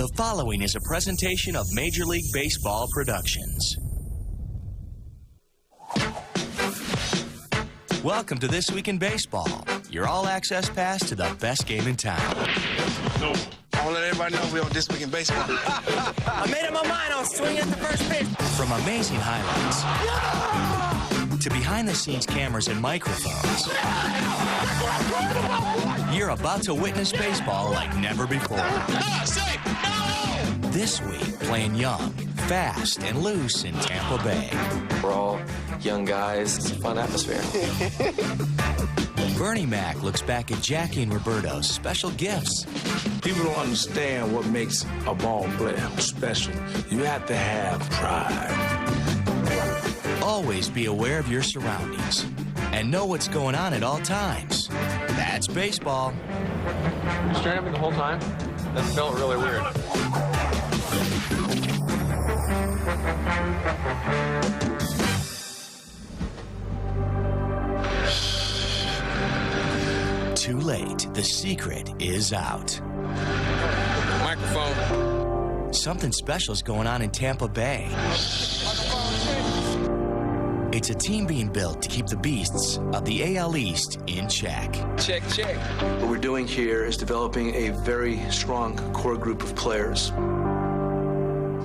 The following is a presentation of Major League Baseball Productions. Welcome to This Week in Baseball, your all-access pass to the best game in town. No. I want to let everybody know we're on This Week in Baseball. I made up my mind on swinging at the first pitch. From amazing highlights to behind-the-scenes cameras and microphones, you're about to witness baseball like never before. This week, playing young, fast, and loose in Tampa Bay. We're all young guys. It's a fun atmosphere. Bernie Mac looks back at Jackie and Roberto's special gifts. People don't understand what makes a ball player special. You have to have pride. Always be aware of your surroundings and know what's going on at all times. That's baseball. You staring at me the whole time? That felt really weird. Too late. The secret is out. Microphone. Something special is going on in Tampa Bay. It's a team being built to keep the beasts of the AL East in check. Check, check. What we're doing here is developing a very strong core group of players.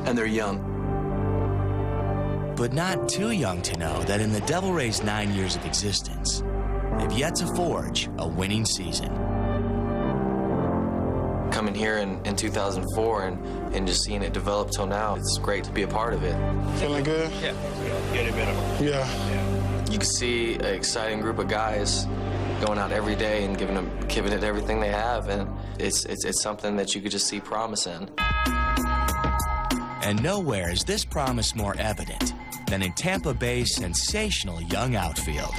And they're young. But not too young to know that in the Devil Rays' 9 years of existence, they've yet to forge a winning season. Coming here in 2004 and just seeing it develop till now, it's great to be a part of it. Feeling good? Yeah. Yeah. You can see an exciting group of guys going out every day and giving it everything they have, and it's something that you could just see promise in. And nowhere is this promise more evident than in Tampa Bay's sensational young outfield.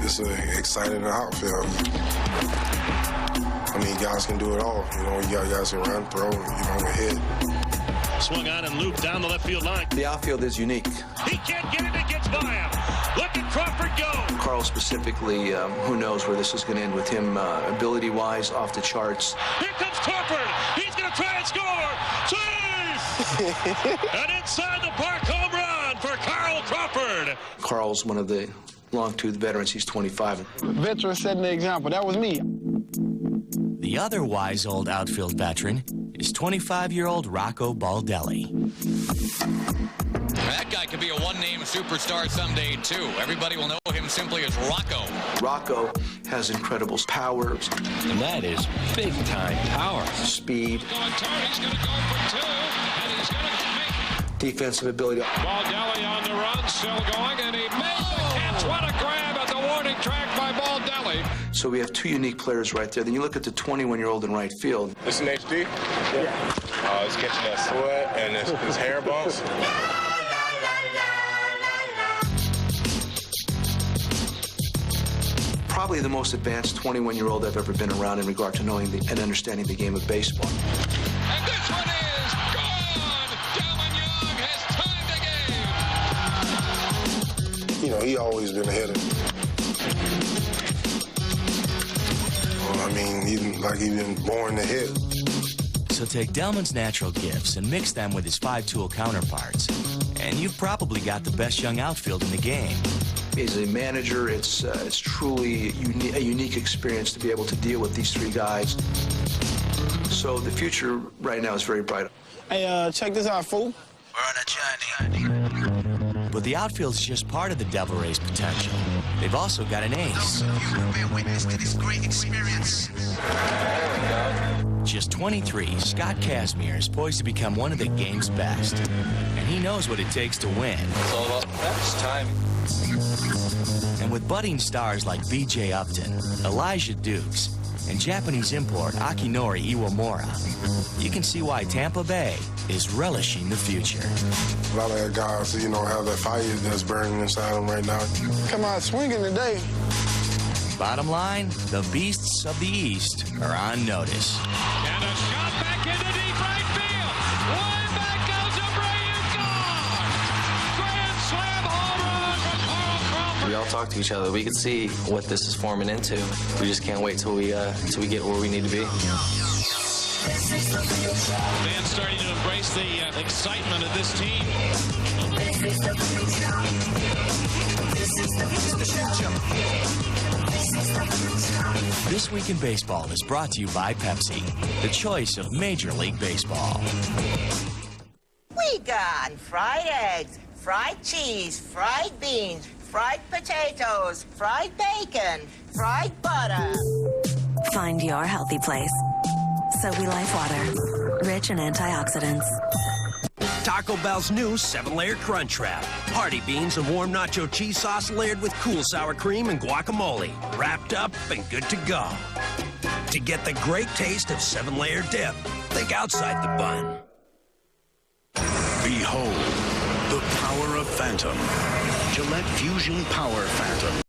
It's an exciting outfield. I mean, guys can do it all. You know, you got guys can run, throw, hit. Swung on and looped down the left field line. The outfield is unique. He can't get it, it gets by him. Look at Crawford go. Carl specifically, who knows where this is going to end with him ability-wise off the charts. Here comes Crawford. He's going to try and score. Chase! An inside the park home run for Carl Crawford. Carl's one of the long-tooth veterans. He's 25. Veteran setting the example. That was me. The other wise old outfield veteran is 25-year-old Rocco Baldelli. That guy could be a one-name superstar someday, too. Everybody will know him simply as Rocco. Rocco has incredible powers. And that is big-time power. Speed. He's going to go for two, and he's going to make it. Defensive ability. Baldelli on the run, still going, and he made the catch. What a grab at the warning track by Baldelli. So we have two unique players right there. Then you look at the 21-year-old in right field. This in HD? Yeah. It's catching that sweat and his hair bumps. Probably the most advanced 21-year-old I've ever been around in regard to knowing and understanding the game of baseball. And this one is gone. Delman Young has tied the game. You know, he always been ahead of me. I mean, he's been born to hit. So take Delman's natural gifts and mix them with his five-tool counterparts, and you've probably got the best young outfield in the game. As a manager, it's truly a unique experience to be able to deal with these three guys. So the future right now is very bright. Hey, check this out, fool. We're on a journey. But the outfield's just part of the Devil Rays' potential. They've also got an ace. Those of you who bear witness to this great experience. Just 23, Scott Kazmir is poised to become one of the game's best. And he knows what it takes to win. It's all about fast time. And with budding stars like B.J. Upton, Elijah Dukes, and Japanese import Akinori Iwamura, you can see why Tampa Bay is relishing the future. A lot of guys, have that fire that's burning inside them right now. Come out swinging today. Bottom line, the beasts of the East are on notice. And a shot back into deep right field. Way back goes Abreu, gone. Grand slam home run for Carl Crawford. We all talk to each other. We can see what this is forming into. We just can't wait till we get where we need to be. Fans starting to embrace the excitement of this team. This Week in Baseball is brought to you by Pepsi, the choice of Major League Baseball. We got fried eggs, fried cheese, fried beans, fried potatoes, fried bacon, fried butter. Find your healthy place. Sobe Life Water, rich in antioxidants. Taco Bell's new 7-layer Crunch Wrap. Party beans and warm nacho cheese sauce layered with cool sour cream and guacamole. Wrapped up and good to go. To get the great taste of 7-layer dip, think outside the bun. Behold, the power of Phantom. Gillette Fusion Power Phantom.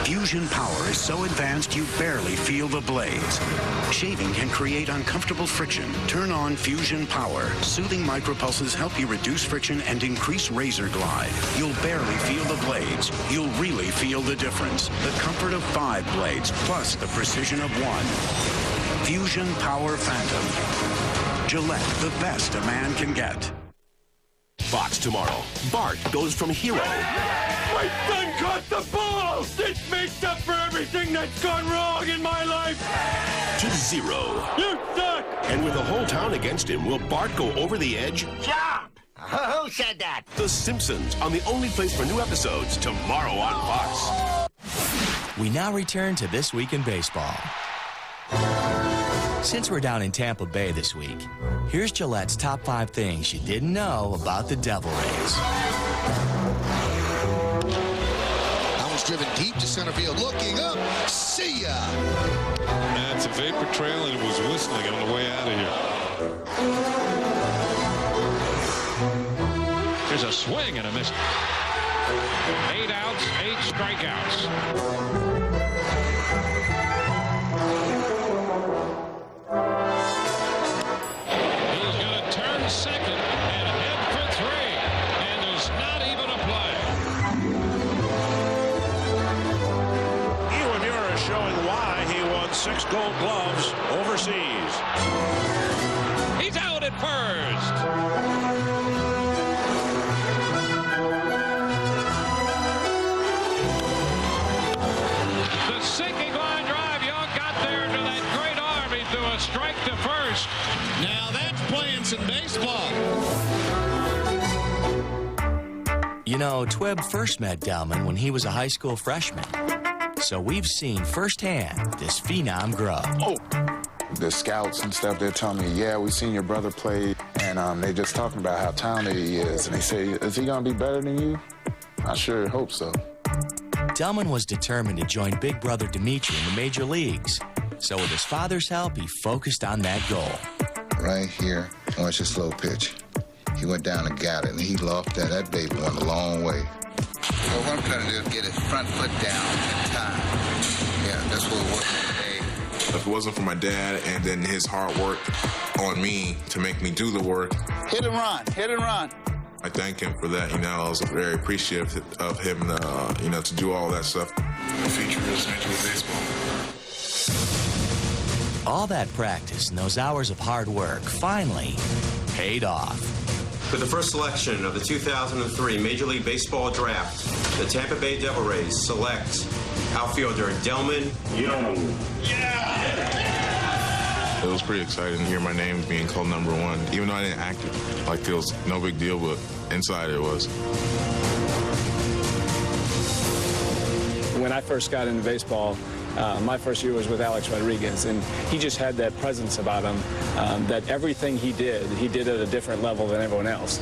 Fusion Power is so advanced you barely feel the blades. Shaving can create uncomfortable friction. Turn on Fusion Power. Soothing micropulses help you reduce friction and increase razor glide. You'll barely feel the blades. You'll really feel the difference. The comfort of 5 blades plus the precision of 1. Fusion Power Phantom. Gillette, the best a man can get. Fox tomorrow. Bart goes from hero. My son caught the ball! This makes up for everything that's gone wrong in my life! To zero. You suck! And with the whole town against him, will Bart go over the edge? Jump! Who said that? The Simpsons on the only place for new episodes tomorrow on Fox. We now return to This Week in Baseball. Since we're down in Tampa Bay this week, here's Gillette's top 5 things you didn't know about the Devil Rays. That was driven deep to center field. Looking up. See ya. That's a vapor trail, and it was whistling on the way out of here. There's a swing and a miss. 8 outs, 8 strikeouts. Second and hit for 3, and there's not even a play. Iwamura showing why he won 6 Gold Gloves overseas. He's out at first. The sinking line drive, Young got there to that great arm. He threw a strike to first. Now that's playing some baseball. You know, Twib first met Delman when he was a high school freshman. So we've seen firsthand this phenom grow. Oh. The scouts and stuff, they're telling me, yeah, we seen your brother play, and they're just talking about how talented he is. And they say, is he going to be better than you? I sure hope so. Delman was determined to join big brother Dimitri in the major leagues. So with his father's help, he focused on that goal. Right here, watch a slow pitch. He went down and got it, and he lofted that. That baby went a long way. So what I'm trying to do is get his front foot down in time. Yeah, that's what we're working today. If it wasn't for my dad and then his hard work on me to make me do the work. Hit and run, hit and run. I thank him for that. I was very appreciative of him, to do all that stuff. The future is Major League Baseball. All that practice and those hours of hard work finally paid off. For the first selection of the 2003 Major League Baseball Draft, the Tampa Bay Devil Rays select outfielder Delman Young. It was pretty exciting to hear my name being called number 1, even though I didn't act it. It was no big deal, but inside it was. When I first got into baseball, my first year was with Alex Rodriguez, and he just had that presence about him that everything he did at a different level than everyone else.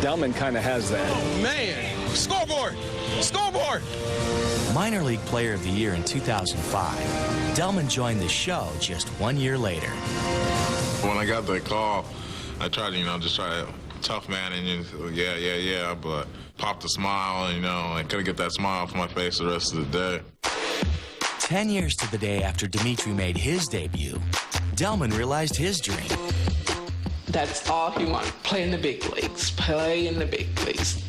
Delman kind of has that. Oh, man. Scoreboard! Scoreboard! Minor League Player of the Year in 2005, Delman joined the show just 1 year later. When I got that call, I tried to, just try to tough man and yeah, but popped a smile, and, I couldn't get that smile off my face the rest of the day. 10 years to the day after Dimitri made his debut, Delman realized his dream. That's all he wanted, play in the big leagues, play in the big leagues.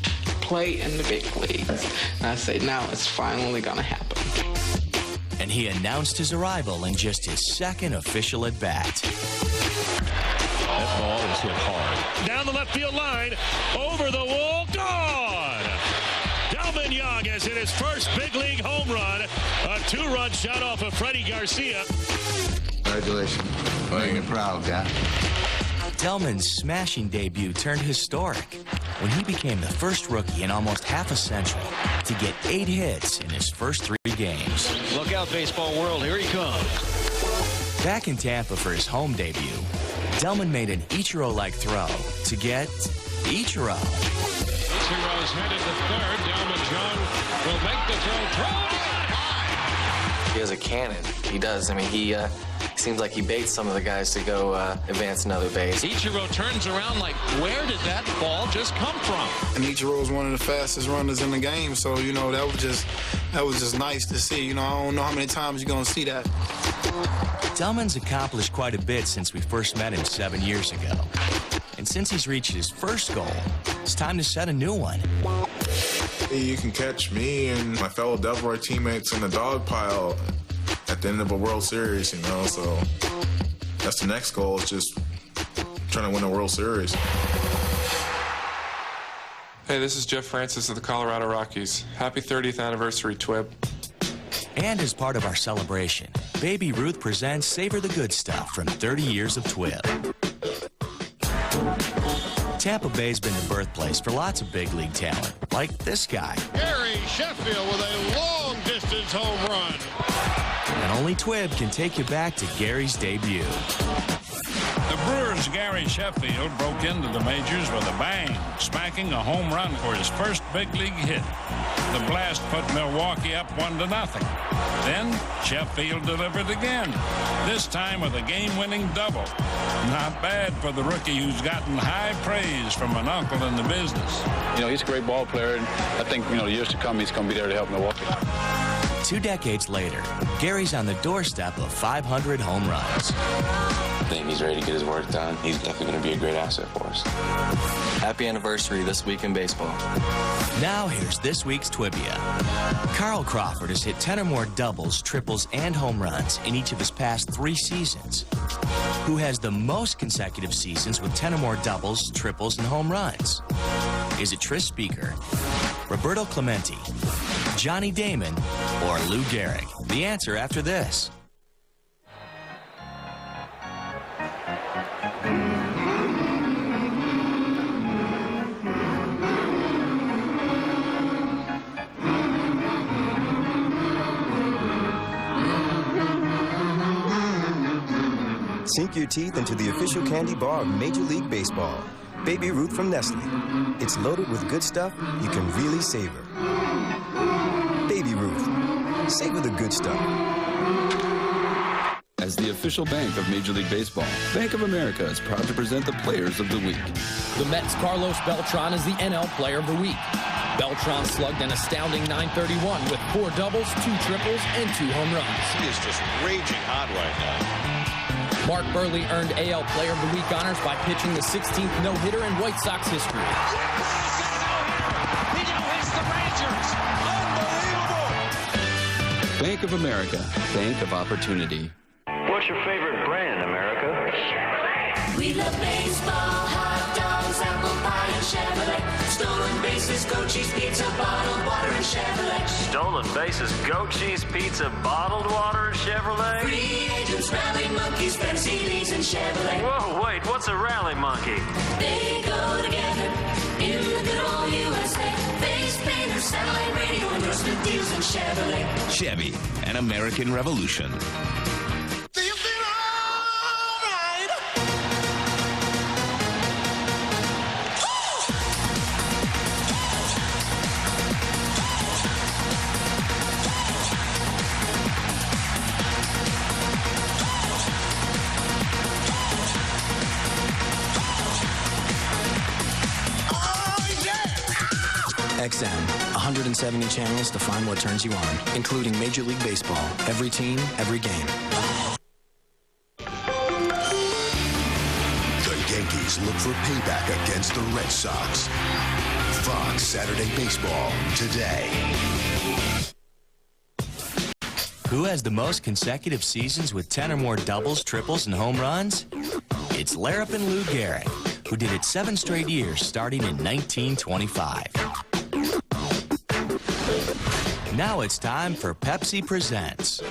play in the big leagues. And I say, now it's finally going to happen. And he announced his arrival in just his second official at-bat. That ball is hit hard. Down the left field line, over the wall, gone! Delman Young has hit his first big league home run. A 2-run shot off of Freddie Garcia. Congratulations. Making you proud, guy. Delman's smashing debut turned historic when he became the first rookie in almost half a century to get 8 hits in his first 3 games. Look out, baseball world, here he comes. Back in Tampa for his home debut, Delman made an Ichiro-like throw to get Ichiro. Ichiro's headed to third. Delman Young will make the throw. He has a cannon. He does. I mean, he seems like he baits some of the guys to go advance another base. Ichiro turns around like, where did that ball just come from? And Ichiro is one of the fastest runners in the game, so, you know, that was just nice to see. You know, I don't know how many times you're going to see that. Delman's accomplished quite a bit since we first met him 7 years ago. And since he's reached his first goal, it's time to set a new one. You can catch me and my fellow Devil Ray teammates in the dog pile at the end of a World Series, you know, so that's the next goal, is just trying to win a World Series. Hey, this is Jeff Francis of the Colorado Rockies. Happy 30th anniversary, Twib. And as part of our celebration, Baby Ruth presents Savor the Good Stuff from 30 years of Twib. Tampa Bay's been the birthplace for lots of big league talent, like this guy. Gary Sheffield with a long-distance home run. And only Twib can take you back to Gary's debut. The Brewers' Gary Sheffield broke into the majors with a bang, smacking a home run for his first big league hit. The blast put Milwaukee up 1-0. Then Sheffield delivered again, this time with a game-winning double. Not bad for the rookie who's gotten high praise from an uncle in the business. You know, he's a great ball player, and I think, you know, years to come, he's going to be there to help Milwaukee. 2 decades later, Gary's on the doorstep of 500 home runs. I think he's ready to get his work done. He's definitely going to be a great asset for us. Happy anniversary this week in baseball. Now here's this week's Twibia. Carl Crawford has hit 10 or more doubles, triples, and home runs in each of his past 3 seasons. Who has the most consecutive seasons with 10 or more doubles, triples, and home runs? Is it Tris Speaker, Roberto Clemente, Johnny Damon, or Lou Gehrig? The answer after this. Sink your teeth into the official candy bar of Major League Baseball. Baby Ruth from Nestle. It's loaded with good stuff you can really savor. Baby Ruth. Savor the good stuff. As the official bank of Major League Baseball, Bank of America is proud to present the Players of the Week. The Mets' Carlos Beltran is the NL Player of the Week. Beltran slugged an astounding .931 with 4 doubles, 2 triples, and 2 home runs. He is just raging hot right now. Mark Burley earned AL Player of the Week honors by pitching the 16th no-hitter in White Sox history. He no-hits the Rangers. Unbelievable. Bank of America, Bank of Opportunity. What's your favorite brand, America? We love baseball, hot dogs, apple pie, and Chevrolet. Stolen bases, goat cheese, pizza, bottled water, and Chevrolet. Stolen bases, goat cheese, pizza, bottled water, and Chevrolet? Free agents, rally monkeys, fantasy leagues, and Chevrolet. Whoa, wait, what's a rally monkey? They go together in the good old USA. Face painters, satellite radio, endorsement deals, and Chevrolet. Chevy, an American revolution. XM, 170 channels to find what turns you on, including Major League Baseball. Every team, every game. The Yankees look for payback against the Red Sox. Fox Saturday Baseball today. Who has the most consecutive seasons with 10 or more doubles, triples, and home runs? It's Larapin Lou Gehrig, who did it 7 straight years starting in 1925. Now it's time for Pepsi Presents.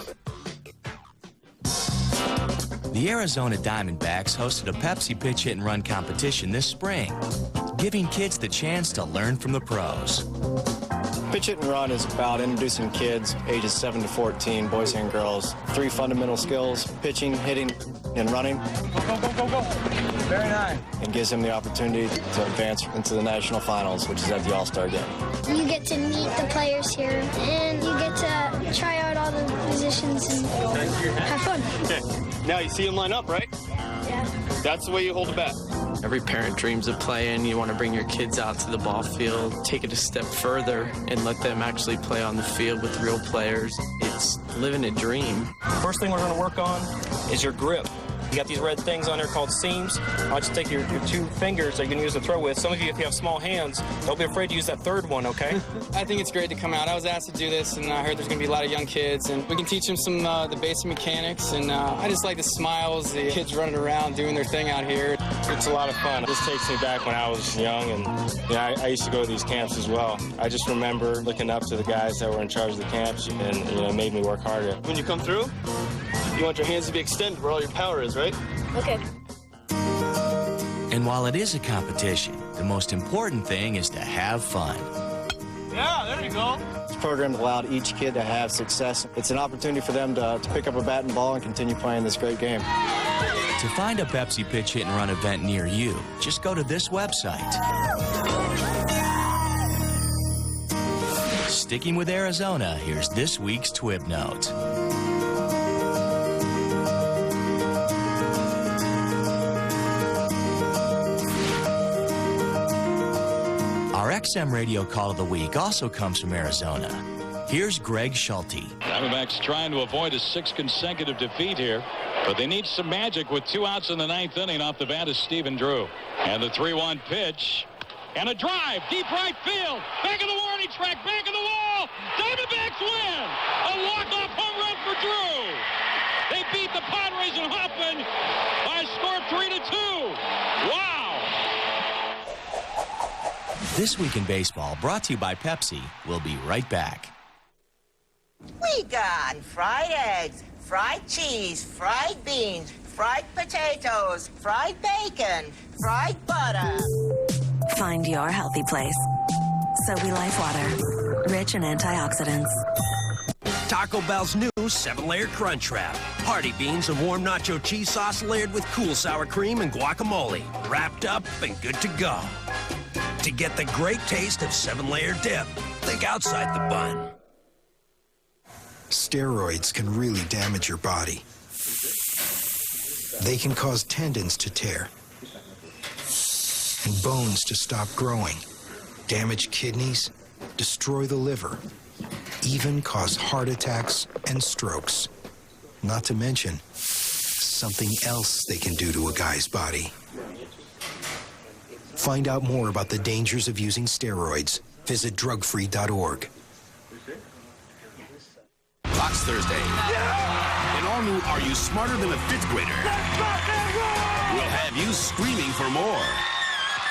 The Arizona Diamondbacks hosted a Pepsi pitch hit and run competition this spring, giving kids the chance to learn from the pros. Pitch Hit and Run is about introducing kids ages 7 to 14, boys and girls, 3 fundamental skills: pitching, hitting, and running. Go, go, go, go. Very nice. And gives them the opportunity to advance into the national finals, which is at the All-Star game. You get to meet the players here, and you get to try out all the positions and have fun. Okay, now you see them line up, right? Yeah. That's the way you hold the bat. Every parent dreams of playing. You want to bring your kids out to the ball field, take it a step further, and let them actually play on the field with real players. It's living a dream. First thing we're going to work on is your grip. You got these red things on there called seams. I want you to take your 2 fingers that you're going to use to throw with. Some of you, if you have small hands, don't be afraid to use that 3rd one, okay? I think it's great to come out. I was asked to do this, and I heard there's going to be a lot of young kids, and we can teach them some the basic mechanics, and I just like the smiles, the kids running around doing their thing out here. It's a lot of fun. This takes me back when I was young, and I used to go to these camps as well. I just remember looking up to the guys that were in charge of the camps, and it made me work harder. When you come through, you want your hands to be extended where all your power is, right? Okay. And while it is a competition, the most important thing is to have fun. Yeah, there you go. This program allowed each kid to have success. It's an opportunity for them to pick up a bat and ball and continue playing this great game. To find a Pepsi Pitch Hit and Run event near you, just go to this website. Sticking with Arizona, here's this week's Twib Note. Our XM Radio Call of the Week also comes from Arizona. Here's Greg Schulte. Diamondbacks trying to avoid a 6th consecutive defeat here, but they need some magic with 2 outs in the 9th inning. Off the bat is Stephen Drew. And the 3-1 pitch. And a drive, deep right field. Back of the warning track, back of the wall. Diamondbacks win. A walk-off home run for Drew. They beat the Padres and Hoffman by a score of 3-2. Wow. This Week in Baseball, brought to you by Pepsi. We'll be right back. We got fried eggs, fried cheese, fried beans, fried potatoes, fried bacon, fried butter. Find your healthy place. Sobe Life Water, rich in antioxidants. Taco Bell's new 7-layer Crunch Wrap. Hearty beans and warm nacho cheese sauce layered with cool sour cream and guacamole. Wrapped up and good to go. To get the great taste of 7-layer dip, think outside the bun. Steroids can really damage your body. They can cause tendons to tear and bones to stop growing, damage kidneys, destroy the liver, even cause heart attacks and strokes. Not to mention something else they can do to a guy's body. Find out more about the dangers of using steroids. Visit drugfree.org. Fox Thursday. Yeah! An all-new Are You Smarter Than a Fifth Grader? We'll have you screaming for more.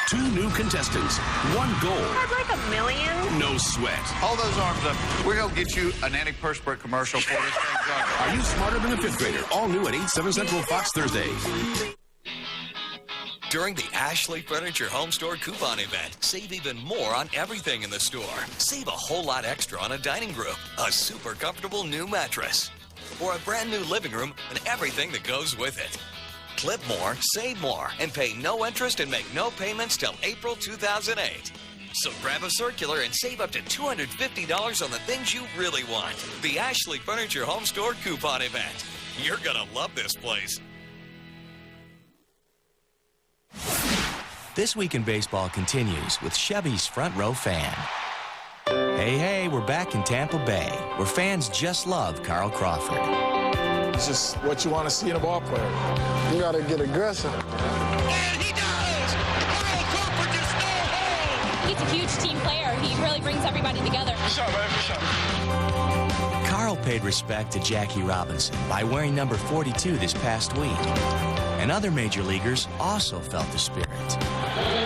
2 new contestants, 1 goal. I'd like $1 million. No sweat. Hold those arms up. We're going to get you an antiperspirant commercial for this. Are You Smarter Than a Fifth Grader? All new at 8, 7 Central Fox Thursday. During the Ashley Furniture Home Store coupon event, save even more on everything in the store. Save a whole lot extra on a dining group, a super comfortable new mattress, or a brand new living room and everything that goes with it. Clip more, save more, and pay no interest and make no payments till April 2008. So grab a circular and save up to $250 on the things you really want. The Ashley Furniture Home Store coupon event. You're gonna love this place. This Week in Baseball continues with Chevy's Front Row Fan. Hey, we're back in Tampa Bay, where fans just love Carl Crawford. It's just what you want to see in a ball player. You got to get aggressive. And he does! Carl Crawford gets no home! You get to huge team player. He really brings everybody together. For sure, man, for sure. Carl paid respect to Jackie Robinson by wearing number 42 this past week. And other major leaguers also felt the spirit.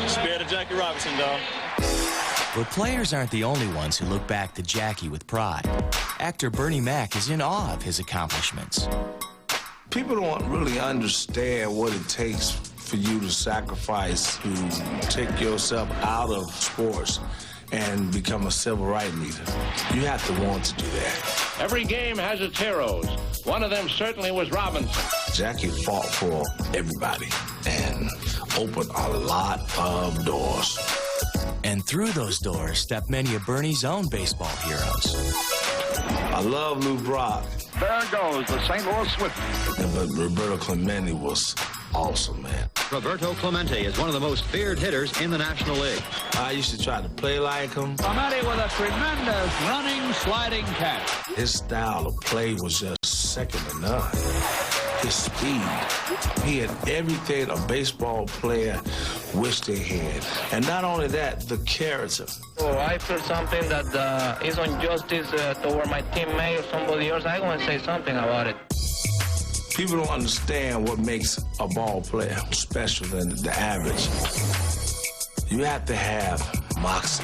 Spirit of Jackie Robinson, dog. But players aren't the only ones who look back to Jackie with pride. Actor Bernie Mac is in awe of his accomplishments. People don't really understand what it takes for you to sacrifice, to take yourself out of sports and become a civil rights leader. You have to want to do that. Every game has its heroes. One of them certainly was Robinson. Jackie fought for everybody and opened a lot of doors. And through those doors stepped many of Bernie's own baseball heroes. I love Lou Brock. There goes the St. Louis Swifties. But Roberto Clemente was awesome, man. Roberto Clemente is one of the most feared hitters in the National League. I used to try to play like him. Clemente with a tremendous running, sliding catch. His style of play was just second to none. His speed. He had everything a baseball player wished they had. And not only that, the character. Oh, I feel something that is injustice toward my teammate or somebody else. I want to say something about it. People don't understand what makes a ball player special than the average. You have to have moxie.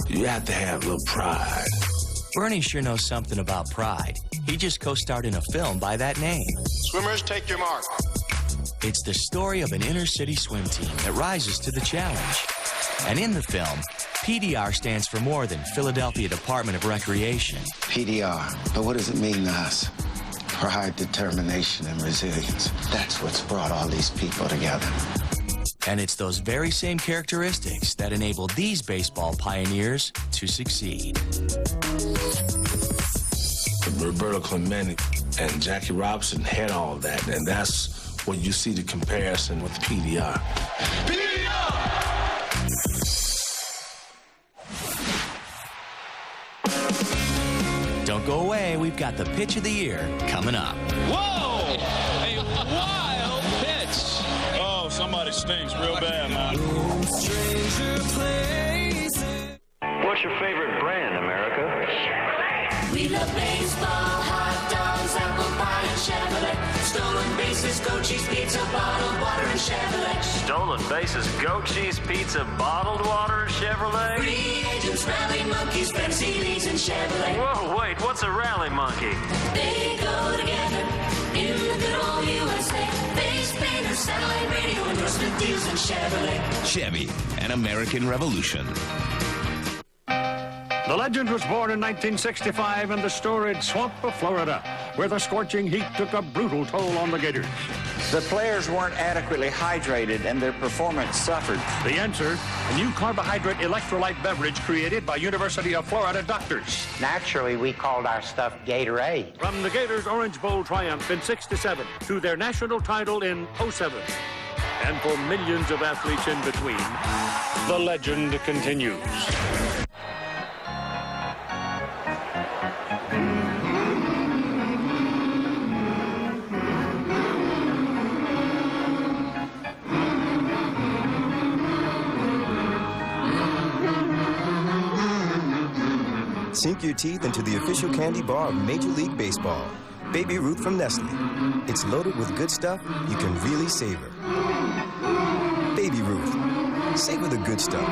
You have to have a little pride. Bernie sure knows something about pride. He just co-starred in a film by that name. Swimmers, take your mark. It's the story of an inner-city swim team that rises to the challenge. And in the film, PDR stands for more than Philadelphia Department of Recreation. PDR, but what does it mean to us? Pride, determination, and resilience. That's what's brought all these people together. And it's those very same characteristics that enable these baseball pioneers to succeed. Roberto Clemente and Jackie Robinson had all that, and that's what you see the comparison with PDR. PDR! Don't go away. We've got the pitch of the year coming up. Whoa! A wild pitch. Oh, somebody stinks real bad, man. What's your favorite brand, America? We love baseball, hot dogs, apple pie, and Chevrolet. Stolen bases, goat cheese, pizza, bottled water, and Chevrolet. Stolen bases, goat cheese, pizza, bottled water, Chevrolet. Free agents, rally monkeys, fancy leagues, and Chevrolet. Whoa, wait, what's a rally monkey? They go together in the good old USA. Face painters, satellite radio, endorsement deals, and Chevrolet. Chevy, an American revolution. The legend was born in 1965 in the storied swamp of Florida, where the scorching heat took a brutal toll on the Gators. The players weren't adequately hydrated, and their performance suffered. The answer, a new carbohydrate electrolyte beverage created by University of Florida doctors. Naturally, we called our stuff Gatorade. From the Gators' Orange Bowl triumph in '67 to their national title in '07, and for millions of athletes in between, the legend continues. Sink your teeth into the official candy bar of Major League Baseball. Baby Ruth from Nestle. It's loaded with good stuff you can really savor. Baby Ruth. Savor the good stuff.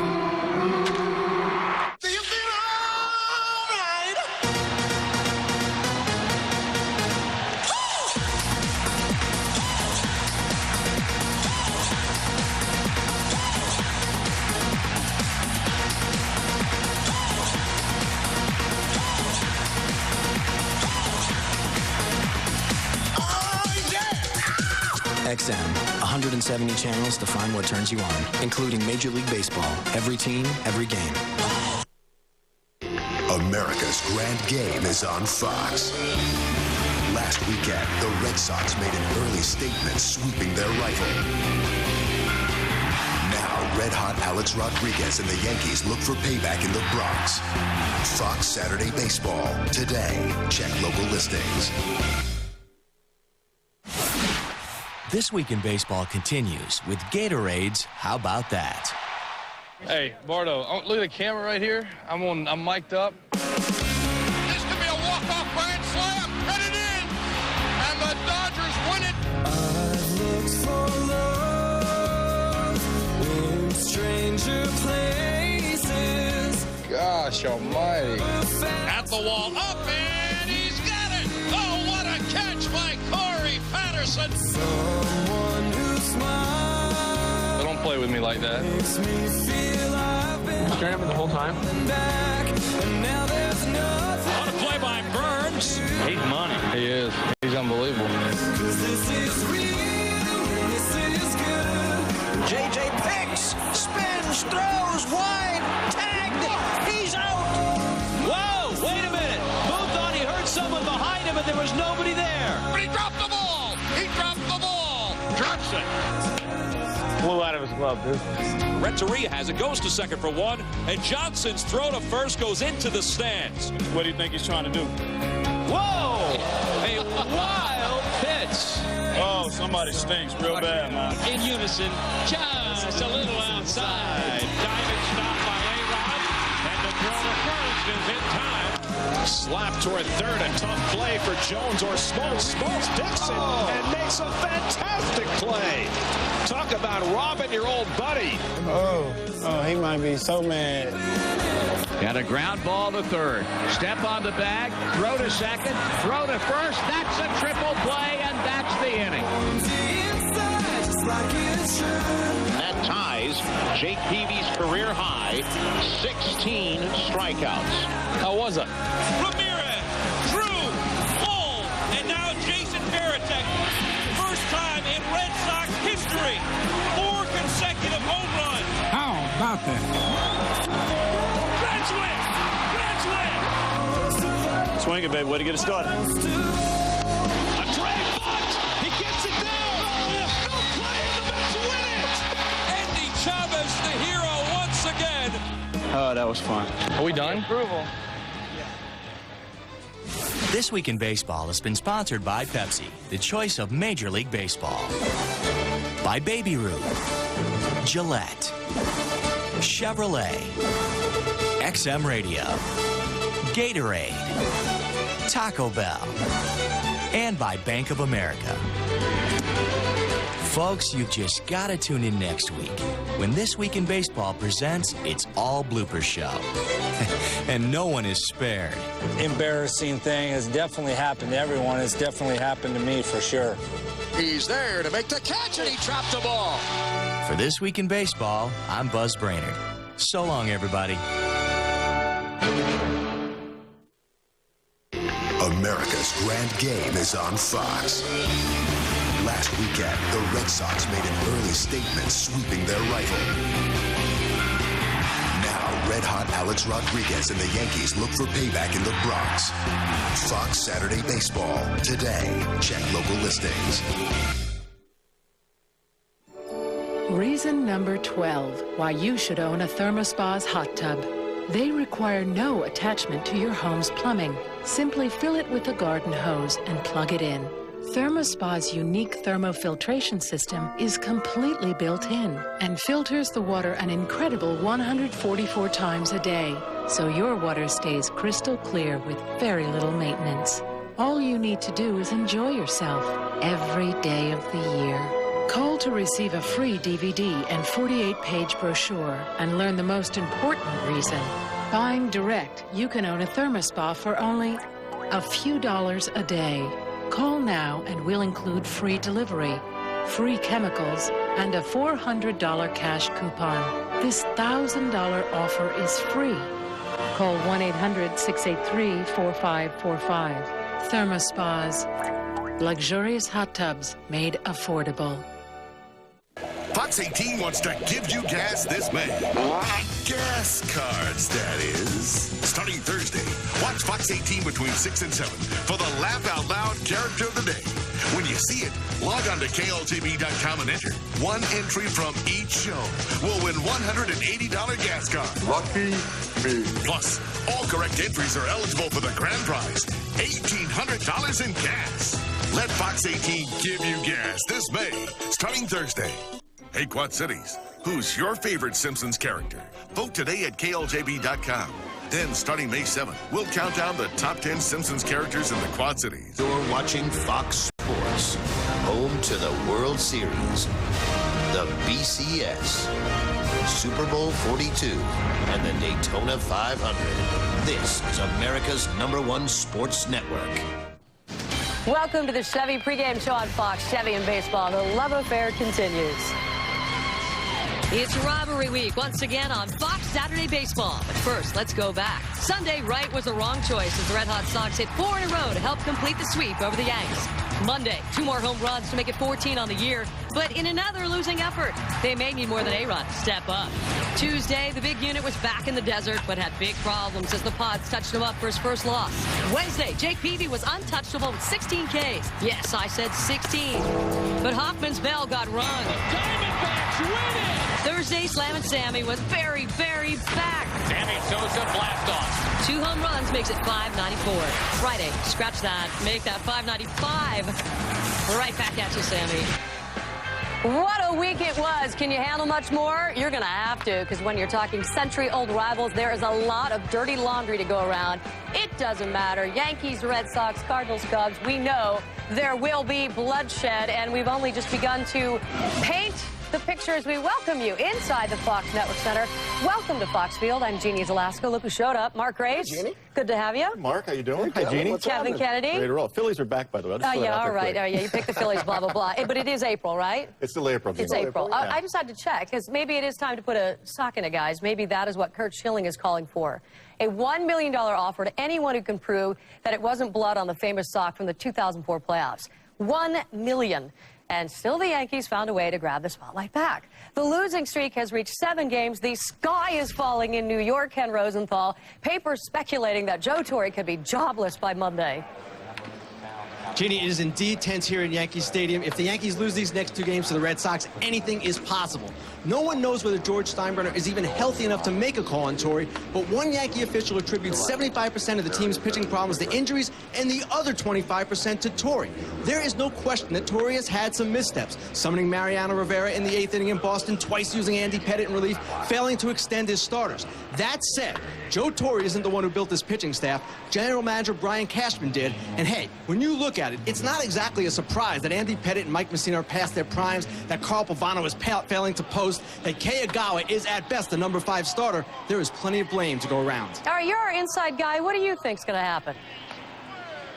XM, 170 channels to find what turns you on, including Major League Baseball. Every team, every game. America's grand game is on Fox. Last weekend, the Red Sox made an early statement sweeping their rival. Now, red-hot Alex Rodriguez and the Yankees look for payback in the Bronx. Fox Saturday Baseball. Today. Check local listings. This Week in Baseball continues with Gatorade's How About That? Hey, Bardo, look at the camera right here. I'm mic'd up. This could be a walk-off grand slam, and it is! And the Dodgers win it! I've looked for love in stranger places. Gosh almighty. At the wall, up, and he's got it! Oh, what a catch by Corey Patterson! Someone who smiles. Don't play with me like that. Makes me feel I've been staring at me the whole time. Back, and now there's nothing. On a play by Burns. He's money. He is. He's unbelievable. Cause this is real, and this is good. JJ picks, spins, throws, wide, tagged. He's out. Whoa, wait a minute. Boone thought he heard someone behind him, but there was nobody there. But he dropped the ball. He dropped the ball. Drops it. Flew out of his glove, dude. Renteria has it, goes to second for one, and Johnson's throw to first goes into the stands. What do you think he's trying to do? Whoa! A wild pitch. Oh, somebody stinks real bad, man. In unison, just a little outside. Diving stop by A-Rod, and the throw to first is in time. Slap toward third, a tough play for Jones or Smoltz. Smoltz picks it and makes a fantastic play. Talk about robbing your old buddy. Oh, he might be so mad. Got a ground ball to third. Step on the bag, throw to second, throw to first. That's a triple play, and that's the inning. That ties Jake Peavy's career high, 16 strikeouts. How was it? Ramirez, Drew, Full, and now Jason Varitek. First time in Red Sox history. 4 consecutive home runs. How about that? Reds win! Swing it, baby. Way to get it started. A drag bunt. He gets it down. No play. The Mets win it. Andy Chavez, the hero once again. Oh, that was fun. Are we done? Approval. This Week in Baseball has been sponsored by Pepsi, the choice of Major League Baseball. By Baby Ruth, Gillette, Chevrolet, XM Radio, Gatorade, Taco Bell, and by Bank of America. Folks, you've just got to tune in next week when This Week in Baseball presents its all blooper show. And no one is spared. Embarrassing thing has definitely happened to everyone. It's definitely happened to me for sure. He's there to make the catch, and he dropped the ball. For This Week in Baseball, I'm Buzz Brainerd. So long, everybody. America's Grand Game is on Fox. Last weekend, the Red Sox made an early statement sweeping their rival. Now, red-hot Alex Rodriguez and the Yankees look for payback in the Bronx. Fox Saturday Baseball. Today. Check local listings. Reason number 12 why you should own a ThermoSpa's hot tub. They require no attachment to your home's plumbing. Simply fill it with a garden hose and plug it in. ThermoSpa's unique thermofiltration system is completely built in and filters the water an incredible 144 times a day, so your water stays crystal clear with very little maintenance. All you need to do is enjoy yourself every day of the year. Call to receive a free DVD and 48-page brochure and learn the most important reason. Buying direct, you can own a ThermoSpa for only a few dollars a day. Call now and we'll include free delivery, free chemicals, and a $400 cash coupon. This $1,000 offer is free. Call 1-800-683-4545. ThermoSpas. Luxurious hot tubs made affordable. Fox 18 wants to give you gas this May. Gas cards, that is. Starting Thursday, watch Fox 18 between 6 and 7 for the Laugh Out Loud Character of the Day. When you see it, log on to KLTV.com and enter. One entry from each show will win $180 gas card. Lucky me. Plus, all correct entries are eligible for the grand prize, $1,800 in gas. Let Fox 18 give you gas this May, starting Thursday. Hey, Quad Cities, Who's your favorite Simpsons character? Vote today at KLJB.com. Then, starting May 7th, we'll count down the top 10 Simpsons characters in the Quad Cities. You're watching Fox Sports, home to the World Series, the BCS, Super Bowl 42, and the Daytona 500. This is America's #1 sports network. Welcome to the Chevy pregame show on Fox. Chevy and baseball, the love affair continues. It's Robbery Week once again on Fox Saturday Baseball. But first, let's go back. Sunday, right was the wrong choice as the Red Hot Sox hit 4 in a row to help complete the sweep over the Yanks. Monday, 2 more home runs to make it 14 on the year. But in another losing effort, they may need more than A-Rod to step up. Tuesday, the big unit was back in the desert, but had big problems as the Pods touched him up for his first loss. Wednesday, Jake Peavy was untouchable with 16 Ks. Yes, I said 16. But Hoffman's bell got rung. The Diamondbacks win it! Thursday, Slammin' Sammy was very, very back. Sammy Sosa blast off. 2 home runs makes it 594. Friday, scratch that, make that 595. We're right back at you, Sammy. What a week it was. Can you handle much more? You're going to have to, because when you're talking century-old rivals, there is a lot of dirty laundry to go around. It doesn't matter. Yankees, Red Sox, Cardinals, Cubs, we know there will be bloodshed, and we've only just begun to paint the picture as we welcome you inside the Fox Network Center. Welcome to Fox Field. I'm Jeannie Zalasko. Look who showed up. Mark Grace. Hey, Jeannie. Good to have you. Mark, how you doing? Hi, Jeannie. Kevin Kennedy. Ready to roll. Phillies are back, by the way. Yeah, all right. Yeah, you picked the Phillies, blah, blah, blah. But it is April, right? It's still April. It's April. I just had to check, because maybe it is time to put a sock in it, guys. Maybe that is what Curt Schilling is calling for. A $1 million offer to anyone who can prove that it wasn't blood on the famous sock from the 2004 playoffs. $1 million. And still the Yankees found a way to grab the spotlight back. The losing streak has reached 7 games. The sky is falling in New York, Ken Rosenthal. Papers speculating that Joe Torre could be jobless by Monday. Jeannie, it is indeed tense here in Yankee Stadium. If the Yankees lose these next 2 games to the Red Sox, anything is possible. No one knows whether George Steinbrenner is even healthy enough to make a call on Torre, but one Yankee official attributes 75% of the team's pitching problems to injuries and the other 25% to Torre. There is no question that Torre has had some missteps, summoning Mariano Rivera in the 8th inning in Boston, twice using Andy Pettitte in relief, failing to extend his starters. That said, Joe Torre isn't the one who built this pitching staff. General Manager Brian Cashman did. And hey, when you look at it, it's not exactly a surprise that Andy Pettitte and Mike Mussina are past their primes, that Carl Pavano is failing to post, that Kei Agawa is at best the number 5 starter. There is plenty of blame to go around. All right, you're our inside guy. What do you think's going to happen?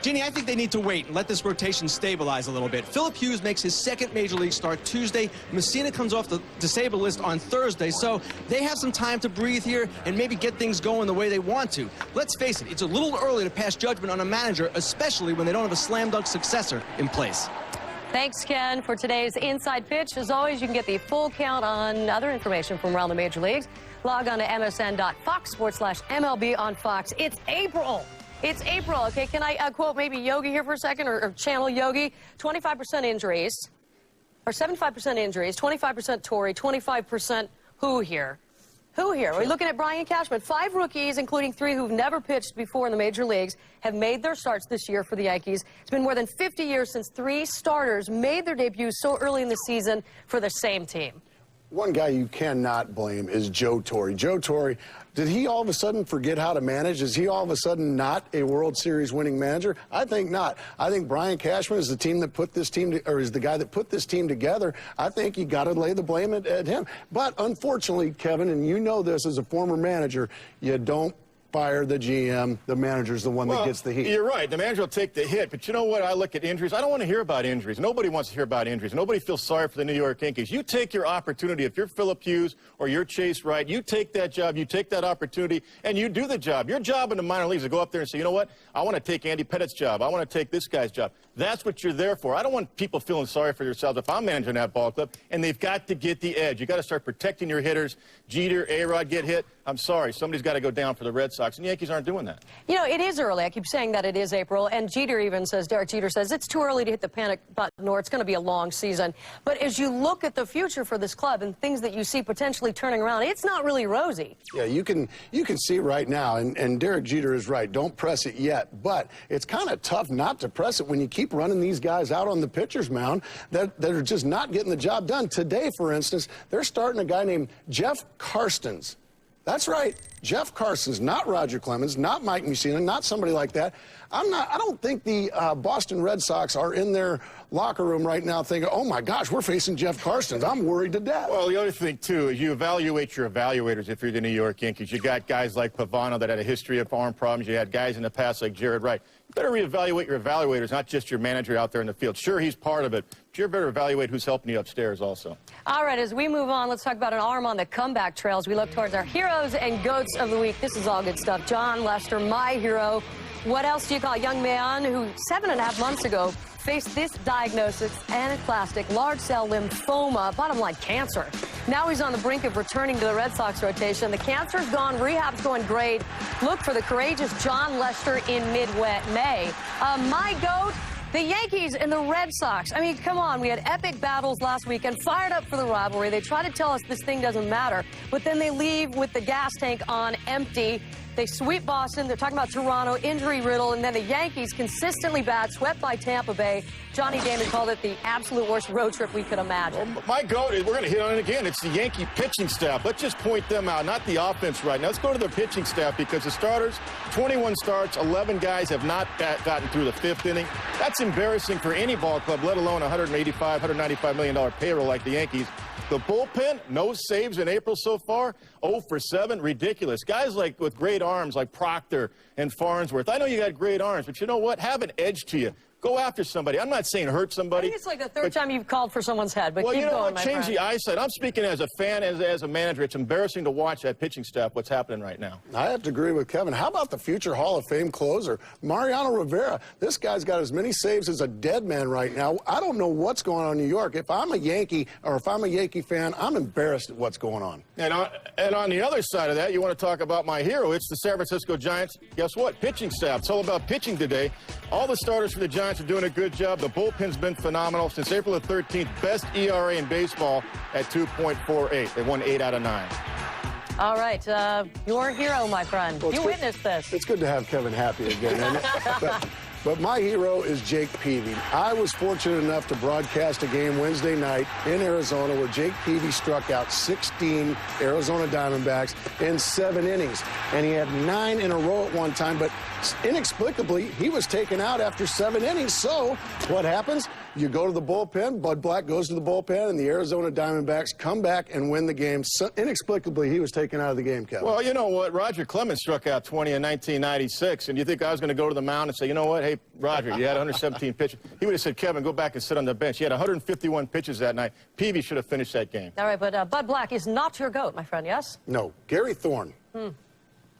Jeannie, I think they need to wait and let this rotation stabilize a little bit. Philip Hughes makes his 2nd Major League start Tuesday. Mussina comes off the disabled list on Thursday, so they have some time to breathe here and maybe get things going the way they want to. Let's face it, it's a little early to pass judgment on a manager, especially when they don't have a slam-dunk successor in place. Thanks, Ken, for today's Inside Pitch. As always, you can get the full count on other information from around the major leagues. Log on to msn.fox/MLB on Fox. It's April. It's April, okay? Can I quote maybe Yogi here for a second, or channel Yogi? 25% injuries, or 75% injuries, 25% Torre, 25% who here? Who here? We're looking at Brian Cashman. 5 rookies, including 3 who've never pitched before in the major leagues, have made their starts this year for the Yankees. It's been more than 50 years since 3 starters made their debuts so early in the season for the same team. One guy you cannot blame is Joe Torre. Joe Torre, did he all of a sudden forget how to manage? Is he all of a sudden not a World Series winning manager? I think not. I think Brian Cashman is the team that put this team, is the guy that put this team together. I think you got to lay the blame at him. But unfortunately, Kevin, and you know this as a former manager, you don't fire the GM. The manager's the one that gets the heat. You're right. The manager will take the hit. But you know what? I look at injuries. I don't want to hear about injuries. Nobody wants to hear about injuries. Nobody feels sorry for the New York Yankees. You take your opportunity. If you're Philip Hughes or you're Chase Wright, you take that job, you take that opportunity, and you do the job. Your job in the minor leagues is to go up there and say, you know what? I want to take Andy Pettitte's job. I want to take this guy's job. That's what you're there for. I don't want people feeling sorry for yourselves if I'm managing that ball club, and they've got to get the edge. You've got to start protecting your hitters. Jeter, A-Rod get hit. I'm sorry, somebody's got to go down for the Red Sox, and the Yankees aren't doing that. You know, it is early. I keep saying that it is April, and Jeter even says, Derek Jeter says, it's too early to hit the panic button, or it's going to be a long season. But as you look at the future for this club and things that you see potentially turning around, it's not really rosy. Yeah, you can see right now, and Derek Jeter is right, don't press it yet, but it's kind of tough not to press it when you keep running these guys out on the pitcher's mound that are just not getting the job done. Today, for instance, they're starting a guy named Jeff Karstens. That's right, Jeff Karstens, not Roger Clemens, not Mike Mussina, not somebody like that. I don't think the Boston Red Sox are in their locker room right now thinking, oh my gosh, we're facing Jeff Karstens. I'm worried to death. Well, the other thing, too, is you evaluate your evaluators if you're the New York Yankees. You got guys like Pavano that had a history of arm problems. You had guys in the past like Jared Wright. You better reevaluate your evaluators, not just your manager out there in the field. Sure, he's part of it, but you better evaluate who's helping you upstairs also. All right, as we move on, let's talk about an arm on the comeback trail as we look towards our heroes and goats of the week. This is all good stuff. John Lester, my hero. What else do you call a young man who 7.5 months ago faced this diagnosis, anaplastic large cell lymphoma, bottom line cancer. Now he's on the brink of returning to the Red Sox rotation. The cancer's gone, rehab's going great. Look for the courageous John Lester in mid-May. My goat, the Yankees and the Red Sox. I mean, come on, we had epic battles last weekend, fired up for the rivalry. They try to tell us this thing doesn't matter, but then they leave with the gas tank on empty. They sweep Boston. They're talking about Toronto, injury riddle, and then the Yankees consistently bad, swept by Tampa Bay. Johnny Damon called it the absolute worst road trip we could imagine. Well, my goat, we're going to hit on it again. It's the Yankee pitching staff. Let's just point them out, not the offense right now. Let's go to the pitching staff because the starters, 21 starts, 11 guys have not gotten through the fifth inning. That's embarrassing for any ball club, let alone a $195 million payroll like the Yankees. The bullpen, no saves in April so far, 0 for 7, ridiculous. Guys like with great arms like Proctor and Farnsworth. I know you got great arms, but you know what? Have an edge to you. Go after somebody. I'm not saying hurt somebody. I think it's like the third time you've called for someone's head, but well, keep you know going, what? my Change friend. the eyesight. I'm speaking as a fan, as a manager. It's embarrassing to watch that pitching staff, what's happening right now. I have to agree with Kevin. How about the future Hall of Fame closer, Mariano Rivera? This guy's got as many saves as a dead man right now. I don't know what's going on in New York. If I'm a Yankee or if I'm a Yankee fan, I'm embarrassed at what's going on. And on the other side of that, you want to talk about my hero. It's the San Francisco Giants. Guess what? Pitching staff. It's all about pitching today. All the starters for the Giants are doing a good job. The bullpen's been phenomenal. Since April the 13th, best ERA in baseball at 2.48. They won 8 out of 9. All right, your hero, my friend. Well, you witnessed this. It's good to have Kevin happy again. But my hero is Jake Peavy. I was fortunate enough to broadcast a game Wednesday night in Arizona where Jake Peavy struck out 16 Arizona Diamondbacks in 7 innings. And he had 9 in a row at one time, but inexplicably, he was taken out after 7 innings. So what happens? You go to the bullpen, Bud Black goes to the bullpen, and the Arizona Diamondbacks come back and win the game. So inexplicably, he was taken out of the game, Kevin. Well, you know what? Roger Clemens struck out 20 in 1996, and you think I was going to go to the mound and say, you know what? Hey, Roger, you had 117 pitches. He would have said, Kevin, go back and sit on the bench. He had 151 pitches that night. Peavy should have finished that game. All right, but Bud Black is not your GOAT, my friend, yes? No. Gary Thorne.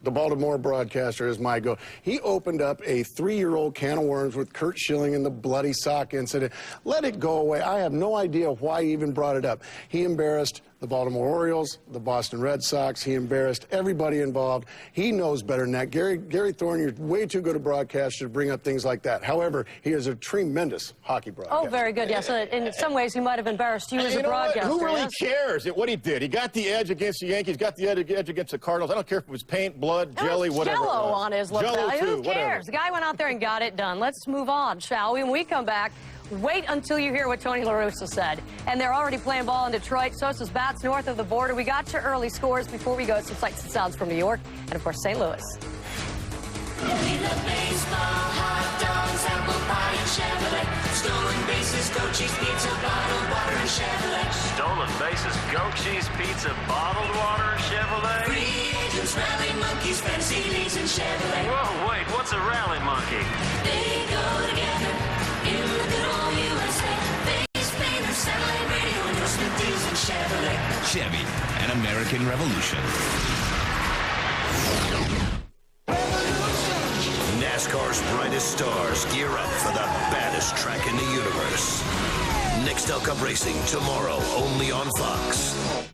The Baltimore broadcaster is my goat. He opened up a 3-year-old can of worms with Curt Schilling and the bloody sock incident. Let it go away. I have no idea why he even brought it up. He embarrassed the Baltimore Orioles, the Boston Red Sox. He embarrassed everybody involved. He knows better than that. Gary Thorne, you're way too good a broadcaster to bring up things like that. However, he is a tremendous hockey broadcaster. Oh, very good, yes. In some ways, he might have embarrassed you as a broadcaster. Who really cares what he did? He got the edge against the Yankees, got the edge against the Cardinals. I don't care if it was paint, blood, jelly, whatever. Jello on his lapel. Who cares? Whatever. The guy went out there and got it done. Let's move on, shall we? When we come back, wait until you hear what Tony La Russa said. And they're already playing ball in Detroit. Sosa's bats north of the border. We got your early scores before we go. Some sights and sounds from New York and, of course, St. Louis. We love baseball, hot dogs, apple pie, and Chevrolet. Stolen bases, goat cheese, pizza, bottled water, and Chevrolet. Stolen bases, goat cheese, pizza, bottled water, Chevrolet. Free agents, rally monkeys, fancy leagues, and Chevrolet. Whoa, wait, what's a rally monkey? They go together in the good old USA. Face painter, satellite radio, endorsement deals, and Chevrolet. Chevy, an American revolution. NASCAR's brightest stars gear up for the baddest track in the universe. Nextel Cup Racing tomorrow only on Fox.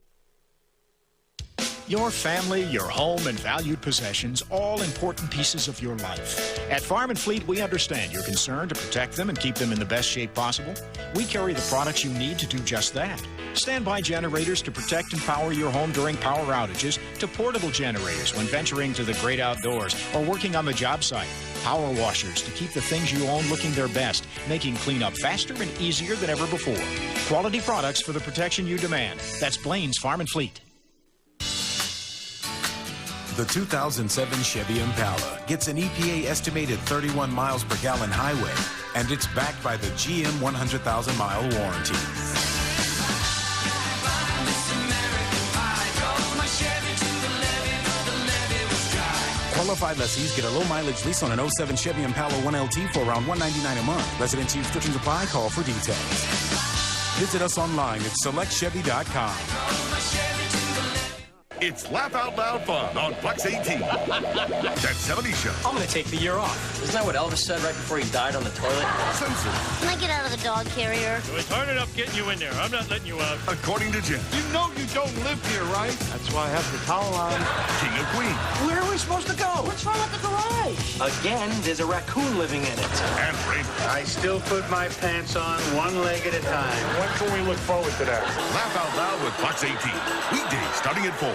Your family, your home, and valued possessions, all important pieces of your life. At Farm and Fleet, we understand your concern to protect them and keep them in the best shape possible. We carry the products you need to do just that. Standby generators to protect and power your home during power outages, to portable generators when venturing to the great outdoors or working on the job site. Power washers to keep the things you own looking their best, making cleanup faster and easier than ever before. Quality products for the protection you demand. That's Blaine's Farm and Fleet. The 2007 Chevy Impala gets an EPA estimated 31 miles per gallon highway, and it's backed by the GM 100,000-mile warranty. Qualified lessees get a low-mileage lease on an 07 Chevy Impala 1LT for around $199 a month. Residency restrictions apply. Call for details. Visit us online at selectchevy.com. It's Laugh Out Loud Fun on Fox 18. That 70 show. I'm going to take the year off. Isn't that what Elvis said right before he died on the toilet? Censored. Can I get out of the dog carrier? It was hard enough getting you in there. I'm not letting you out. According to Jim. You know you don't live here, right? That's why I have the towel on. King of Queens. Where are we supposed to go? What's wrong with the garage? Again, there's a raccoon living in it. And Raymond. I still put my pants on one leg at a time. When can we look forward to that? Laugh Out Loud with Fox 18. Weekdays starting at 4.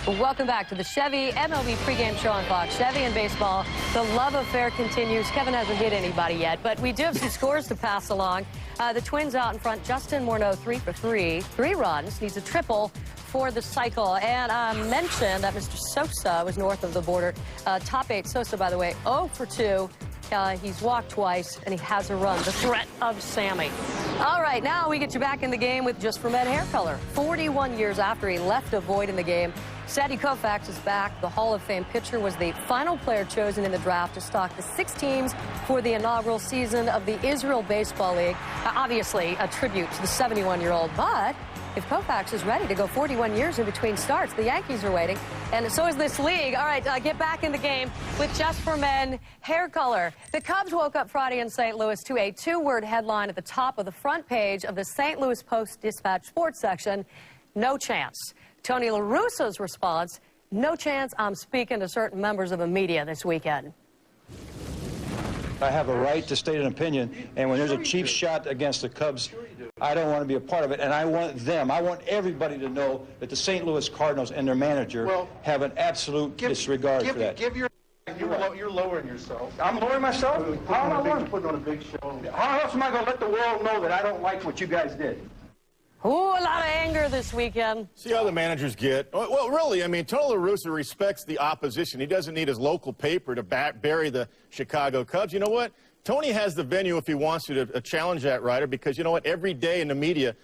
Welcome back to the Chevy MLB pregame show on Fox. Chevy and baseball, the love affair continues. Kevin hasn't hit anybody yet, but we do have some scores to pass along. The Twins out in front. Justin Morneau 3 for 3. 3 runs. Needs a triple for the cycle. And mentioned that Mr. Sosa was north of the border. Top 8 Sosa, by the way, 0 for 2. He's walked twice, and he has a run. The threat of Sammy. All right, now we get you back in the game with Just for Men hair color. 41 years after he left a void in the game, Sandy Koufax is back. The Hall of Fame pitcher was the final player chosen in the draft to stock the 6 teams for the inaugural season of the Israel Baseball League. Obviously, a tribute to the 71-year-old, but if Koufax is ready to go 41 years in between starts, the Yankees are waiting, and so is this league. All right, get back in the game with Just for Men hair color. The Cubs woke up Friday in St. Louis to a 2-word headline at the top of the front page of the St. Louis Post-Dispatch sports section, "No chance." Tony La Russa's response, "No chance I'm speaking to certain members of the media this weekend." I have a right to state an opinion, and when there's a cheap shot against the Cubs, I don't want to be a part of it, and I want everybody to know that the St. Louis Cardinals and their manager have an absolute disregard for that. You're lowering yourself. I'm lowering myself? How am I lowering? Putting on a big show. How else am I going to let the world know that I don't like what you guys did? Ooh, a lot of anger this weekend. See how the managers get. Well, really, I mean, Tony La Russa respects the opposition. He doesn't need his local paper to bury the Chicago Cubs. You know what? Tony has the venue if he wants to challenge that writer, because you know what? Every day in the media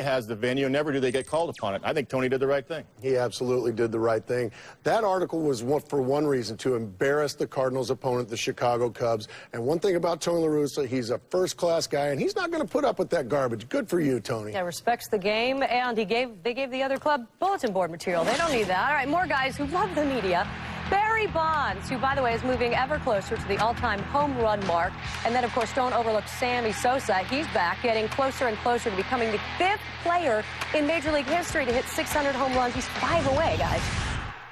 has the venue, and never do they get called upon it. I think Tony did the right thing. He absolutely did the right thing. That article was for one reason, to embarrass the Cardinals' opponent, the Chicago Cubs. And one thing about Tony La Russa, he's a first-class guy, and he's not going to put up with that garbage. Good for you, Tony. Yeah, respects the game, and they gave the other club bulletin board material. They don't need that. All right, more guys who love the media. Barry Bonds, who, by the way, is moving ever closer to the all-time home run mark. And then, of course, don't overlook Sammy Sosa. He's back, getting closer and closer to becoming the 5th player in Major League history to hit 600 home runs. He's 5 away, guys.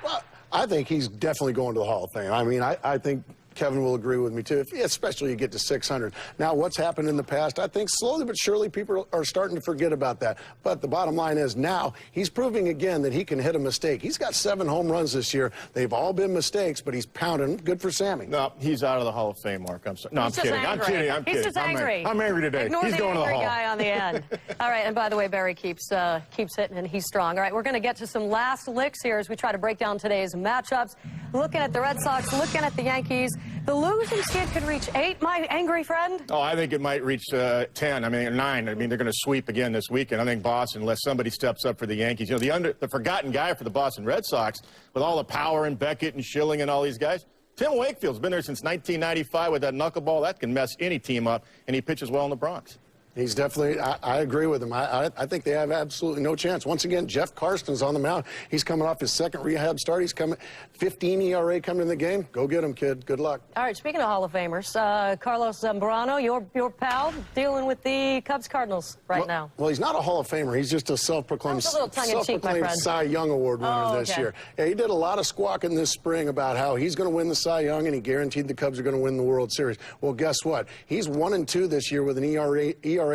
Well, I think he's definitely going to the Hall of Fame. I mean, I think Kevin will agree with me, too, especially you get to 600. Now, what's happened in the past, I think slowly but surely people are starting to forget about that. But the bottom line is now he's proving again that he can hit a mistake. He's got 7 home runs this year. They've all been mistakes, but he's pounding. Good for Sammy. No, he's out of the Hall of Fame, Mark. I'm sorry. No, I'm kidding. I'm kidding. He's just angry. I'm angry today. Ignore he's the going to the angry Hall. guy on the end. All right, and by the way, Barry keeps hitting, and he's strong. All right, we're going to get to some last licks here as we try to break down today's matchups. Looking at the Red Sox, looking at the Yankees. The losing skid could reach 8, my angry friend. Oh, I think it might reach 10. I mean, or 9. I mean, they're going to sweep again this weekend. I think Boston, unless somebody steps up for the Yankees. You know, the forgotten guy for the Boston Red Sox, with all the power and Beckett and Schilling and all these guys, Tim Wakefield's been there since 1995 with that knuckleball. That can mess any team up, and he pitches well in the Bronx. He's definitely, I agree with him. I think they have absolutely no chance. Once again, Jeff Karsten's on the mound. He's coming off his second rehab start. He's coming, 15 ERA coming in the game. Go get him, kid. Good luck. All right, speaking of Hall of Famers, Carlos Zambrano, your pal, dealing with the Cubs-Cardinals now. Well, he's not a Hall of Famer. He's just a self-proclaimed Cy Young Award winner this year. Yeah, he did a lot of squawking this spring about how he's going to win the Cy Young, and he guaranteed the Cubs are going to win the World Series. Well, guess what? He's 1-2 this year with an ERA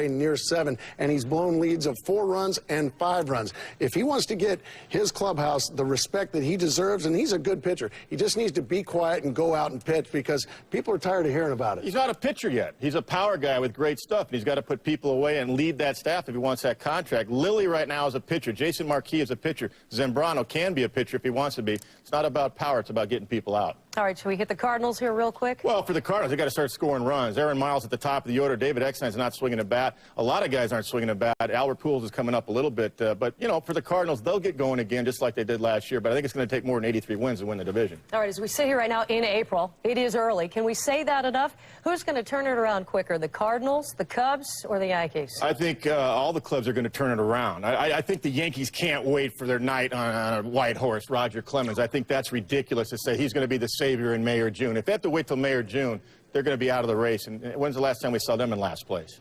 near 7, and he's blown leads of 4 runs and 5 runs. If he wants to get his clubhouse the respect that he deserves, and he's a good pitcher, he just needs to be quiet and go out and pitch because people are tired of hearing about it. He's not a pitcher yet. He's a power guy with great stuff, and he's got to put people away and lead that staff if he wants that contract. Lilly right now is a pitcher. Jason Marquis is a pitcher. Zambrano can be a pitcher if he wants to be. It's not about power. It's about getting people out. All right, should we hit the Cardinals here real quick? Well, for the Cardinals, they got to start scoring runs. Aaron Miles at the top of the order. David Eckstein's not swinging a bat. A lot of guys aren't swinging a bat. Albert Pujols is coming up a little bit. But, you know, for the Cardinals, they'll get going again just like they did last year. But I think it's going to take more than 83 wins to win the division. All right, as we sit here right now in April, it is early. Can we say that enough? Who's going to turn it around quicker, the Cardinals, the Cubs, or the Yankees? I think all the clubs are going to turn it around. I think the Yankees can't wait for their night on a white horse, Roger Clemens. I think that's ridiculous to say he's going to be the savior in May or June. If they have to wait till May or June, they're going to be out of the race. And when's the last time we saw them in last place?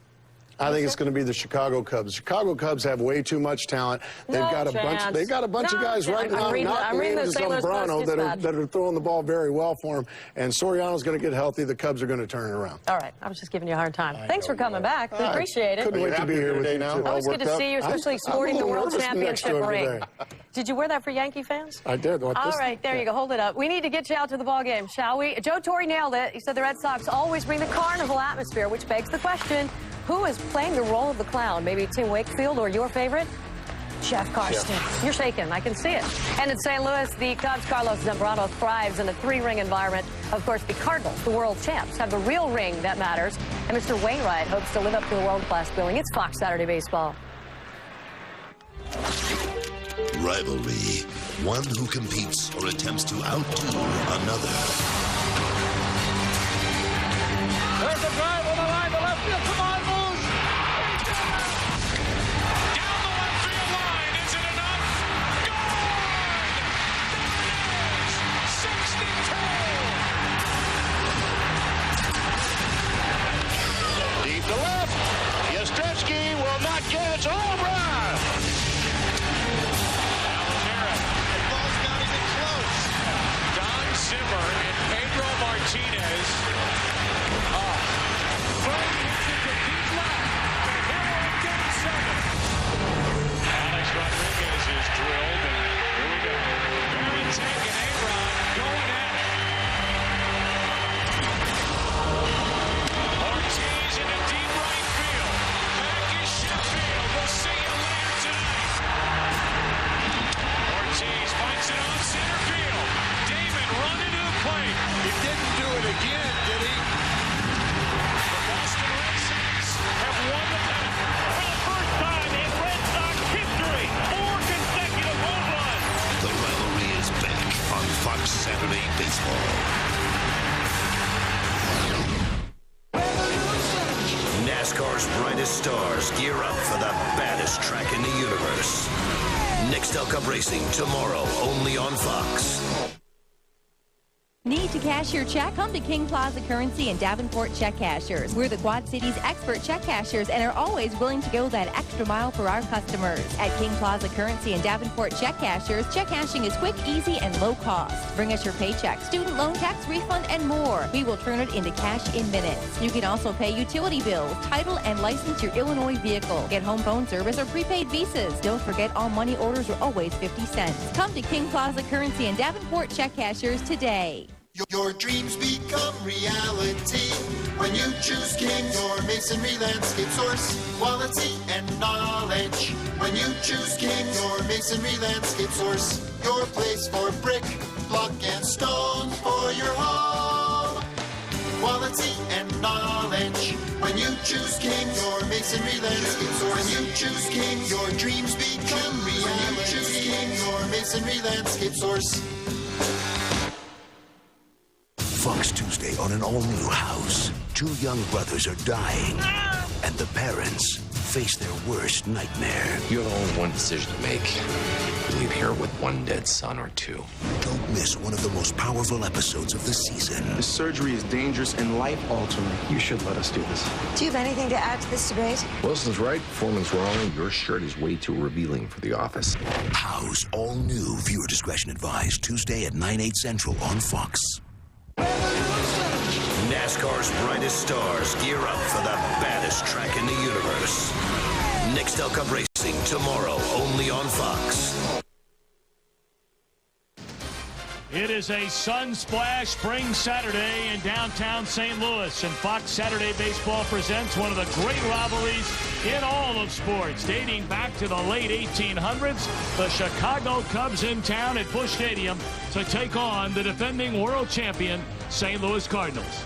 I think it's going to be the Chicago Cubs. Chicago Cubs have way too much talent. They've got a bunch. They've got a bunch of guys right now, not named Zambrano, that are throwing the ball very well for him. And Soriano's going to get healthy. The Cubs are going to turn it around. All right, I was just giving you a hard time. Thanks for coming back. We appreciate it. Couldn't wait to be here with you now. Always good to see you, especially sporting the World Championship ring. Did you wear that for Yankee fans? I did. All right, there you go. Hold it up. We need to get you out to the ball game, shall we? Joe Torre nailed it. He said the Red Sox always bring the carnival atmosphere, which begs the question, who is playing the role of the clown? Maybe Tim Wakefield or your favorite? Jeff Karsten. You're shaking. I can see it. And in St. Louis, the Cubs' Carlos Zambrano thrives in a 3-ring environment. Of course, the Cardinals, the world champs, have the real ring that matters. And Mr. Wainwright hopes to live up to the world-class billing. It's Fox Saturday Baseball. Rivalry. One who competes or attempts to outdo another. There's a drive on the line to left field. Come on, Moose! Down the left field line. Is it enough? Gone! 62! Deep to left. Yastrzemski will not get it. Home run! The ball's not even close. Don Zimmer and Pedro Martinez. Alex Rodriguez is drilled, and here we go. Barry Tank and A-Rod going at it. Ortiz into deep right field. Back is Sheffield. We'll see you later tonight. Ortiz fights it off center field. Damon running to the plate. He didn't do it again, did he? The Boston Red Sox have won the pennant. For the first time in Red Sox history, 4 consecutive home runs. The rivalry is back on Fox Saturday Baseball. NASCAR's brightest stars gear up for the baddest track in the universe. Nextel Cup Racing tomorrow, only on Fox. Need to cash your check? Come to King Plaza Currency and Davenport Check Cashers. We're the Quad Cities' expert check cashers and are always willing to go that extra mile for our customers. At King Plaza Currency and Davenport Check Cashers, check cashing is quick, easy, and low cost. Bring us your paycheck, student loan, tax refund, and more. We will turn it into cash in minutes. You can also pay utility bills, title, and license your Illinois vehicle. Get home phone service or prepaid visas. Don't forget all money orders are always 50 cents. Come to King Plaza Currency and Davenport Check Cashers today. Your dreams become reality when you choose King, your masonry landscape source, quality and knowledge. When you choose King, your masonry landscape source, your place for brick, block, and stone for your home. Quality and knowledge. When you choose King, your masonry landscape source. When you choose King, your dreams become reality. When you choose King, your masonry landscape source. Fox Tuesday on an all-new house. 2 young brothers are dying. and the parents face their worst nightmare. You have only one decision to make. Leave here with one dead son or two. Don't miss one of the most powerful episodes of the season. This surgery is dangerous and life-altering. You should let us do this. Do you have anything to add to this debate? Wilson's right, Foreman's wrong. Your shirt is way too revealing for the office. House, all new. Viewer discretion advised. Tuesday at 9/8 Central on Fox. NASCAR's brightest stars gear up for the baddest track in the universe. Nextel Cup Racing tomorrow, only on Fox. It is a sun-splashed spring Saturday in downtown St. Louis, and Fox Saturday Baseball presents one of the great rivalries in all of sports. Dating back to the late 1800s, the Chicago Cubs in town at Busch Stadium to take on the defending world champion St. Louis Cardinals.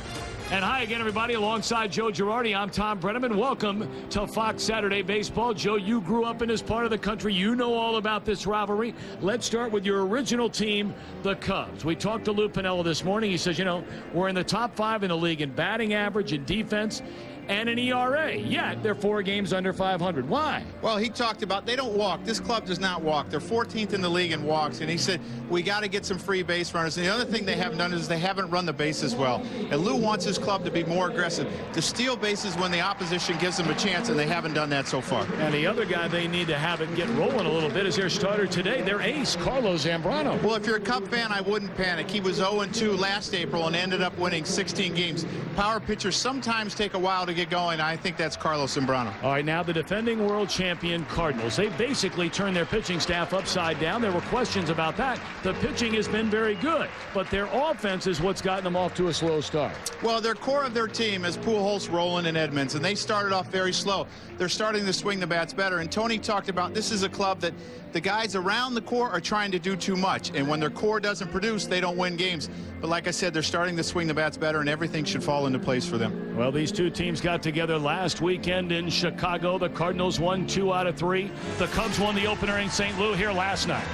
And hi again, everybody. Alongside Joe Girardi, I'm Thom Brennaman. Welcome to Fox Saturday Baseball. Joe, you grew up in this part of the country. You know all about this rivalry. Let's start with your original team, the Cubs. We talked to Lou Piniella this morning. He says, you know, we're in the top 5 in the league in batting average, in defense, and an ERA. Yet they're 4 games under 500. Why? Well, he talked about they don't walk. This club does not walk. They're 14th in the league in walks, and he said we got to get some free base runners. And the other thing they haven't done is they haven't run the bases well. And Lou wants his club to be more aggressive, to steal bases when the opposition gives them a chance, and they haven't done that so far. And the other guy they need to have it get rolling a little bit is their starter today, their ace, Carlos Zambrano. Well, if you're a Cub fan, I wouldn't panic. He was 0-2 last April and ended up winning 16 games. Power pitchers sometimes take a while to get going. I think that's Carlos Zambrano. All right, now the defending world champion Cardinals. They basically turned their pitching staff upside down. There were questions about that. The pitching has been very good, but their offense is what's gotten them off to a slow start. Well, their core of their team is Pujols, Roland, and Edmonds, and they started off very slow. They're starting to swing the bats better, and Tony talked about this is a club that the guys around the core are trying to do too much, and when their core doesn't produce, they don't win games. But like I said, they're starting to swing the bats better, and everything should fall into place for them. Well, these two teams got together last weekend in Chicago. The Cardinals won 2 out of 3. The Cubs won the opener in St. Louis here last night.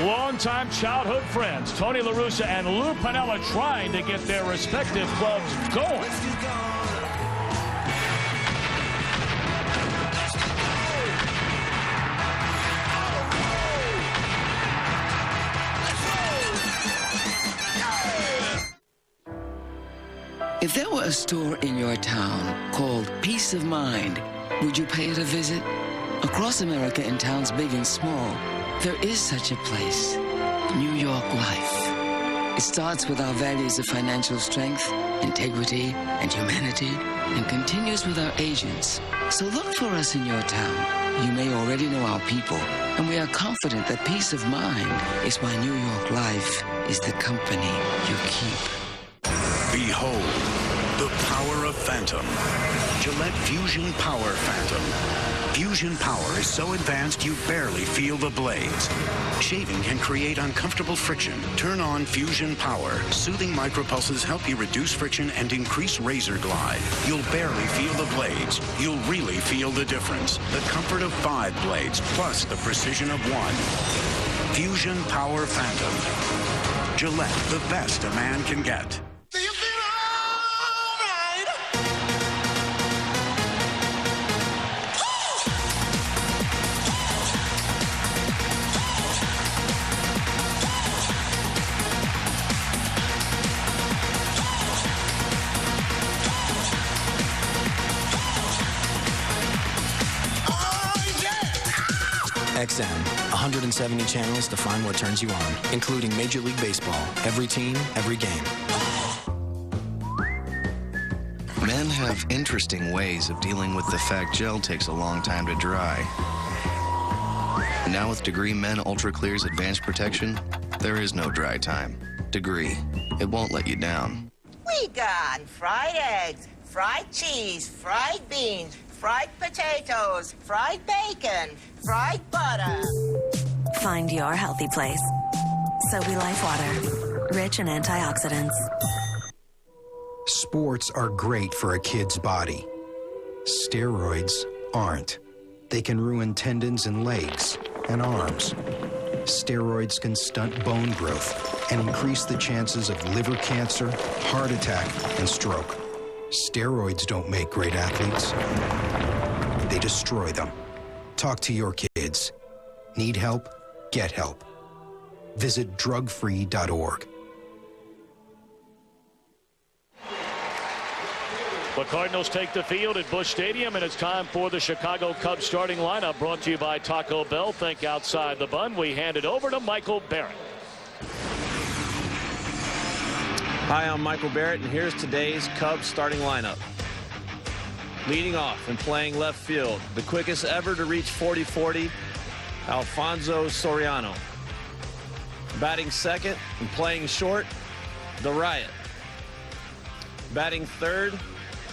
Longtime childhood friends Tony La Russa and Lou Piniella trying to get their respective clubs going. If there were a store in your town called Peace of Mind, would you pay it a visit? Across America, in towns big and small, there is such a place, New York Life. It starts with our values of financial strength, integrity, and humanity, and continues with our agents. So look for us in your town. You may already know our people, and we are confident that peace of mind is why New York Life is the company you keep. Behold, the power of Phantom. Gillette Fusion Power Phantom. Fusion Power is so advanced you barely feel the blades. Shaving can create uncomfortable friction. Turn on Fusion Power. Soothing micropulses help you reduce friction and increase razor glide. You'll barely feel the blades. You'll really feel the difference. The comfort of 5 blades plus the precision of 1. Fusion Power Phantom. Gillette, the best a man can get. XM, 170 channels to find what turns you on, including Major League Baseball, every team, every game. Men have interesting ways of dealing with the fact gel takes a long time to dry. Now with Degree Men Ultra Clear's advanced protection, there is no dry time. Degree, it won't let you down. We got fried eggs, fried cheese, fried beans, fried potatoes, fried bacon, fried butter. Find your healthy place. Sobe Life Water, rich in antioxidants. Sports are great for a kid's body. Steroids aren't. They can ruin tendons in legs and arms. Steroids can stunt bone growth and increase the chances of liver cancer, heart attack, and stroke. Steroids don't make great athletes. They destroy them. Talk to your kids. Need help? Get help. Visit drugfree.org. The Cardinals take the field at Busch Stadium, and it's time for the Chicago Cubs starting lineup, brought to you by Taco Bell. Think outside the bun. We hand it over to Michael Barrett. Hi, I'm Michael Barrett, and here's today's Cubs starting lineup. Leading off and playing left field, the quickest ever to reach 40-40, Alfonso Soriano. Batting second and playing short, the Riot. Batting third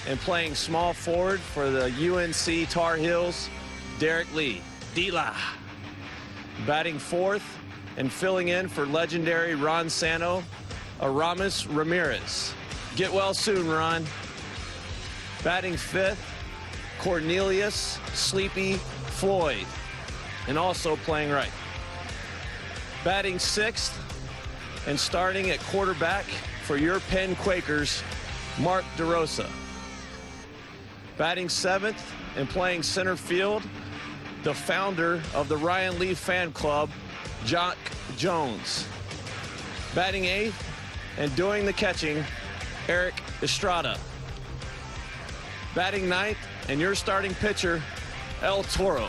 and playing small forward for the UNC Tar Heels, Derek Lee, D-La. Batting fourth and filling in for legendary Ron Santo, Aramis Ramirez. Get well soon, Ron. Batting fifth, Cornelius Sleepy Floyd, and also playing right. Batting sixth and starting at quarterback for your Penn Quakers, Mark DeRosa. Batting seventh and playing center field, the founder of the Ryan Leaf fan club, Jock Jones. Batting eighth and doing the catching, Eric Estrada. Batting ninth and your starting pitcher, El Toro.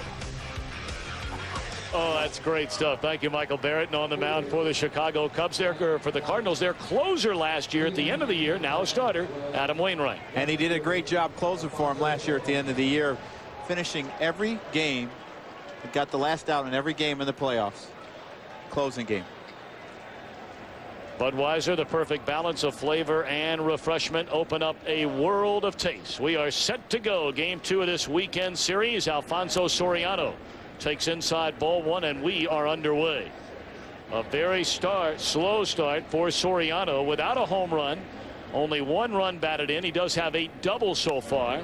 Oh, that's great stuff. Thank you, Michael Barrett. And on the mound for the Chicago Cubs, for the Cardinals, their closer last year at the end of the year, now a starter, Adam Wainwright. And he did a great job closing for him last year at the end of the year, finishing every game. He got the last out in every game in the playoffs. Closing game. Budweiser, the perfect balance of flavor and refreshment, open up a world of taste. We are set to go. Game 2 of this weekend series. Alfonso Soriano takes inside ball one, and we are underway. A very slow start for Soriano without a home run. Only one run batted in. He does have 8 doubles so far.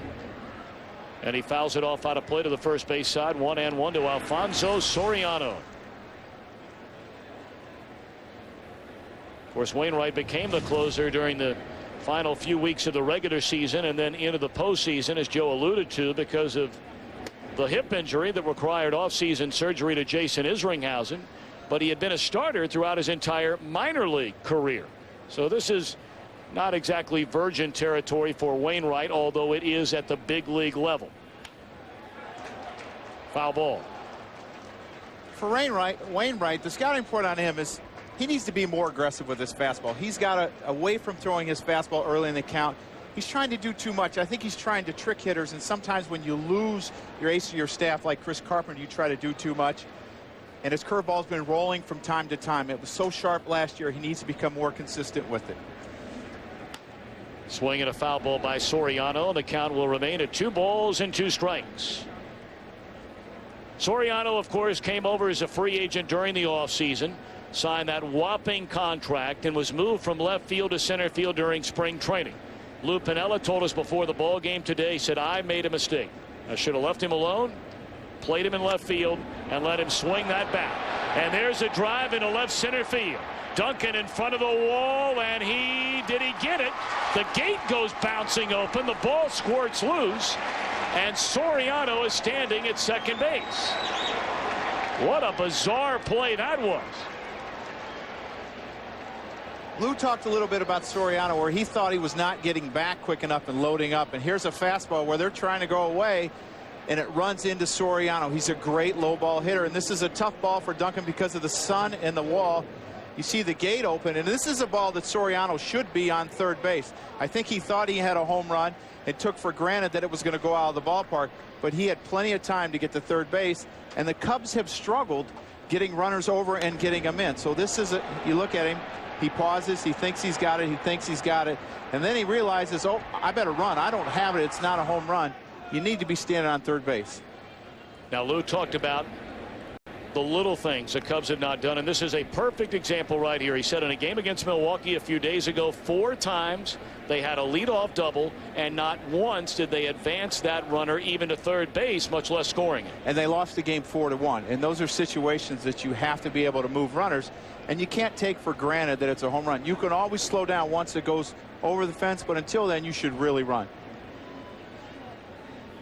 And he fouls it off out of play to the first base side. 1-1 to Alfonso Soriano. Of course, Wainwright became the closer during the final few weeks of the regular season and then into the postseason, as Joe alluded to, because of the hip injury that required offseason surgery to Jason Isringhausen. But he had been a starter throughout his entire minor league career. So this is not exactly virgin territory for Wainwright, although it is at the big league level. Foul ball. For Wainwright, the scouting report on him is he needs to be more aggressive with his fastball. He's got away from throwing his fastball early in the count. He's trying to do too much. I think he's trying to trick hitters, and sometimes when you lose your ace of your staff like Chris Carpenter, you try to do too much. And his curveball's been rolling from time to time. It was so sharp last year. He needs to become more consistent with it. Swing and a foul ball by Soriano. The count will remain at 2 balls and 2 strikes. Soriano, of course, came over as a free agent during the offseason, signed that whopping contract, and was moved from left field to center field during spring training. Lou Piniella told us before the ball game today, he said, I made a mistake. I should have left him alone, played him in left field, and let him swing that bat. And there's a drive into left center field. Duncan in front of the wall, and did he get it? The gate goes bouncing open. The ball squirts loose, and Soriano is standing at second base. What a bizarre play that was. Lou talked a little bit about Soriano, where he thought he was not getting back quick enough and loading up. And here's a fastball where they're trying to go away, and it runs into Soriano. He's a great low ball hitter, and this is a tough ball for Duncan because of the sun and the wall. You see the gate open, and this is a ball that Soriano should be on third base. I think he thought he had a home run and took for granted that it was going to go out of the ballpark, but he had plenty of time to get to third base, and the Cubs have struggled getting runners over and getting them in. So this is you look at him. He pauses, he thinks he's got it, and then he realizes, oh, I better run. I don't have it. It's not a home run. You need to be standing on third base. Now, Lou talked about the little things the Cubs have not done, and this is a perfect example right here. He said in a game against Milwaukee a few days ago, 4 times they had a leadoff double, and not once did they advance that runner even to third base, much less scoring it. And they lost the game 4-1. And those are situations that you have to be able to move runners, and you can't take for granted that it's a home run. You can always slow down once it goes over the fence, but until then you should really run.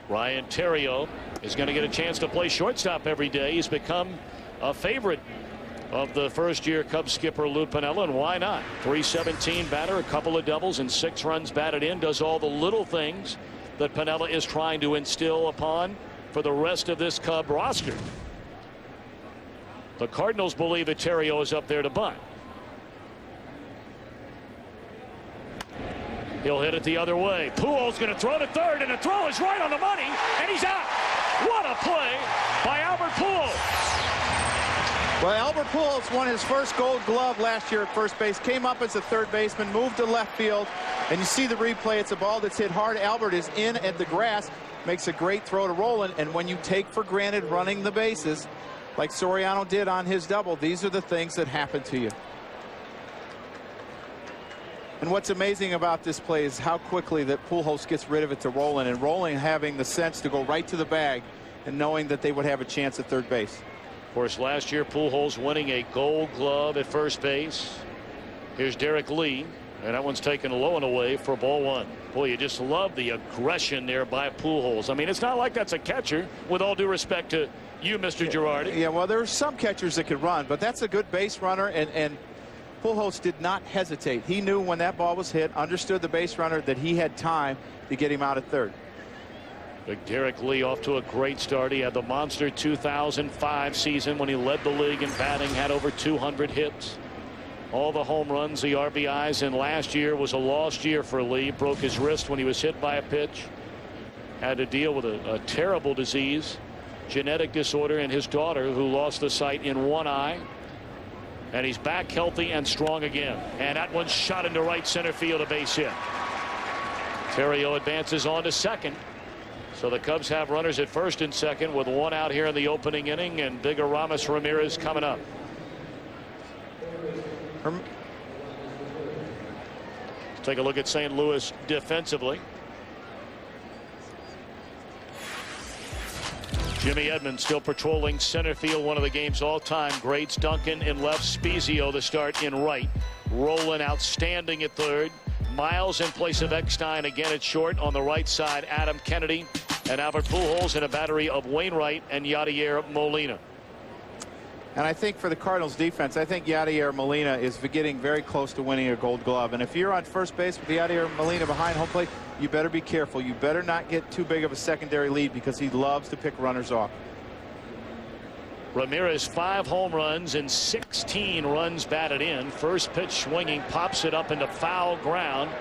Ryan Theriot is going to get a chance to play shortstop every day. He's become a favorite of the first-year Cubs skipper Lou Piniella, and why not? .317 batter, a couple of doubles, and 6 runs batted in. Does all the little things that Piniella is trying to instill upon for the rest of this Cub roster. The Cardinals believe that Theriot is up there to bunt. He'll hit it the other way. Pujols going to throw to third, and the throw is right on the money, and he's out. What a play by Albert Pujols. Well, Albert Pujols won his first Gold Glove last year at first base, came up as a third baseman, moved to left field, and you see the replay. It's a ball that's hit hard. Albert is in at the grass, makes a great throw to Roland, and when you take for granted running the bases, like Soriano did on his double, these are the things that happen to you. And what's amazing about this play is how quickly that Pujols gets rid of it to Roland, and Roland having the sense to go right to the bag and knowing that they would have a chance at third base. Of course, last year Pujols winning a Gold Glove at first base. Here's Derek Lee, and that one's taken low and away for ball 1. Boy, you just love the aggression there by Pujols. I mean, it's not like that's a catcher, with all due respect to you, Mr. Girardi. Yeah, well, there are some catchers that can run, but that's a good base runner, and Pujols did not hesitate. He knew when that ball was hit, understood the base runner, that he had time to get him out at third. Big Derek Lee off to a great start. He had the monster 2005 season when he led the league in batting, had over 200 hits. All the home runs, the RBIs, and last year was a lost year for Lee. Broke his wrist when he was hit by a pitch. Had to deal with a terrible disease, genetic disorder, and his daughter, who lost the sight in one eye. And he's back healthy and strong again. And that one's shot into right center field, a base hit. Theriot advances on to second. So the Cubs have runners at first and second with 1 out here in the opening inning, and big Aramis Ramirez coming up. Let's take a look at St. Louis defensively. Jimmy Edmonds still patrolling center field, one of the game's all-time greats. Duncan in left, Spezio the start in right. Roland outstanding at third. Miles in place of Eckstein again at short. On the right side, Adam Kennedy and Albert Pujols in a battery of Wainwright and Yadier Molina. And I think for the Cardinals defense, I think Yadier Molina is getting very close to winning a Gold Glove. And if you're on first base with Yadier Molina behind home plate, you better be careful. You better not get too big of a secondary lead, because he loves to pick runners off. Ramirez 5 home runs and 16 runs batted in. First pitch swinging, pops it up into foul ground,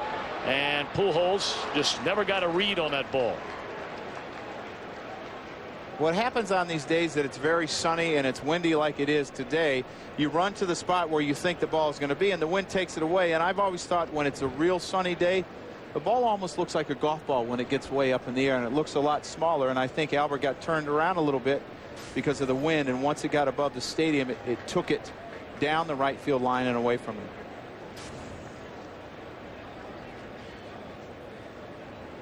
and Pujols just never got a read on that ball. What happens on these days that it's very sunny and it's windy like it is today, you run to the spot where you think the ball is going to be, and the wind takes it away. And I've always thought when it's a real sunny day, the ball almost looks like a golf ball when it gets way up in the air, and it looks a lot smaller. And I think Albert got turned around a little bit because of the wind, and once it got above the stadium, it took it down the right field line and away from him.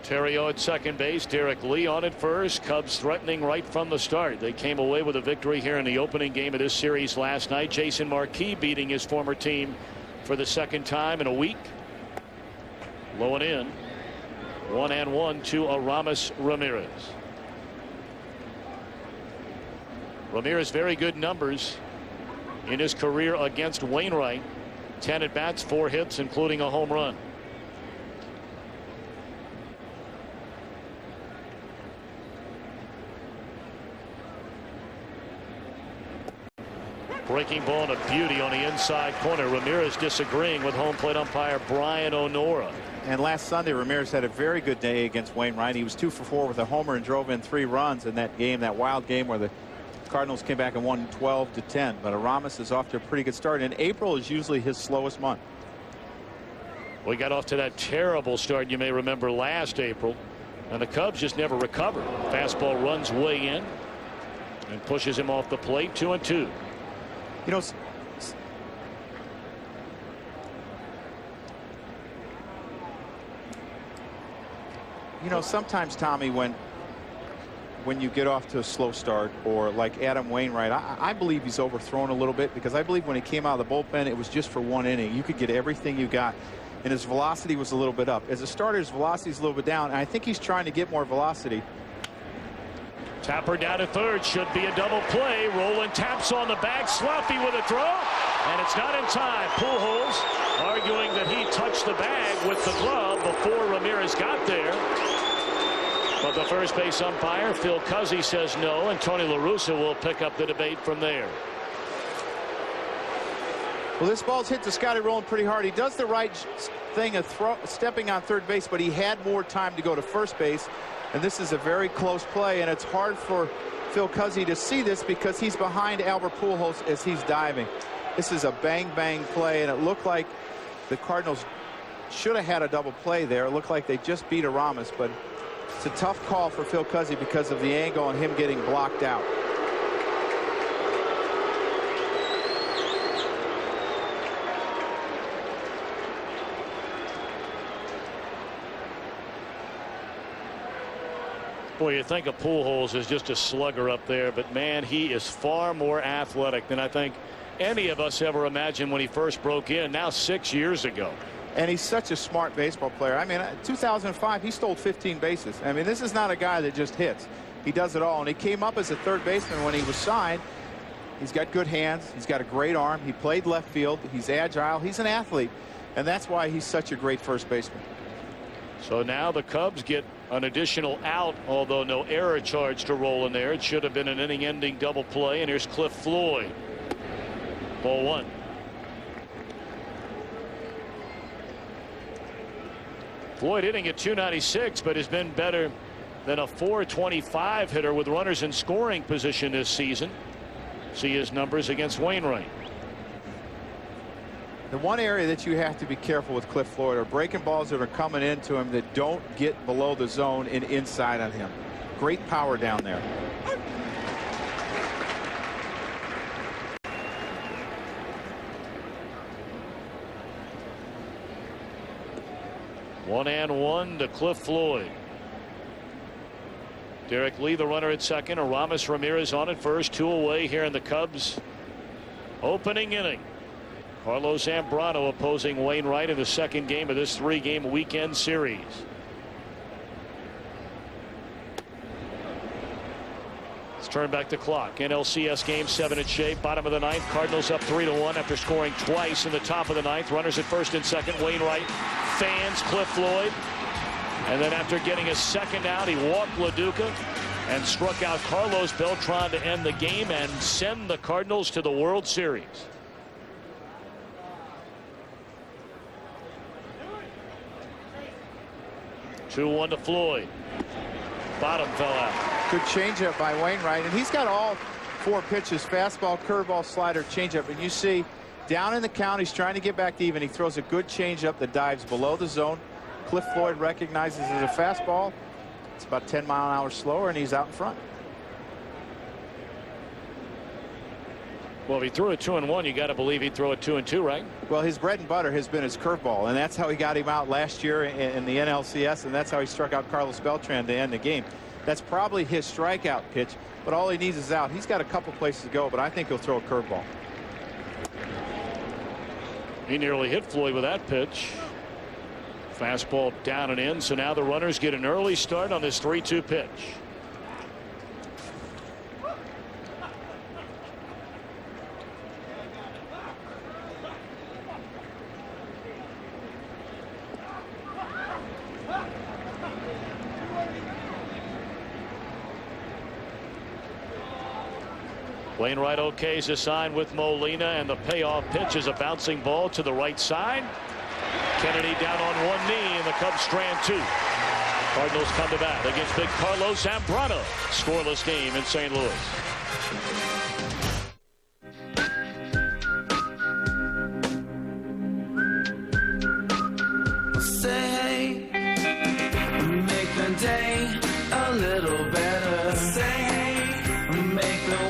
Theriot at second base, Derek Lee on at first. Cubs threatening right from the start. They came away with a victory here in the opening game of this series last night. Jason Marquis beating his former team for the second time in a week. Low and in. 1-1 to Aramis Ramirez. Ramirez very good numbers in his career against Wainwright. 10 at bats, 4 hits, including a home run. Breaking ball and a beauty on the inside corner. Ramirez disagreeing with home plate umpire Brian Onora. And last Sunday, Ramirez had a very good day against Wainwright. He was 2 for 4 with a homer and drove in 3 runs in that game, that wild game where the Cardinals came back and won 12-10. But Aramis is off to a pretty good start, and April is usually his slowest month. We got off to that terrible start, you may remember, last April, and the Cubs just never recovered. Fastball runs way in. and pushes him off the plate. 2-2. Sometimes, Tommy, when you get off to a slow start, or like Adam Wainwright, I believe he's overthrown a little bit, because I believe when he came out of the bullpen, it was just for one inning. You could get everything you got, and his velocity was a little bit up. As a starter, his velocity is a little bit down, and I think he's trying to get more velocity. Tapper down to third. Should be a double play. Rolen taps on the bag. Sloppy with a throw, and it's not in time. Pujols arguing that he touched the bag with the glove before Ramirez got there. But the first base umpire, Phil Cuzzi, says no, and Tony La Russa will pick up the debate from there. Well, this ball's hit to Scotty Rolen pretty hard. He does the right thing of stepping on third base, but he had more time to go to first base. And this is a very close play, and it's hard for Phil Cuzzi to see this because he's behind Albert Pujols as he's diving. This is a bang-bang play, and it looked like the Cardinals should have had a double play there. It looked like they just beat Aramis, but it's a tough call for Phil Cuzzi because of the angle and him getting blocked out. Boy, you think of Pujols as just a slugger up there, but man, he is far more athletic than I think any of us ever imagined when he first broke in, now 6 years ago. And he's such a smart baseball player. I mean, 2005, he stole 15 bases. I mean, this is not a guy that just hits. He does it all. And he came up as a third baseman when he was signed. He's got good hands. He's got a great arm. He played left field. He's agile. He's an athlete. And that's why he's such a great first baseman. So now the Cubs get an additional out, although no error charge to roll in there. It should have been an inning-ending double play. And here's Cliff Floyd. Ball one. Floyd hitting at .296, but has been better than a .425 hitter with runners in scoring position this season. See his numbers against Wainwright. The one area that you have to be careful with Cliff Floyd are breaking balls that are coming into him that don't get below the zone and inside on him. Great power down there. One and one to Cliff Floyd. Derek Lee, the runner at second. Aramis Ramirez on at first. 2 away here in the Cubs opening inning. Carlos Zambrano opposing Wainwright in the second game of this 3-game weekend series. Let's turn back the clock. NLCS game 7 at shape. Bottom of the ninth. Cardinals up 3-1 after scoring twice in the top of the ninth. Runners at first and second. Wainwright fans Cliff Floyd. And then after getting a second out, he walked LaDuca and struck out Carlos Beltran to end the game and send the Cardinals to the World Series. Two-1 to Floyd. Bottom fell out. Good changeup by Wainwright, and he's got all 4 pitches: fastball, curveball, slider, changeup. And you see down in the count, he's trying to get back to even. He throws a good changeup that dives below the zone. Cliff Floyd recognizes it as a fastball. It's about 10 miles an hour slower, and he's out in front. Well, if he threw a 2-1, you got to believe he'd throw a 2-2, right? Well, his bread and butter has been his curveball, and that's how he got him out last year in the NLCS, and that's how he struck out Carlos Beltran to end the game. That's probably his strikeout pitch, but all he needs is out. He's got a couple places to go, but I think he'll throw a curveball. He nearly hit Floyd with that pitch. Fastball down and in, so now the runners get an early start on this 3-2 pitch. Wainwright okays a sign with Molina, and the payoff pitch is a bouncing ball to the right side. Kennedy down on one knee, and the Cubs strand 2. Cardinals come to bat against big Carlos Zambrano. Scoreless game in St. Louis. Say, make the day a little better. Say, make the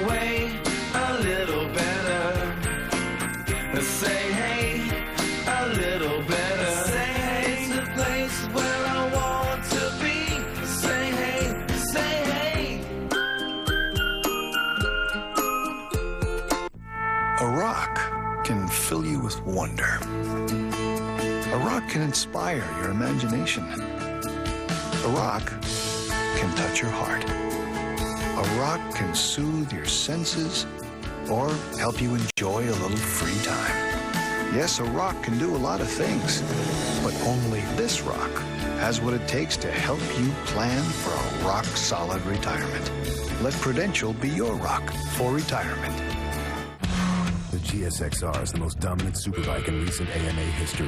A rock can fill you with wonder. A rock can inspire your imagination. A rock can touch your heart. A rock can soothe your senses or help you enjoy a little free time. Yes, a rock can do a lot of things, but only this rock has what it takes to help you plan for a rock-solid retirement. Let Prudential be your rock for retirement. The GSXR is the most dominant superbike in recent AMA history.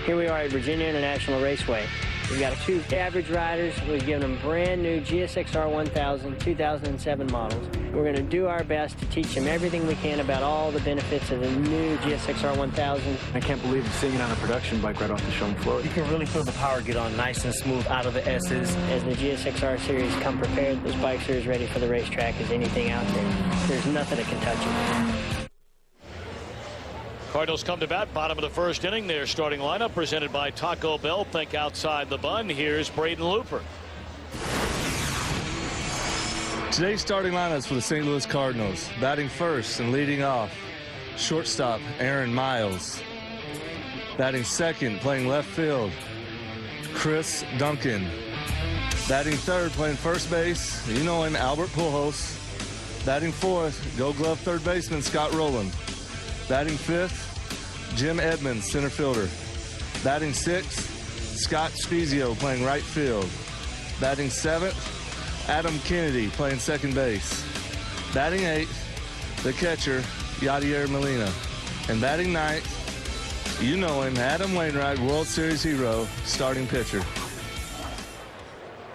Here we are at Virginia International Raceway. We've got two average riders. We've given them brand new GSXR 1000 2007 models. We're going to do our best to teach them everything we can about all the benefits of the new GSXR 1000. I can't believe I'm singing on a production bike right off the showroom floor. You can really feel the power get on nice and smooth out of the S's. As the GSXR series come prepared, those bikes are as ready for the racetrack as anything out there. There's nothing that can touch them. Cardinals come to bat, bottom of the first inning. Their starting lineup presented by Taco Bell. Think outside the bun. Here's Braden Looper. Today's starting lineups for the St. Louis Cardinals. Batting first and leading off, shortstop Aaron Miles. Batting second, playing left field, Chris Duncan. Batting third, playing first base, you know him, Albert Pujols. Batting fourth, Gold Glove third baseman Scott Rowland. Batting fifth, Jim Edmonds, center fielder. Batting sixth, Scott Spezio, playing right field. Batting seventh, Adam Kennedy, playing second base. Batting eighth, the catcher, Yadier Molina. And batting ninth, you know him, Adam Wainwright, World Series hero, starting pitcher.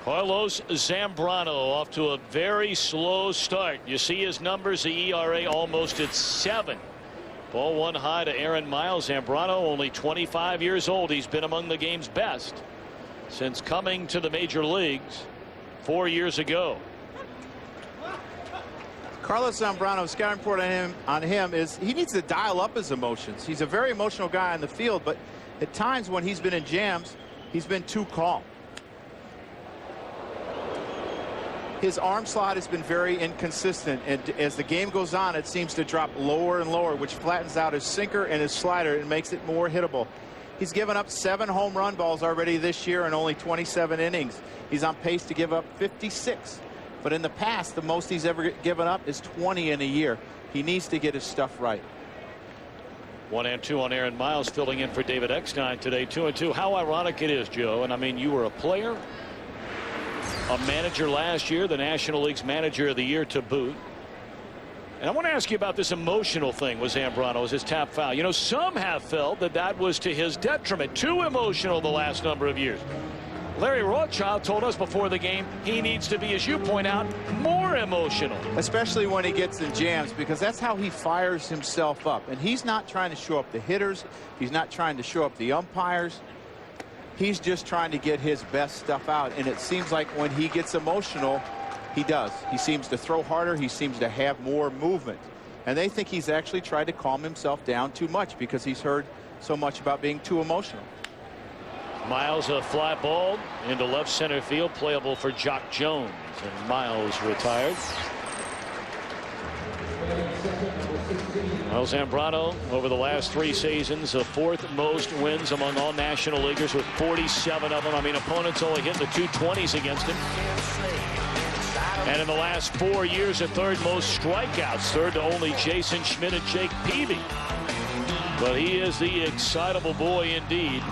Carlos Zambrano off to a very slow start. You see his numbers, the ERA almost at 7. Ball one high to Aaron Miles. Zambrano, only 25 years old. He's been among the game's best since coming to the major leagues 4 years ago. Carlos Zambrano's scouting report on him is he needs to dial up his emotions. He's a very emotional guy on the field, but at times when he's been in jams, he's been too calm. His arm slot has been very inconsistent, and as the game goes on, it seems to drop lower and lower, which flattens out his sinker and his slider and makes it more hittable. He's given up 7 home run balls already this year in only 27 innings. He's on pace to give up 56. But in the past, the most he's ever given up is 20 in a year. He needs to get his stuff right. 1-2 on Aaron Miles, filling in for David Eckstein today. 2-2. How ironic it is, Joe. And I mean, you were a player, a manager last year, the National League's Manager of the Year to boot. And I want to ask you about this emotional thing with Zambrano, his tap foul. You know, some have felt that that was to his detriment, too emotional the last number of years. Larry Rothschild told us before the game he needs to be, as you point out, more emotional. Especially when he gets in jams, because that's how he fires himself up. And he's not trying to show up the hitters. He's not trying to show up the umpires. He's just trying to get his best stuff out. And it seems like when he gets emotional, he does. He seems to throw harder. He seems to have more movement. And they think he's actually tried to calm himself down too much because he's heard so much about being too emotional. Miles, a fly ball into left center field, playable for Jock Jones, and Miles retired. Well, Zambrano over the last 3 seasons, the 4th most wins among all National Leaguers with 47 of them. I mean, opponents only hit the 220s against him. And in the last 4 years, the 3rd most strikeouts, 3rd to only Jason Schmidt and Jake Peavy. But he is the excitable boy indeed.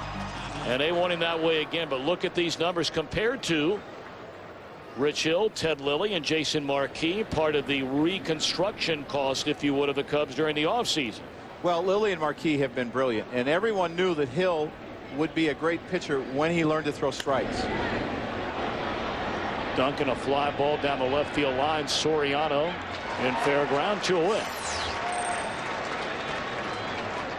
And they want him that way again. But look at these numbers compared to Rich Hill, Ted Lilly, and Jason Marquis, part of the reconstruction cost, if you would, of the Cubs during the offseason. Well, Lilly and Marquis have been brilliant, and everyone knew that Hill would be a great pitcher when he learned to throw strikes. Duncan, a fly ball down the left field line. Soriano in fair ground, 2 away.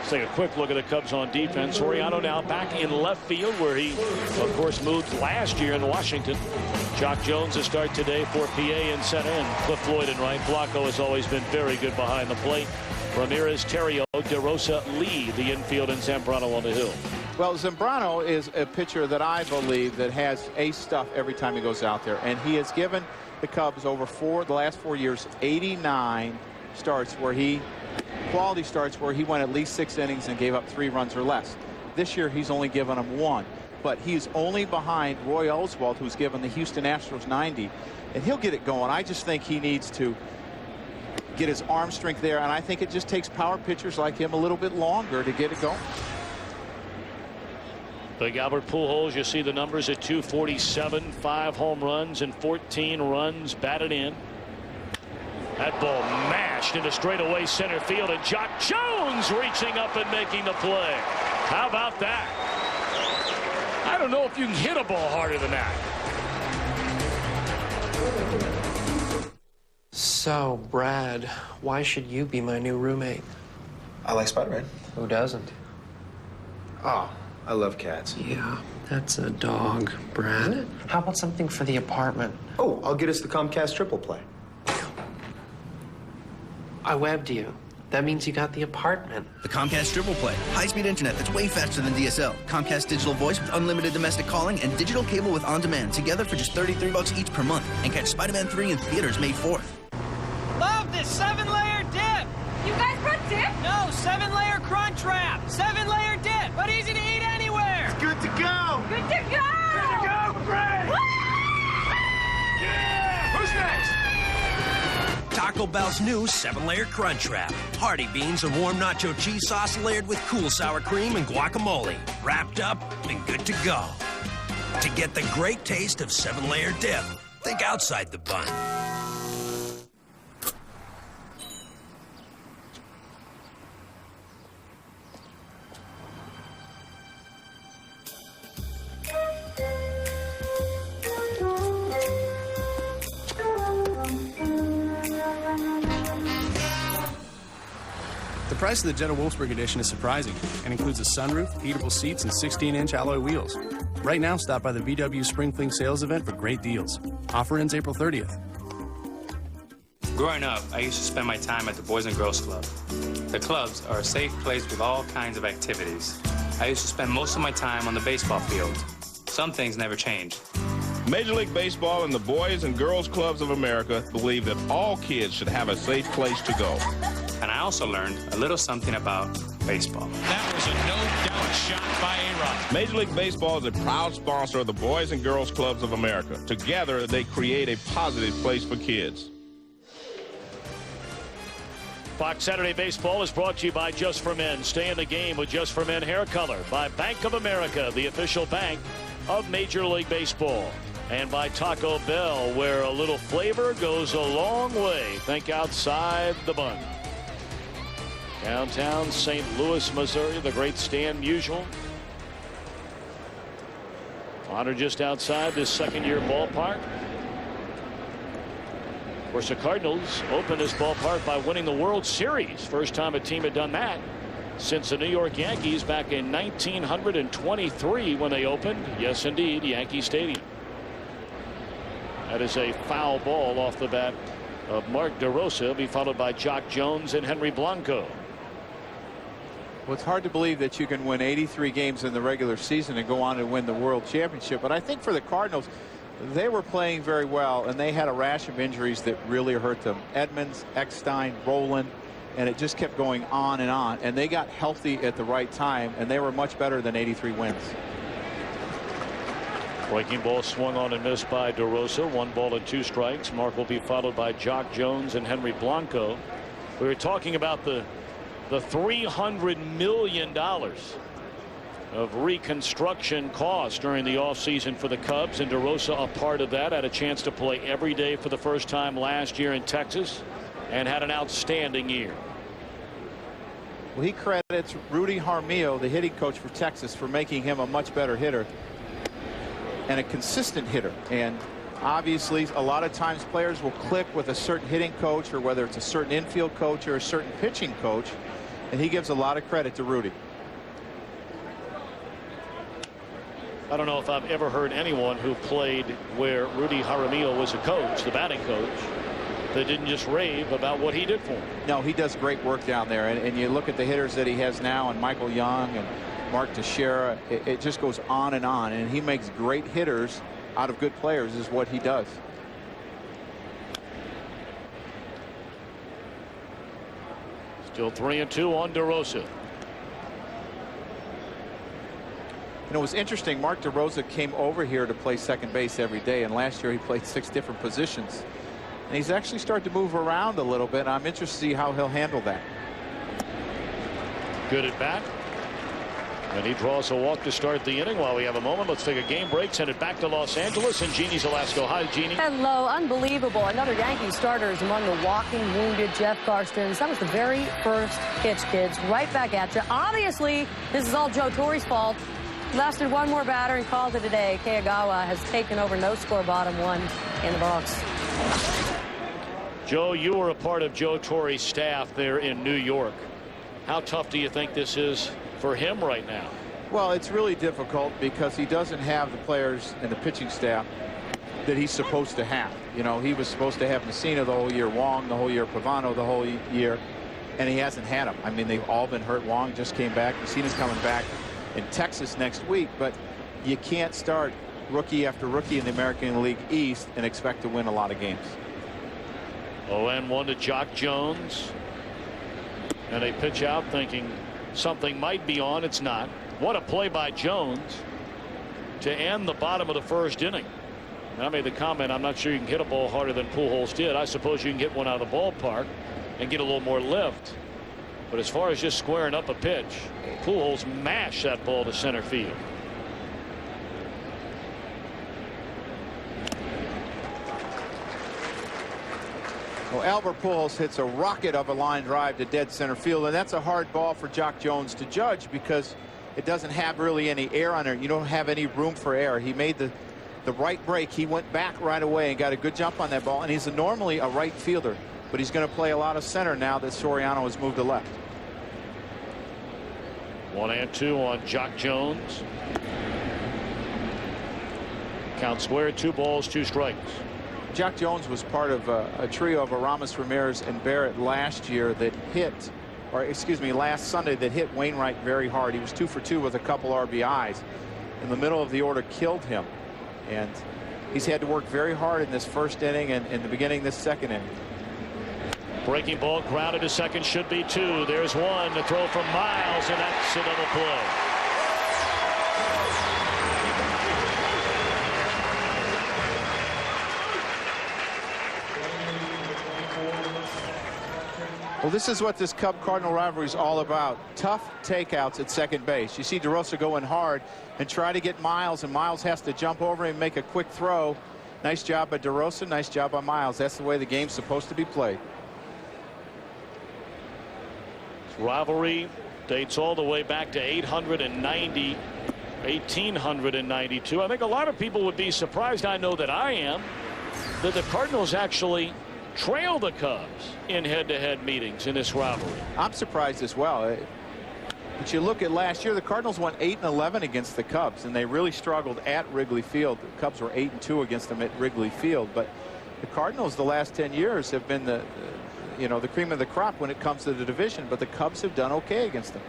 Take a quick look at the Cubs on defense. Soriano now back in left field, where he, of course, moved last year in Washington. Jock Jones to start today for PA in center, and Cliff Floyd in right. Blanco has always been very good behind the plate. Ramirez, Terrio, DeRosa, Lee, the infield, and Zambrano on the hill. Well, Zambrano is a pitcher that I believe that has ace stuff every time he goes out there, and he has given the Cubs over the last 4 years 89 starts where he quality starts where he went at least 6 innings and gave up 3 runs or less. This year, he's only given them 1. But he's only behind Roy Oswalt, who's given the Houston Astros 90. And he'll get it going. I just think he needs to get his arm strength there. And I think it just takes power pitchers like him a little bit longer to get it going. Big Albert Pujols, you see the numbers at 247, 5 home runs and 14 runs batted in. That ball mashed into straightaway center field, and Jock Jones reaching up and making the play. How about that? I don't know if you can hit a ball harder than that. So, Brad, why should you be my new roommate? I like Spider-Man. Who doesn't? Oh, I love cats. Yeah, that's a dog, Brad. How about something for the apartment? Oh, I'll get us the Comcast triple play. I webbed you. That means you got the apartment. The Comcast Triple Play. High-speed internet that's way faster than DSL. Comcast digital voice with unlimited domestic calling and digital cable with on-demand together for just $33 each per month. And catch Spider-Man 3 in theaters May 4th. Love this 7-layer dip. You guys brought dip? No, 7-layer crunch wrap. 7-layer dip, but easy to eat anywhere. It's good to go. Good to go. Good to go, Brad. Yeah. Who's next? Taco Bell's new 7-layer crunch wrap. Hearty beans and warm nacho cheese sauce layered with cool sour cream and guacamole. Wrapped up and good to go. To get the great taste of 7-layer dip, think outside the bun. The price of the Jetta Wolfsburg edition is surprising and includes a sunroof, heatable seats, and 16-inch alloy wheels. Right now, stop by the VW Spring Fling sales event for great deals. Offer ends April 30th. Growing up, I used to spend my time at the Boys and Girls Club. The clubs are a safe place with all kinds of activities. I used to spend most of my time on the baseball field. Some things never changed. Major League Baseball and the Boys and Girls Clubs of America believe that all kids should have a safe place to go. And I also learned a little something about baseball. That was a no-doubt shot by A-Rod. Major League Baseball is a proud sponsor of the Boys and Girls Clubs of America. Together, they create a positive place for kids. Fox Saturday Baseball is brought to you by Just for Men. Stay in the game with Just for Men hair color. By Bank of America, the official bank of Major League Baseball. And by Taco Bell, where a little flavor goes a long way. Think outside the bun. Downtown St. Louis, Missouri, the great Stan Musial. Honor just outside this second-year ballpark. Of course, the Cardinals opened this ballpark by winning the World Series. First time a team had done that since the New York Yankees back in 1923 when they opened. Yes, indeed, Yankee Stadium. That is a foul ball off the bat of Mark DeRosa. He'll be followed by Jock Jones and Henry Blanco. Well, it's hard to believe that you can win 83 games in the regular season and go on to win the World Championship. But I think for the Cardinals, they were playing very well, and they had a rash of injuries that really hurt them. Edmonds, Eckstein, Rowland, and it just kept going on. And they got healthy at the right time, and they were much better than 83 wins. Breaking ball swung on and missed by DeRosa. 1 ball and 2 strikes. Mark will be followed by Jock Jones and Henry Blanco. We were talking about the $300 million of reconstruction costs during the offseason for the Cubs, and DeRosa a part of that. Had a chance to play every day for the first time last year in Texas and had an outstanding year. Well, he credits Rudy Jaramillo, the hitting coach for Texas, for making him a much better hitter and a consistent hitter. And obviously, a lot of times players will click with a certain hitting coach, or whether it's a certain infield coach or a certain pitching coach, and he gives a lot of credit to Rudy. I don't know if I've ever heard anyone who played where Rudy Jaramillo was a coach, the batting coach, that didn't just rave about what he did for him. No, he does great work down there. And you look at the hitters that he has now, and Michael Young and Mark Teixeira, it just goes on. And he makes great hitters out of good players is what he does. Still 3-2 on DeRosa. You know, it was interesting. Mark DeRosa came over here to play second base every day, and last year he played 6 different positions. And he's actually started to move around a little bit. I'm interested to see how he'll handle that. Good at bat. And he draws a walk to start the inning. While we have a moment, let's take a game break, send it back to Los Angeles, and Jeannie's Alaska. Hi, Jeannie. Hello. Unbelievable. Another Yankee starter is among the walking wounded Jeff Karstens. That was the very first pitch, kids. Right back at you. Obviously, this is all Joe Torre's fault. Lasted one more batter and called it a day. Kagawa has taken over no score bottom 1 in the Bronx. Joe, you were a part of Joe Torre's staff there in New York. How tough do you think this is for him right now? Well, it's really difficult because he doesn't have the players and the pitching staff that he's supposed to have. You know, he was supposed to have Messina the whole year, Wong the whole year, Pavano the whole year, and he hasn't had them. I mean, they've all been hurt. Wong just came back. Messina's coming back in Texas next week, but you can't start rookie after rookie in the American League East and expect to win a lot of games. 0-1 to Jock Jones. And they pitch out thinking something might be on. It's not. What a play by Jones to end the bottom of the first inning. And I made the comment, I'm not sure you can hit a ball harder than Pujols did. I suppose you can get one out of the ballpark and get a little more lift. But as far as just squaring up a pitch, Pujols mashed that ball to center field. Well, Albert Pujols hits a rocket of a line drive to dead center field, and that's a hard ball for Jock Jones to judge because it doesn't have really any air on it. You don't have any room for air. He made the right break. He went back right away and got a good jump on that ball, and he's normally a right fielder, but he's going to play a lot of center now that Soriano has moved to left. 1-2 on Jock Jones. Count square, 2 balls, 2 strikes. Jock Jones was part of a trio of Aramis, Ramirez, and Barrett last year that hit, or excuse me, last Sunday that hit Wainwright very hard. He was 2 for 2 with a couple RBIs. In the middle of the order killed him, and he's had to work very hard in this first inning and in the beginning of this second inning. Breaking ball grounded to second, should be 2. There's 1 to throw from Miles, and that's a double play. Well, this is what this Cub-Cardinal rivalry is all about. Tough takeouts at second base. You see DeRosa going hard and try to get Miles, and Miles has to jump over him and make a quick throw. Nice job by DeRosa. Nice job by Miles. That's the way the game's supposed to be played. This rivalry dates all the way back to 1892. I think a lot of people would be surprised, I know that I am, that the Cardinals actually trail the Cubs in head-to-head meetings in this rivalry. I'm surprised as well. But you look at last year, the Cardinals won 8-11 against the Cubs, and they really struggled at Wrigley Field. The Cubs were 8-2 against them at Wrigley Field. But the Cardinals the last 10 years have been the cream of the crop when it comes to the division, but the Cubs have done okay against them.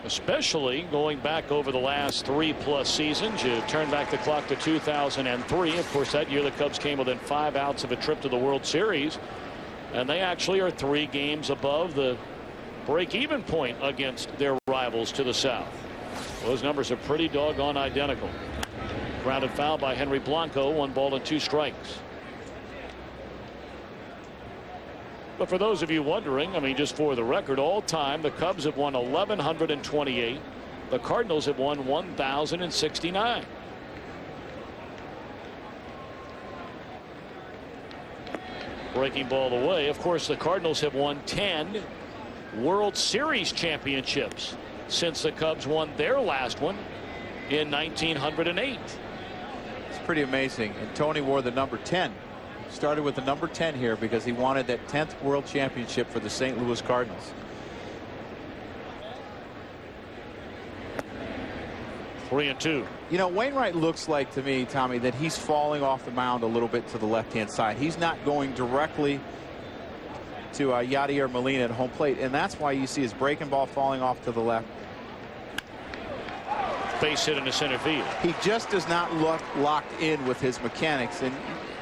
Especially going back over the last 3+ seasons. You turn back the clock to 2003. Of course, that year the Cubs came within 5 outs of a trip to the World Series, and they actually are 3 games above the break-even point against their rivals to the south. Those numbers are pretty doggone identical. Grounded foul by Henry Blanco, 1 ball and 2 strikes. But for those of you wondering, I mean, just for the record, all time, the Cubs have won 1,128. The Cardinals have won 1,069. Breaking ball away. Of course, the Cardinals have won 10 World Series championships since the Cubs won their last one in 1908. It's pretty amazing. And Tony wore the number 10. Started with the number 10 here because he wanted that 10th World Championship for the St. Louis Cardinals. 3-2. You know, Wainwright looks like to me, Tommy, that he's falling off the mound a little bit to the left-hand side. He's not going directly to Yadier Molina at home plate, and that's why you see his breaking ball falling off to the left. Base hit into center field. He just does not look locked in with his mechanics, and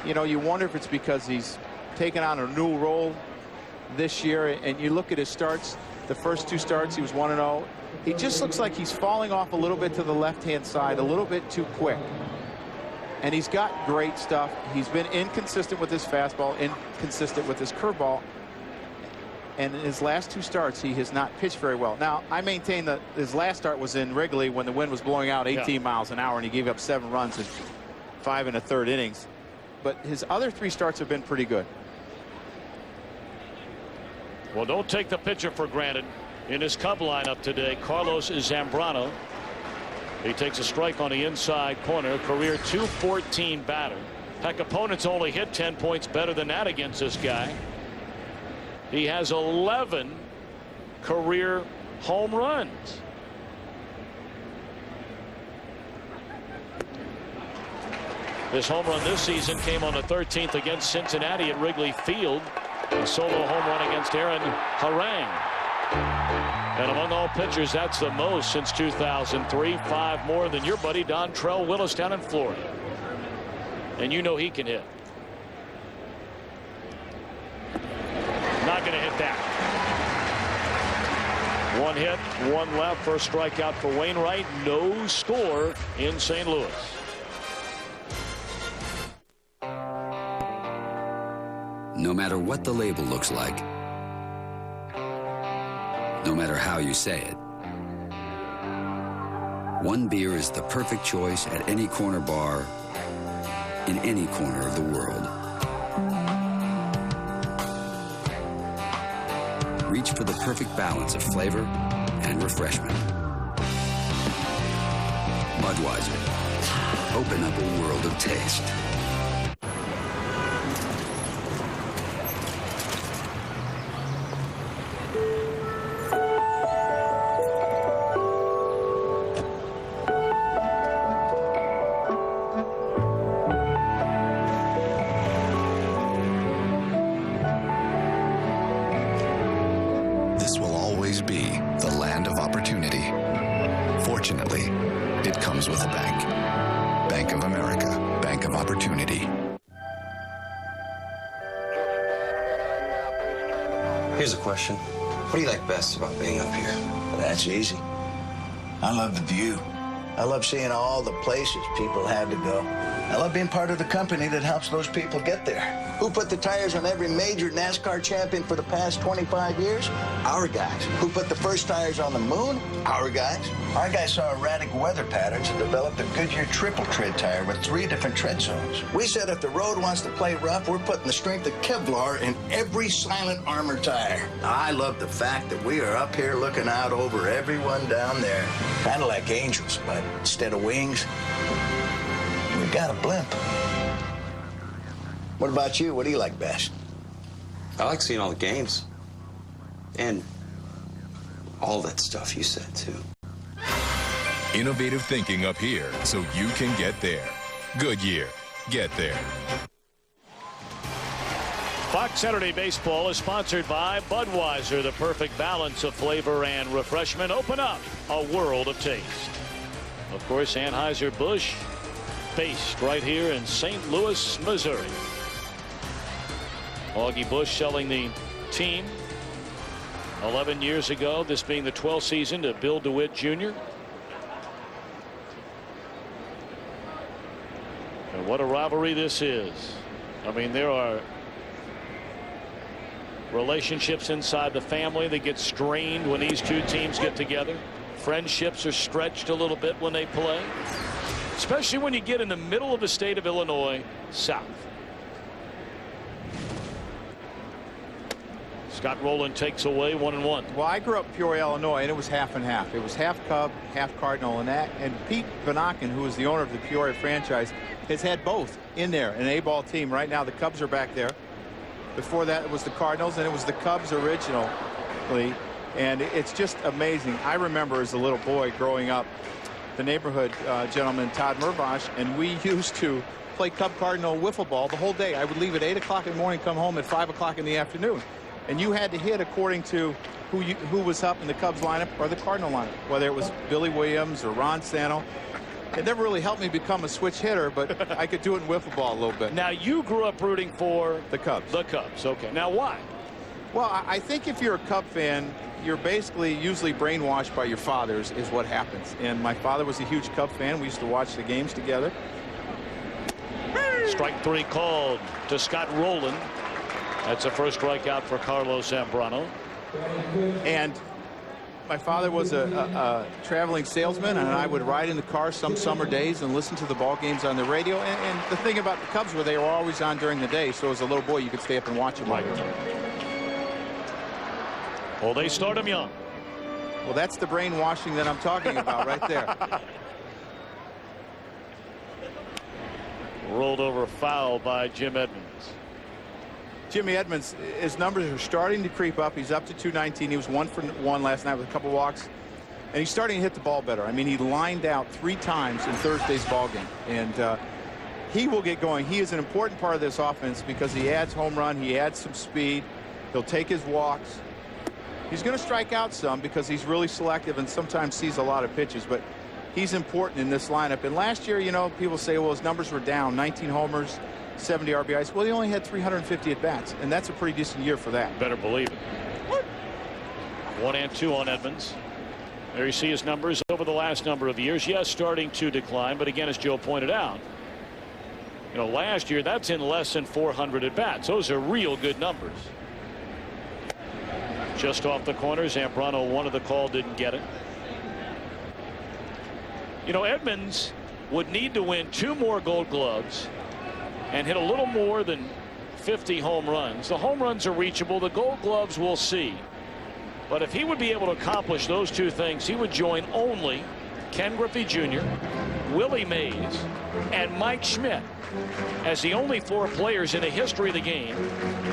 you know, you wonder if it's because he's taken on a new role this year, and you look at his starts, the first 2 starts, he was 1-0. He just looks like he's falling off a little bit to the left-hand side, a little bit too quick. And he's got great stuff. He's been inconsistent with his fastball, inconsistent with his curveball. And in his last 2 starts, he has not pitched very well. Now, I maintain that his last start was in Wrigley when the wind was blowing out 18 miles an hour, and he gave up 7 runs in 5 1/3 innings. But his other 3 starts have been pretty good. Well, don't take the pitcher for granted. In his Cub lineup today, Carlos Zambrano. He takes a strike on the inside corner, career .214 batter. Heck, opponents only hit 10 points better than that against this guy. He has 11 career home runs. This home run this season came on the 13th against Cincinnati at Wrigley Field. A solo home run against Aaron Harang. And among all pitchers, that's the most since 2003. 5 more than your buddy Dontrell Willis down in Florida. And you know he can hit. Not going to hit that. 1 hit, 1 left. First strikeout for Wainwright. No score in St. Louis. No matter what the label looks like, no matter how you say it, one beer is the perfect choice at any corner bar in any corner of the world. Reach for the perfect balance of flavor and refreshment. Budweiser. Open up a world of taste. Here's a question. What do you like best about being up here? Well, that's easy. I love the view. I love seeing all the places people had to go. I love being part of the company that helps those people get there. Who put the tires on every major NASCAR champion for the past 25 years? Our guys. Who put the first tires on the moon? Our guys. Our guys saw erratic weather patterns and developed a Goodyear triple tread tire with 3 different tread zones. We said if the road wants to play rough, we're putting the strength of Kevlar in every silent armor tire. I love the fact that we are up here looking out over everyone down there. Kind of like angels, but instead of wings, we got a blimp. What about you? What do you like best? I like seeing all the games. And all that stuff you said, too. Innovative thinking up here so you can get there. Goodyear. Get there. Fox Saturday Baseball is sponsored by Budweiser, the perfect balance of flavor and refreshment. Open up a world of taste. Of course, Anheuser-Busch, based right here in St. Louis, Missouri. Augie Busch selling the team 11 years ago, this being the 12th season, to Bill DeWitt Jr. And what a rivalry this is. I mean, there are relationships inside the family that get strained when these two teams get together. Friendships are stretched a little bit when they play, especially when you get in the middle of the state of Illinois south. Scott Rowland takes away 1-1. Well, I grew up in Peoria, Illinois, and it was half and half. It was half Cub, half Cardinal, and Pete Vanaken, who is the owner of the Peoria franchise, has had both in there, an A-ball team. Right now, the Cubs are back there. Before that, it was the Cardinals, and it was the Cubs originally. And it's just amazing. I remember as a little boy growing up, the neighborhood gentleman, Todd Murbosh, and we used to play Cub Cardinal wiffle ball the whole day. I would leave at 8 o'clock in the morning, come home at 5 o'clock in the afternoon. And you had to hit according to who was up in the Cubs lineup or the Cardinal lineup, whether it was Billy Williams or Ron Santo. It never really helped me become a switch hitter, but I could do it in wiffle ball a little bit. Now, you grew up rooting for the Cubs. The Cubs. Okay. Now, why? Well, I think if you're a Cub fan, you're basically usually brainwashed by your fathers is what happens. And my father was a huge Cub fan. We used to watch the games together. Strike 3 called to Scott Rowland. That's a first strikeout for Carlos Zambrano. And my father was a traveling salesman, and I would ride in the car some summer days and listen to the ball games on the radio. And the thing about the Cubs were they were always on during the day, so as a little boy you could stay up and watch them. Right. Well, they start him young. Well, that's the brainwashing that I'm talking about right there. Rolled over foul by Jim Edmonds. Jimmy Edmonds, his numbers are starting to creep up. He's up to 219. He was 1 for 1 last night with a couple walks. And he's starting to hit the ball better. I mean, he lined out 3 times in Thursday's ball game. And he will get going. He is an important part of this offense because he adds home run. He adds some speed. He'll take his walks. He's going to strike out some because he's really selective and sometimes sees a lot of pitches. But he's important in this lineup. And last year, you know, people say, well, his numbers were down. 19 homers, 70 RBIs. Well, he only had 350 at-bats, and that's a pretty decent year for that. Better believe it. 1-2 on Edmonds. There you see his numbers over the last number of years. Yes, starting to decline, but again, as Joe pointed out, you know, last year, that's in less than 400 at-bats. Those are real good numbers. Just off the corner, Zambrano wanted the call, didn't get it. You know, Edmonds would need to win 2 more Gold Gloves and hit a little more than 50 home runs. The home runs are reachable. The Gold Gloves we'll see. But if he would be able to accomplish those 2 things, he would join only Ken Griffey Jr., Willie Mays, and Mike Schmidt as the only 4 players in the history of the game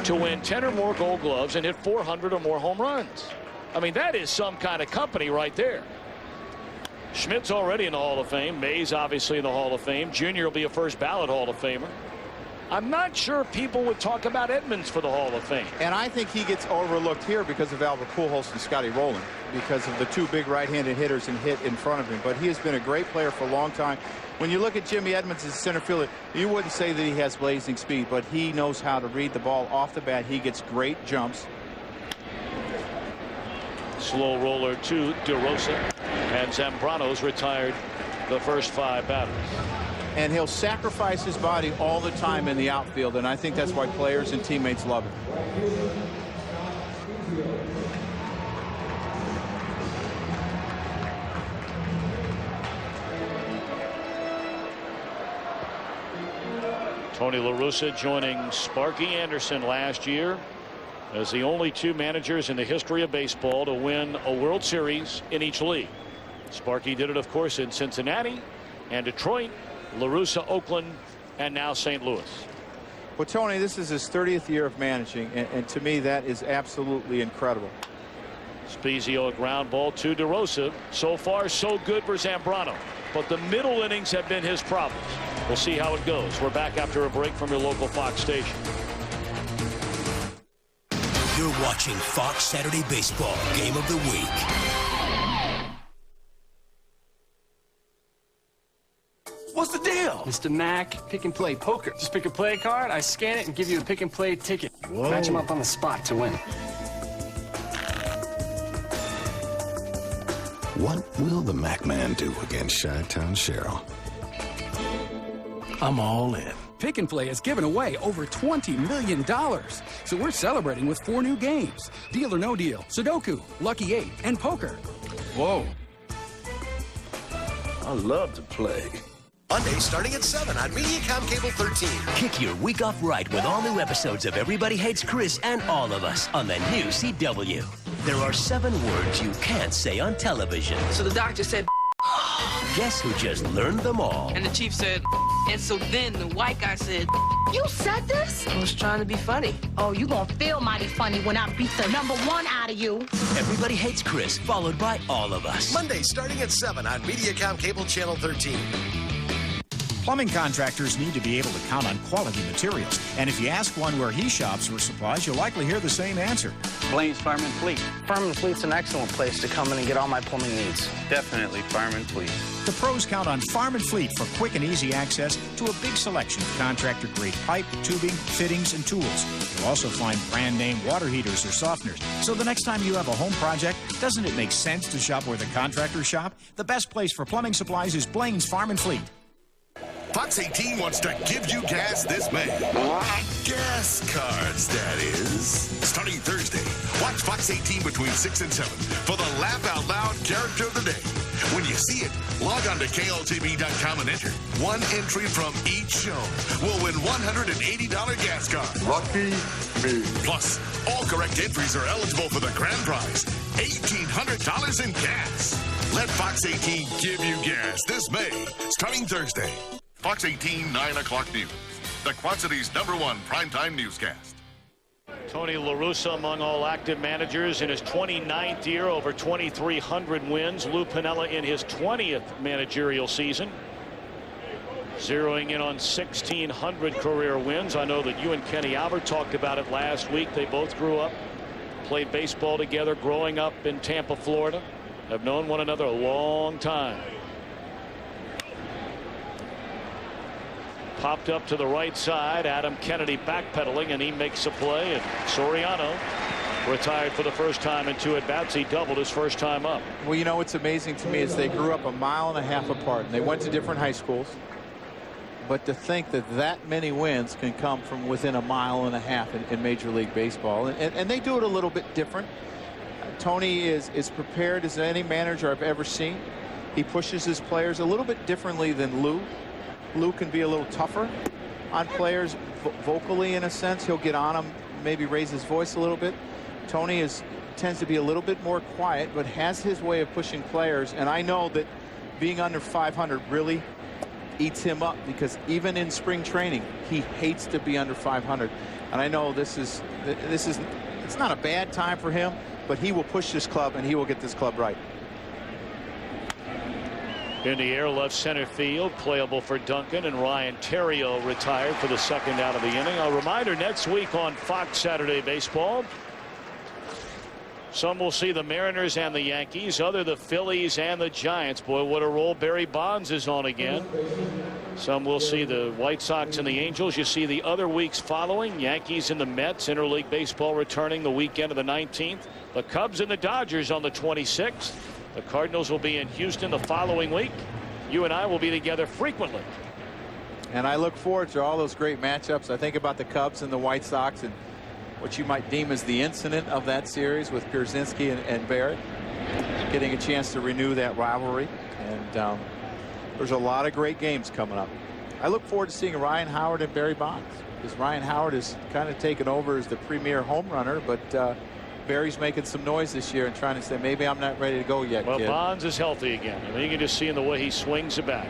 to win 10 or more Gold Gloves and hit 400 or more home runs. I mean, that is some kind of company right there. Schmidt's already in the Hall of Fame. Mays obviously in the Hall of Fame. Junior will be a first ballot Hall of Famer. I'm not sure people would talk about Edmonds for the Hall of Fame. And I think he gets overlooked here because of Albert Pujols and Scotty Rowland, because of the 2 big right-handed hitters and hit in front of him. But he has been a great player for a long time. When you look at Jimmy Edmonds as a center fielder, you wouldn't say that he has blazing speed, but he knows how to read the ball off the bat. He gets great jumps. Slow roller to DeRosa, and Zambrano's retired the first 5 batters. And he'll sacrifice his body all the time in the outfield, and I think that's why players and teammates love it. Tony La Russa joining Sparky Anderson last year as the only 2 managers in the history of baseball to win a World Series in each league. Sparky did it, of course, in Cincinnati and Detroit, La Russa, Oakland, and now St. Louis. Well, Tony, this is his 30th year of managing, and to me that is absolutely incredible. Spezio, a ground ball to DeRosa. So far, so good for Zambrano. But the middle innings have been his problems. We'll see how it goes. We're back after a break from your local Fox station. You're watching Fox Saturday Baseball Game of the Week. What's the deal? Mr. Mac, pick and play poker. Just pick a play card, I scan it and give you a pick and play ticket. Whoa. Match them up on the spot to win. What will the Mac Man do against Chi-Town Cheryl? I'm all in. Pick and Play has given away over $20 million. So we're celebrating with 4 new games. Deal or No Deal, Sudoku, Lucky 8, and Poker. Whoa. I love to play. Monday starting at 7 on Mediacom Cable 13. Kick your week off right with all new episodes of Everybody Hates Chris and All of Us on the new CW. There are 7 words you can't say on television. So the doctor said, guess who just learned them all? and the chief said, and so then the white guy said, you said this? I was trying to be funny. Oh, you gonna feel mighty funny when I beat the #1 out of you. Everybody Hates Chris, followed by All of Us. Monday starting at 7 on Mediacom Cable Channel 13. Plumbing contractors need to be able to count on quality materials. And if you ask one where he shops for supplies, you'll likely hear the same answer. Blaine's Farm and Fleet. Farm and Fleet's an excellent place to come in and get all my plumbing needs. Definitely Farm and Fleet. The pros count on Farm and Fleet for quick and easy access to a big selection of contractor-grade pipe, tubing, fittings, and tools. You'll also find brand-name water heaters or softeners. So the next time you have a home project, doesn't it make sense to shop where the contractors shop? The best place for plumbing supplies is Blaine's Farm and Fleet. Fox 18 wants to give you gas this May. Gas cards, that is. Starting Thursday, watch Fox 18 between 6 and 7 for the Laugh Out Loud Character of the Day. When you see it, log on to KLTV.com and enter. One entry from each show will win $180 gas card. Lucky me. Plus, all correct entries are eligible for the grand prize, $1,800 in gas. Let Fox 18 give you gas this May, starting Thursday. Fox 18, 9 o'clock news. The Quad City's #1 primetime newscast. Tony La Russa among all active managers in his 29th year, over 2,300 wins. Lou Piniella in his 20th managerial season, zeroing in on 1,600 career wins. I know that you and Kenny Albert talked about it last week. They both grew up, played baseball together growing up in Tampa, Florida. Have known one another a long time. Popped up to the right side. Adam Kennedy backpedaling, and he makes a play. And Soriano retired for the first time in 2 at-bats. He doubled his first time up. Well, you know what's amazing to me is they grew up 1.5 miles apart, and they went to different high schools. But to think that that many wins can come from within 1.5 miles in Major League Baseball, and they do it a little bit different. Tony is prepared as any manager I've ever seen. He pushes his players a little bit differently than Lou. Lou can be a little tougher on players vocally, in a sense. He'll get on them, maybe raise his voice a little bit. Tony tends to be a little bit more quiet, but has his way of pushing players. And I know that being under 500 really eats him up, because even in spring training, he hates to be under 500. And I know it's not a bad time for him, but he will push this club and he will get this club right. In the air, left center field, playable for Duncan, and Ryan Theriot retired for the second out of the inning. A reminder, next week on Fox Saturday Baseball, some will see the Mariners and the Yankees, other the Phillies and the Giants. Boy, what a role Barry Bonds is on again. Some will see the White Sox and the Angels. You see the other weeks following, Yankees and the Mets, interleague baseball returning the weekend of the 19th. The Cubs and the Dodgers on the 26th. The Cardinals will be in Houston the following week. You and I will be together frequently. And I look forward to all those great matchups. I think about the Cubs and the White Sox and what you might deem as the incident of that series with Pierzynski and Barrett, getting a chance to renew that rivalry. And there's a lot of great games coming up. I look forward to seeing Ryan Howard and Barry Bonds, because Ryan Howard has kind of taken over as the premier home runner, but Barry's making some noise this year and trying to say, maybe I'm not ready to go yet, well, kid. Bonds is healthy again. I mean, you can just see in the way he swings the bat.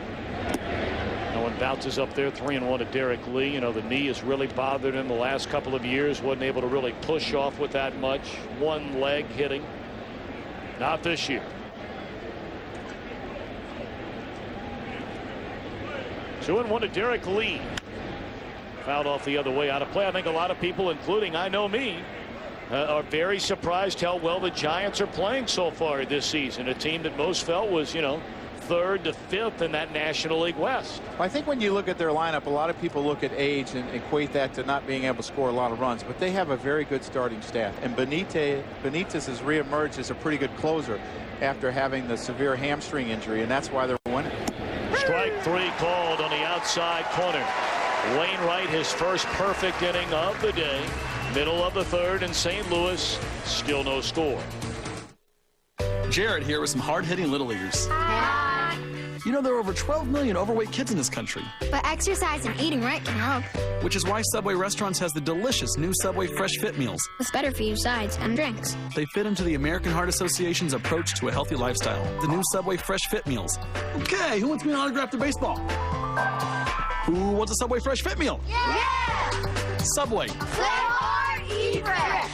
No one bounces up there. 3-1 to Derek Lee. You know, the knee has really bothered him the last couple of years. Wasn't able to really push off with that much. One leg hitting. Not this year. 2-1 to Derek Lee. Fouled off the other way, out of play. I think a lot of people, including I know me, are very surprised how well the Giants are playing so far this season. A team that most felt was, you know, 3rd to 5th in that National League West. I think when you look at their lineup, a lot of people look at age and equate that to not being able to score a lot of runs, but they have a very good starting staff. And Benitez has reemerged as a pretty good closer after having the severe hamstring injury, and that's why they're winning. Strike 3 called on the outside corner. Wainwright, his first perfect inning of the day. Middle of the 3rd in St. Louis. Still no score. Jared here with some hard-hitting Little Leaguers. Hi. You know, there are over 12 million overweight kids in this country. But exercise and eating right can help. Which is why Subway Restaurants has the delicious new Subway Fresh Fit meals. With better-for-you sides and drinks. They fit into the American Heart Association's approach to a healthy lifestyle. The new Subway Fresh Fit meals. Okay, who wants me to autograph their baseball? Who wants a Subway Fresh Fit meal? Yeah! Subway. Flavor, eat fresh.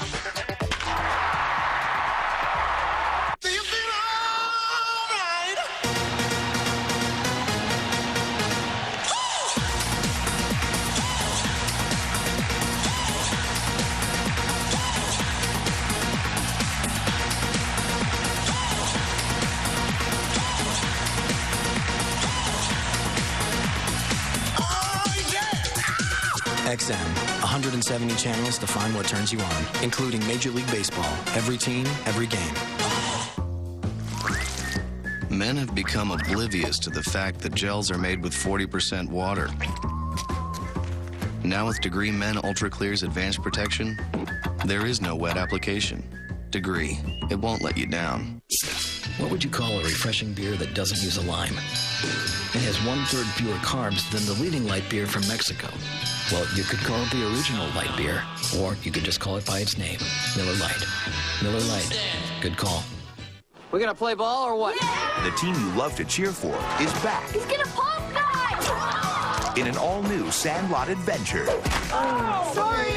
XM, 170 channels to find what turns you on, including Major League Baseball. Every team, every game. Men have become oblivious to the fact that gels are made with 40% water. Now with Degree Men Ultra Clear's advanced protection, there is no wet application. Degree, it won't let you down. What would you call a refreshing beer that doesn't use a lime? It has 1/3 fewer carbs than the leading light beer from Mexico. Well, you could call it the original light beer, or you could just call it by its name, Miller Lite. Miller Lite. Good call. We gonna play ball or what? The team you love to cheer for is back. He's gonna pump, guys! In an all-new Sandlot adventure. Oh, sorry!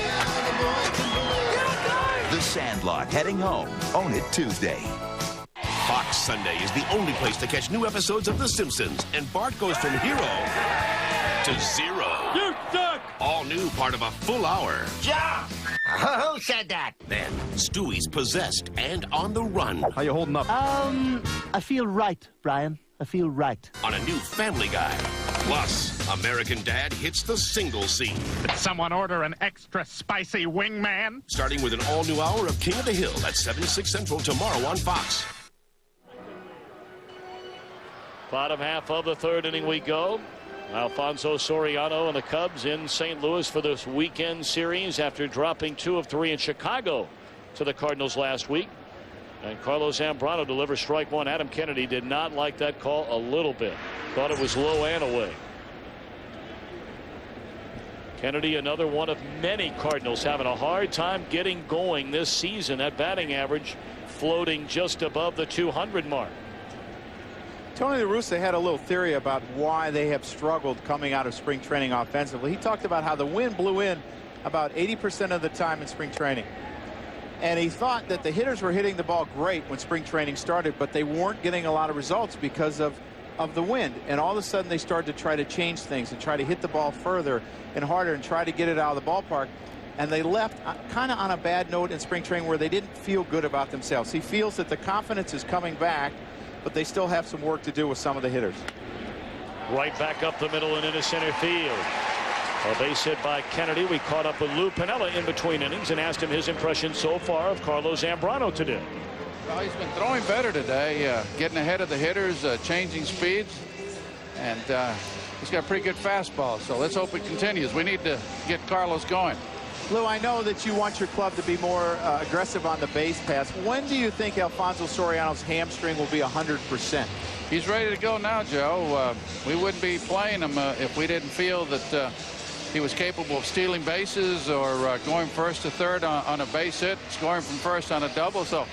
The Sandlot heading home. Own it Tuesday. Fox Sunday is the only place to catch new episodes of The Simpsons, and Bart goes from hero to zero. You suck! All new, part of a full hour. Yeah! Who said that? Then Stewie's possessed and on the run. How you holding up? I feel right, Brian. I feel right. On a new Family Guy. Plus, American Dad hits the single scene. Did someone order an extra spicy wingman? Starting with an all-new hour of King of the Hill at 7, 6 Central tomorrow on Fox. Bottom half of the third inning we go. Alfonso Soriano and the Cubs in St. Louis for this weekend series after dropping 2 of 3 in Chicago to the Cardinals last week. And Carlos Zambrano delivers strike one. Adam Kennedy did not like that call a little bit. Thought it was low and away. Kennedy, another one of many Cardinals having a hard time getting going this season. That batting average floating just above the 200 mark. Tony La Russa had a little theory about why they have struggled coming out of spring training offensively. He talked about how the wind blew in about 80% of the time in spring training. And he thought that the hitters were hitting the ball great when spring training started, but they weren't getting a lot of results because of the wind. And all of a sudden they started to try to change things and try to hit the ball further and harder and try to get it out of the ballpark. And they left kind of on a bad note in spring training where they didn't feel good about themselves. He feels that the confidence is coming back, but they still have some work to do with some of the hitters. Right back up the middle and into center field. A base hit by Kennedy. We caught up with Lou Piniella in between innings and asked him his impression so far of Carlos Zambrano today. Well, he's been throwing better today, getting ahead of the hitters, changing speeds, and he's got a pretty good fastball. So let's hope it continues. We need to get Carlos going. Lou, I know that you want your club to be more aggressive on the base pass. When do you think Alfonso Soriano's hamstring will be 100%? He's ready to go now, Joe. We wouldn't be playing him if we didn't feel that he was capable of stealing bases or going first to third on a base hit, scoring from first on a double. So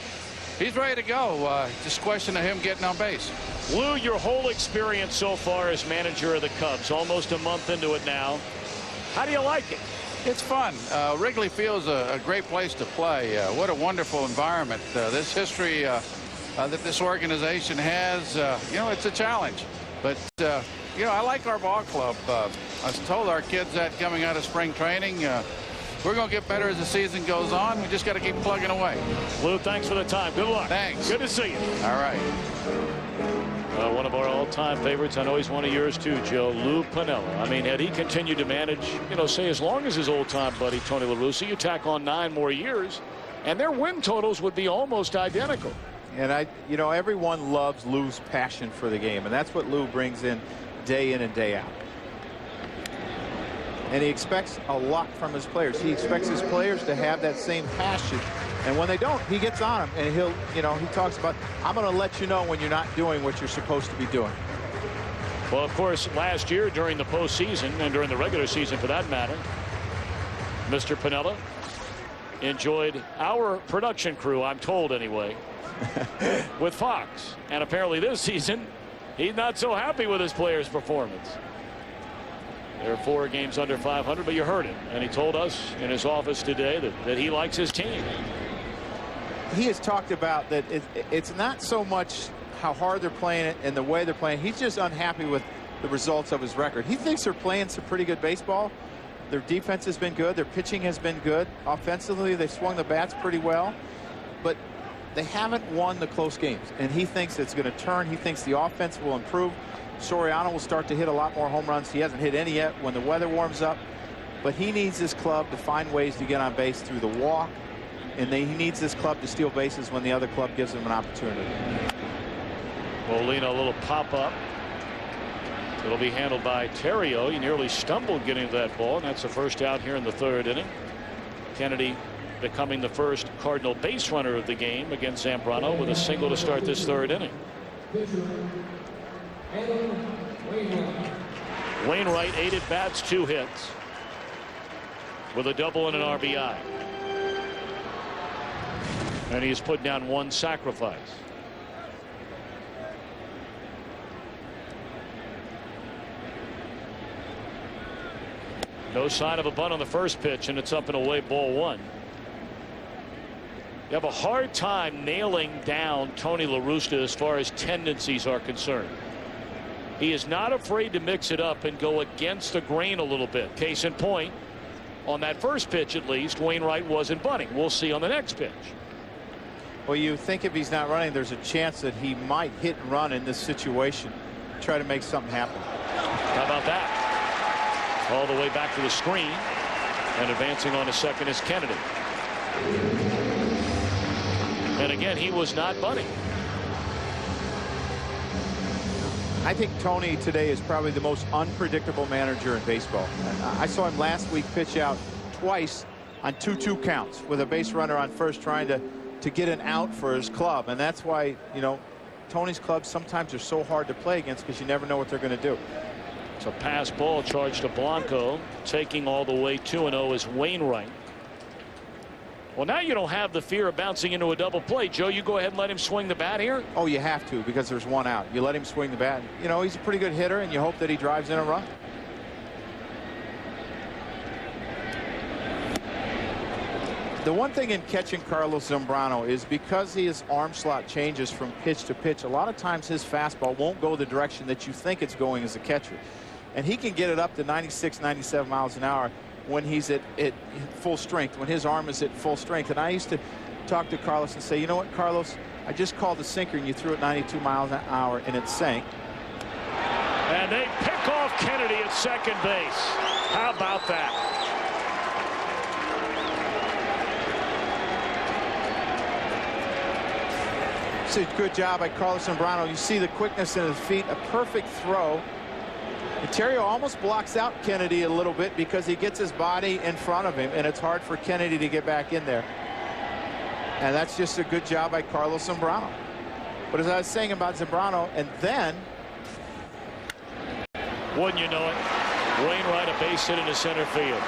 he's ready to go. Just a question of him getting on base. Lou, your whole experience so far as manager of the Cubs, almost a month into it now. How do you like it? It's fun. Wrigley Field's a great place to play. What a wonderful environment. This history that this organization has, you know, it's a challenge. But, you know, I like our ball club. I told our kids that coming out of spring training. We're going to get better as the season goes on. We just got to keep plugging away. Lou, thanks for the time. Good luck. Thanks. Good to see you. All right. One of our all-time favorites. I know he's one of yours too, Joe. Lou Piniella. I mean, had he continued to manage, you know, say as long as his old-time buddy Tony La Russa, you tack on 9 more years, and their win totals would be almost identical. And you know, everyone loves Lou's passion for the game, and that's what Lou brings in and day out. And he expects a lot from his players. He expects his players to have that same passion. And when they don't, he gets on them, and he'll, you know, he talks about, I'm going to let you know when you're not doing what you're supposed to be doing. Well, of course, last year during the postseason and during the regular season for that matter, Mr. Piniella enjoyed our production crew, I'm told anyway, with Fox. And apparently this season, he's not so happy with his players' performance. They're 4 games under 500, but you heard him. And he told us in his office today that he likes his team. He has talked about that it's not so much how hard they're playing it and the way they're playing. He's just unhappy with the results of his record. He thinks they're playing some pretty good baseball. Their defense has been good. Their pitching has been good. Offensively, they've swung the bats pretty well. But they haven't won the close games. And he thinks it's going to turn. He thinks the offense will improve. Soriano will start to hit a lot more home runs. He hasn't hit any yet. When the weather warms up, but he needs this club to find ways to get on base through the walk, and he needs this club to steal bases when the other club gives him an opportunity. Molina, a little pop-up. It'll be handled by Terrio. He nearly stumbled getting to that ball, and that's the first out here in the third inning. Kennedy becoming the first Cardinal base runner of the game against Zambrano with a single to start this third inning. Wainwright, 8 at-bats, 2 hits, with a double and an RBI. And he's put down 1 sacrifice. No sign of a bunt on the first pitch, and it's up and away, ball 1. You have a hard time nailing down Tony La Russa as far as tendencies are concerned. He is not afraid to mix it up and go against the grain a little bit. Case in point, on that first pitch at least, Wainwright wasn't bunting. We'll see on the next pitch. Well, you think if he's not running, there's a chance that he might hit and run in this situation, try to make something happen. How about that? All the way back to the screen, and advancing on to second is Kennedy. And again, he was not bunting. I think Tony today is probably the most unpredictable manager in baseball. I saw him last week pitch out twice on 2-2 counts with a base runner on first, trying to get an out for his club. And that's why, you know, Tony's clubs sometimes are so hard to play against, because you never know what they're going to do. It's a pass ball charged to Blanco. Taking all the way 2-0 is Wainwright. Well, now you don't have the fear of bouncing into a double play. Joe, you go ahead and let him swing the bat here? Oh, you have to, because there's 1 out. You let him swing the bat. You know, he's a pretty good hitter, and you hope that he drives in a run. The one thing in catching Carlos Zambrano is, because his arm slot changes from pitch to pitch, a lot of times his fastball won't go the direction that you think it's going as a catcher. And he can get it up to 96, 97 miles an hour when he's at full strength, when his arm is at full strength. And I used to talk to Carlos and say, you know what, Carlos, I just called the sinker and you threw it 92 miles an hour and it sank. And they pick off Kennedy at second base. How about that? It's a good job by Carlos Zambrano. You see the quickness in his feet, a perfect throw. Terrio almost blocks out Kennedy a little bit because he gets his body in front of him, and it's hard for Kennedy to get back in there. And that's just a good job by Carlos Zambrano. But as I was saying about Zambrano, and then, wouldn't you know it, Wainwright a base hit into center field.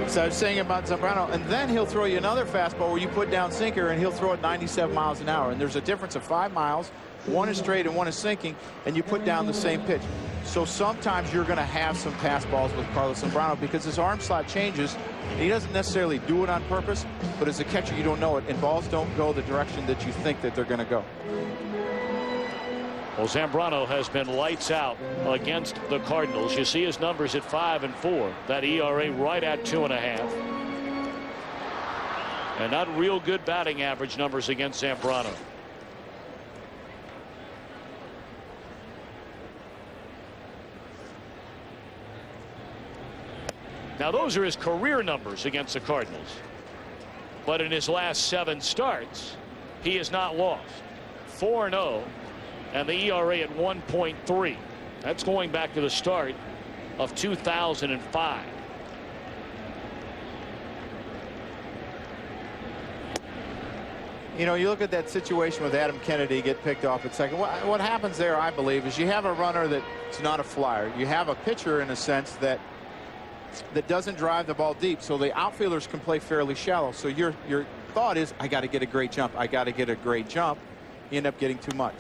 So I was saying about Zambrano, and then he'll throw you another fastball where you put down sinker, and he'll throw it 97 miles an hour. And there's a difference of 5 miles. 1 is straight and 1 is sinking, and you put down the same pitch. So sometimes you're going to have some pass balls with Carlos Zambrano because his arm slot changes. He doesn't necessarily do it on purpose, but as a catcher, you don't know it, and balls don't go the direction that you think that they're going to go. Well, Zambrano has been lights out against the Cardinals. You see his numbers at 5 and 4. That ERA right at 2.5. And not real good batting average numbers against Zambrano. Now, those are his career numbers against the Cardinals. But in his last 7 starts, he has not lost. 4-0. And the ERA at 1.3. That's going back to the start of 2005. You know, you look at that situation with Adam Kennedy get picked off at second. What happens there, I believe, is you have a runner that's not a flyer. You have a pitcher, in a sense, that doesn't drive the ball deep, so the outfielders can play fairly shallow. So your thought is, I got to get a great jump. I got to get a great jump. You end up getting too much.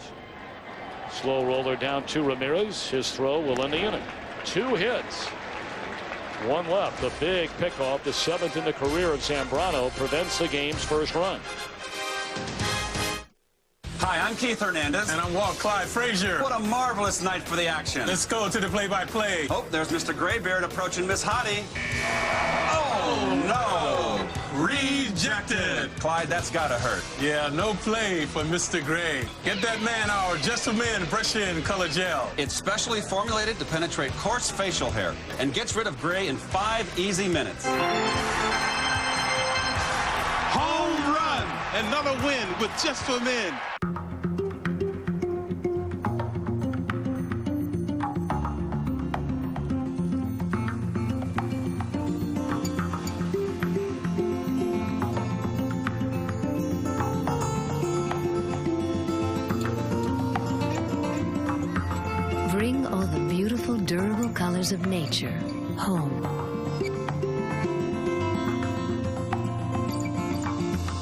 Slow roller down to Ramirez. His throw will end the inning. 2 hits. 1 left. The big pickoff, the 7th in the career of Zambrano, prevents the game's first run. Hi, I'm Keith Hernandez. And I'm Walt Clyde Frazier. What a marvelous night for the action. Let's go to the play-by-play. Oh, there's Mr. Graybeard approaching Miss Hottie. Oh, no. Rejected. Clyde, that's gotta hurt. Yeah, no play for Mr. Gray. Get that man our Just for Men Brush In Color Gel. It's specially formulated to penetrate coarse facial hair and gets rid of gray in 5 easy minutes. Home run. Another win with Just for Men. Bring all the beautiful, durable colors of nature home.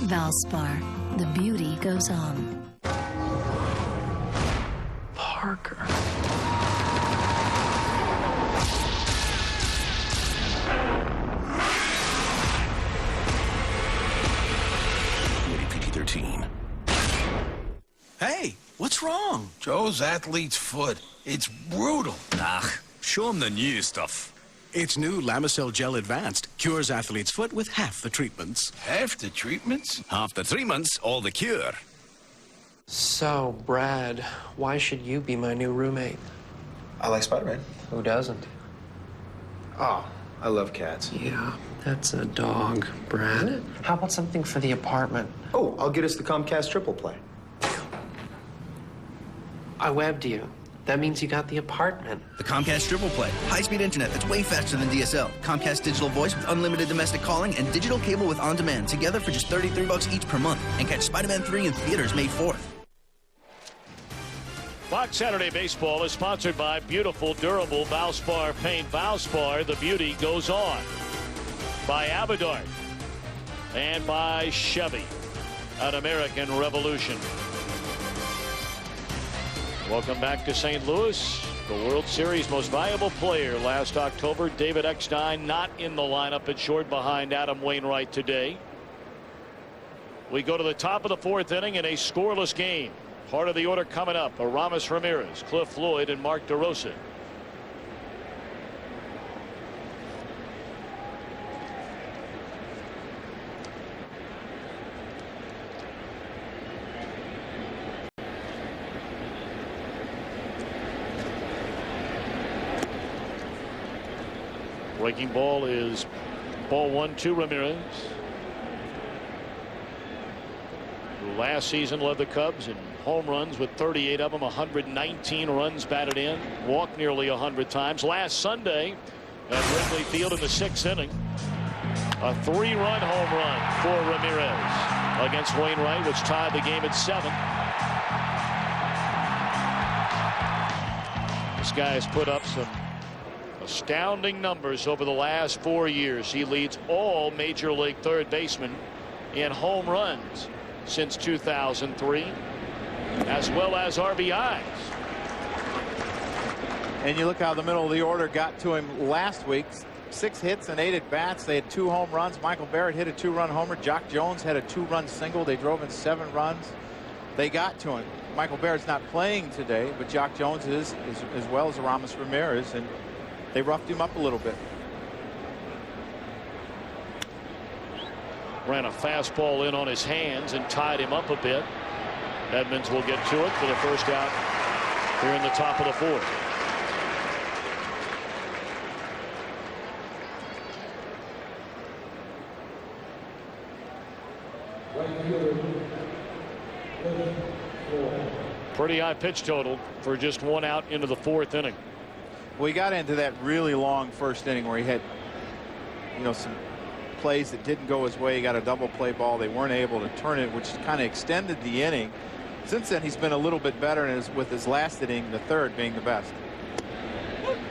Valspar, the beauty goes on. Parker. PG-13. Hey, what's wrong? Joe's athlete's foot. It's brutal. Show him the new stuff. It's new Lamisil Gel Advanced. Cures athlete's foot with half the treatments. Half the treatments? Half the treatments, all the cure. So, Brad, why should you be my new roommate? I like Spider-Man. Who doesn't? Oh, I love cats. Yeah, that's a dog, Brad. How about something for the apartment? Oh, I'll get us the Comcast triple play. I webbed you. That means you got the apartment. The Comcast Triple Play. High-speed internet that's way faster than DSL. Comcast digital voice with unlimited domestic calling and digital cable with on-demand together for just $33 each per month. And catch Spider-Man 3 in theaters May 4th. Fox Saturday Baseball is sponsored by beautiful, durable Valspar paint. Valspar, the beauty goes on. By Avedard. And by Chevy. An American Revolution. Welcome back to St. Louis. The World Series most valuable player last October, David Eckstein, not in the lineup at short behind Adam Wainwright today. We go to the top of the 4th inning in a scoreless game. Part of the order coming up, Aramis Ramirez, Cliff Floyd, and Mark DeRosa. Breaking ball is ball 1 to Ramirez. Last season led the Cubs in home runs with 38 of them, 119 runs batted in, walked nearly 100 times. Last Sunday at Wrigley Field in the 6th inning, a 3-run home run for Ramirez against Wainwright, which tied the game at 7. This guy has put up some astounding numbers over the last 4 years. He leads all major league third basemen in home runs since 2003, as well as RBIs. And you look how the middle of the order got to him last week. 6 hits and 8 at bats. They had 2 home runs. Michael Barrett hit a 2-run homer. Jock Jones had a 2-run single. They drove in 7 runs. They got to him. Michael Barrett's not playing today, but Jock Jones is, as well as Aramis Ramirez, and they roughed him up a little bit. Ran a fastball in on his hands and tied him up a bit. Edmonds will get to it for the first out here in the top of the 4th. Pretty high pitch total for just 1 out into the 4th inning. Well, he got into that really long first inning where he had, some plays that didn't go his way. He got a double play ball. They weren't able to turn it, which kind of extended the inning. Since then, he's been a little bit better with his last inning, the 3rd being the best.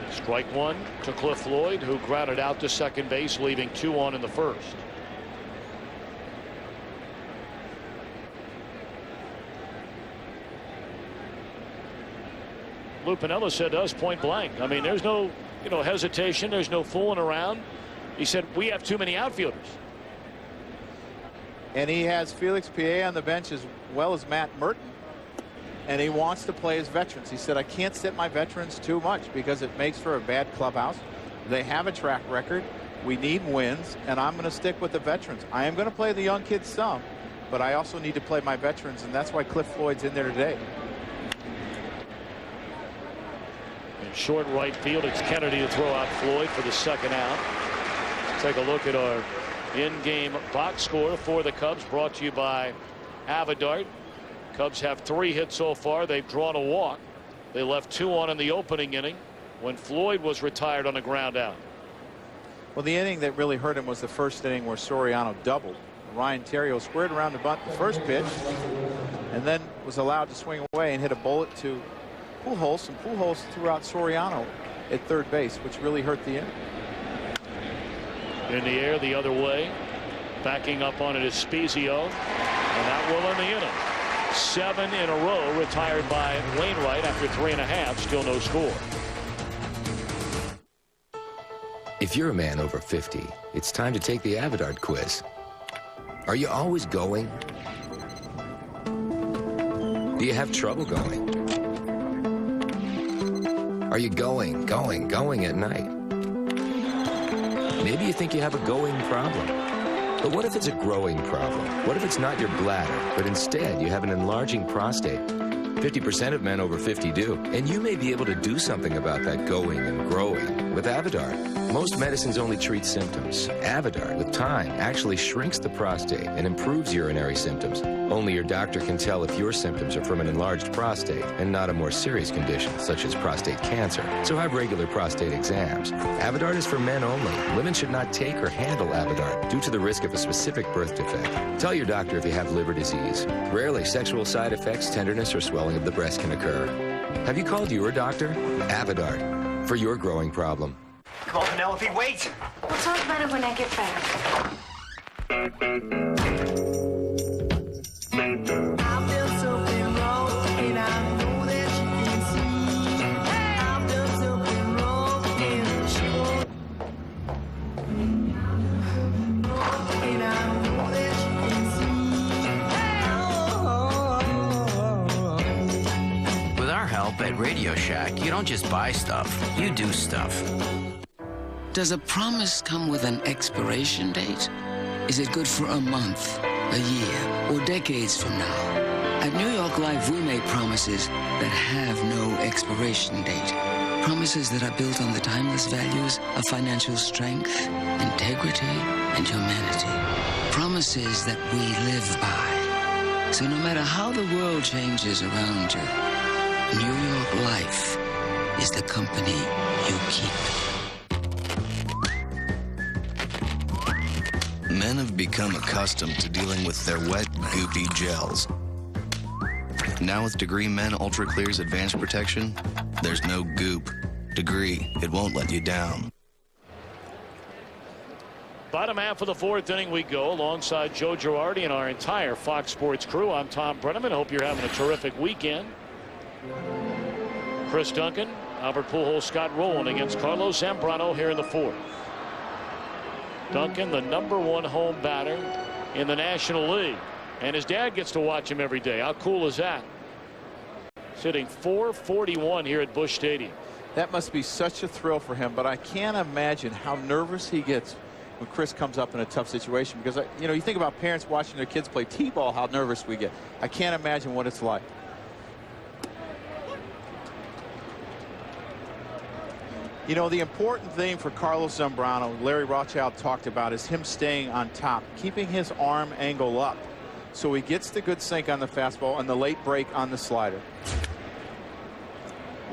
Strike 1 to Cliff Floyd, who grounded out to second base, leaving 2 on in the 1st. Lou Piniella said to us point blank, I mean, there's no hesitation, there's no fooling around. He said we have too many outfielders. And he has Felix Pié on the bench as well as Matt Merton, and he wants to play his veterans. He said, I can't sit my veterans too much because it makes for a bad clubhouse. They have a track record. We need wins, and I'm going to stick with the veterans. I am going to play the young kids some, but I also need to play my veterans, and that's why Cliff Floyd's in there today. In short right field, it's Kennedy to throw out Floyd for the second out. Let's take a look at our in-game box score for the Cubs, brought to you by Avidart. Cubs have 3 hits so far. They've drawn a walk. They left 2 on in the opening inning when Floyd was retired on a ground out. Well, the inning that really hurt him was the first inning where Soriano doubled. Ryan Theriot squared around the bunt the first pitch and then was allowed to swing away and hit a bullet to Pujols, and Pujols threw out Soriano at third base, which really hurt the inning. In the air the other way, backing up on it is Spezio, and that will end the inning. 7 in a row retired by Wainwright after 3.5. Still no score. If you're a man over 50, it's time to take the Avidart quiz. Are you always going? Do you have trouble going? Are you going at night? Maybe you think you have a going problem. But what if it's a growing problem? What if it's not your bladder, but instead you have an enlarging prostate? 50% of men over 50 do. And you may be able to do something about that going and growing with Avidart. Most medicines only treat symptoms. Avidart, with time, actually shrinks the prostate and improves urinary symptoms. Only your doctor can tell if your symptoms are from an enlarged prostate and not a more serious condition, such as prostate cancer. So have regular prostate exams. Avidart is for men only. Women should not take or handle Avidart due to the risk of a specific birth defect. Tell your doctor if you have liver disease. Rarely, sexual side effects, tenderness, or swelling of the breast can occur. Have you called your doctor? Avidart, for your growing problem. Come on, Penelope, wait! We'll talk about it when I get back. With our help at Radio Shack, you don't just buy stuff, you do stuff. Does a promise come with an expiration date? Is it good for a month, a year, or decades from now? At New York Life, we make promises that have no expiration date. Promises that are built on the timeless values of financial strength, integrity, and humanity. Promises that we live by. So no matter how the world changes around you, New York Life is the company you keep. Men have become accustomed to dealing with their wet, goopy gels. Now with Degree Men Ultra Clear's advanced protection, there's no goop. Degree, it won't let you down. Bottom half of the 4th inning we go, alongside Joe Girardi and our entire Fox Sports crew. I'm Thom Brennaman. Hope you're having a terrific weekend. Chris Duncan, Albert Pujols, Scott Rowland against Carlos Zambrano here in the 4th. Duncan, the #1 home batter in the National League, and his dad gets to watch him every day. How cool is that? Sitting .441 here at Busch Stadium. That must be such a thrill for him, but I can't imagine how nervous he gets when Chris comes up in a tough situation, because you know, you think about parents watching their kids play t-ball, how nervous we get. I can't imagine what it's like. You know, the important thing for Carlos Zambrano, Larry Rothschild talked about, is him staying on top, keeping his arm angle up, so he gets the good sink on the fastball and the late break on the slider.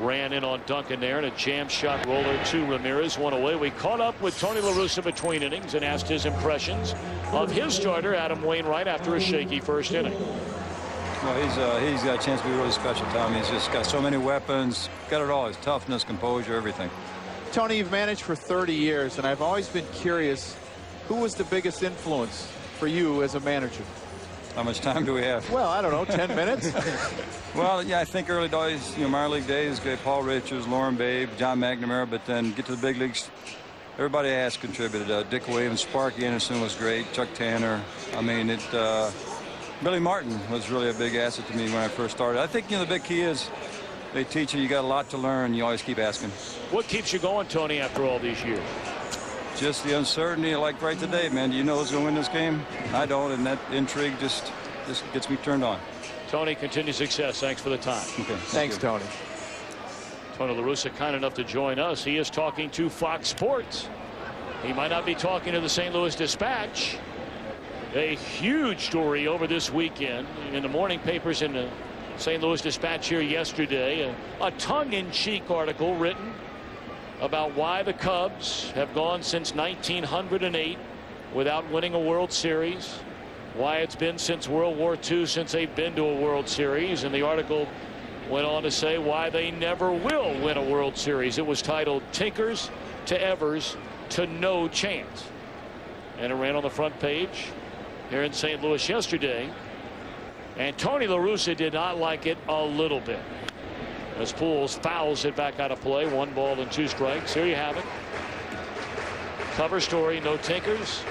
Ran in on Duncan there, and a jam shot roller to Ramirez, one away. We caught up with Tony La Russa between innings and asked his impressions of his starter, Adam Wainwright, after a shaky first inning. Well, he's got a chance to be really special, Tom. He's just got so many weapons, got it all, his toughness, composure, everything. Tony, you've managed for 30 years, and I've always been curious, who was the biggest influence for you as a manager? How much time do we have? Well, I don't know, 10 minutes? Well, yeah, I think early days, you know, minor league days, great Paul Richards, Lauren Babe, John McNamara, but then get to the big leagues, everybody has contributed. Dick Williams, Sparky Anderson was great, Chuck Tanner. I mean, Billy Martin was really a big asset to me when I first started. I think, you know, the big key is they teach you got a lot to learn. You always keep asking. What keeps you going, Tony, after all these years? just the uncertainty, like right today, man. Do you know who's going to win this game? I don't, and that intrigue just gets me turned on. Tony, continued success. Thanks for the time. Okay. Thanks, Tony. Tony La Russa, kind enough to join us. He is talking to Fox Sports. He might not be talking to the St. Louis Dispatch. A huge story over this weekend in the morning papers in the St. Louis Dispatch here yesterday. A tongue-in-cheek article written about why the Cubs have gone since 1908 without winning a World Series. Why it's been since World War II since they've been to a World Series. And the article went on to say why they never will win a World Series. It was titled Tinkers to Evers to No Chance. And it ran on the front page here in St. Louis yesterday. And Tony La Russa did not like it a little bit. As Pujols fouls it back out of play. 1 ball and 2 strikes. Here you have it. Cover story, no Tinkers,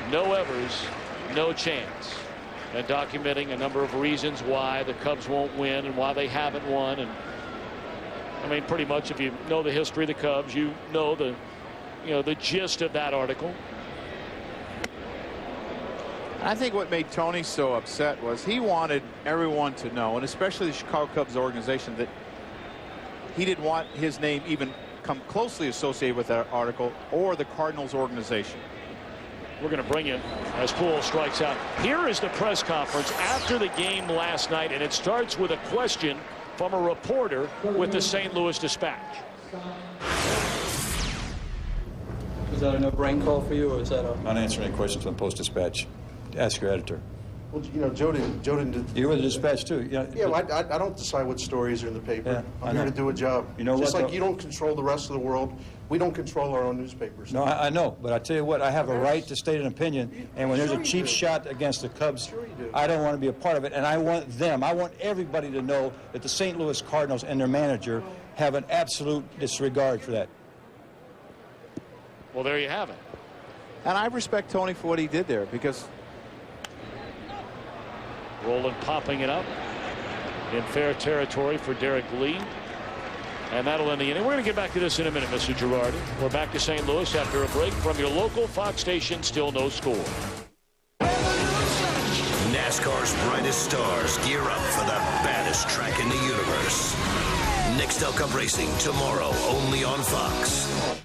no Evers, no chance. And documenting a number of reasons why the Cubs won't win and why they haven't won. And I mean, pretty much if you know the history of the Cubs, you know the gist of that article. I think what made Tony so upset was he wanted everyone to know, and especially the Chicago Cubs organization, that he didn't want his name even come closely associated with that article or the Cardinals organization. We're going to bring in as Pujols strikes out. Here is the press conference after the game last night, and it starts with a question from a reporter with the St. Louis Dispatch. Is that a no-brain call for you, or is that a... I'm not answering any questions from Post-Dispatch. Ask your editor. Well, you know, Joe didn't. You were the Dispatch too. Yeah, well, I don't decide what stories are in the paper. Yeah, I'm here to do a job. You know just what, like you don't control the rest of the world, we don't control our own newspapers. No, I know, but I tell you what, I have a right to state an opinion, and when there's a cheap shot against the Cubs, I don't want to be a part of it, and I want everybody to know that the St. Louis Cardinals and their manager have an absolute disregard for that. Well, there you have it. And I respect Tony for what he did there, because Roland popping it up in fair territory for Derek Lee. And that'll end the inning. We're going to get back to this in a minute, Mr. Girardi. We're back to St. Louis after a break from your local Fox station. Still no score. NASCAR's brightest stars gear up for the baddest track in the universe. Nextel Cup Racing tomorrow, only on Fox.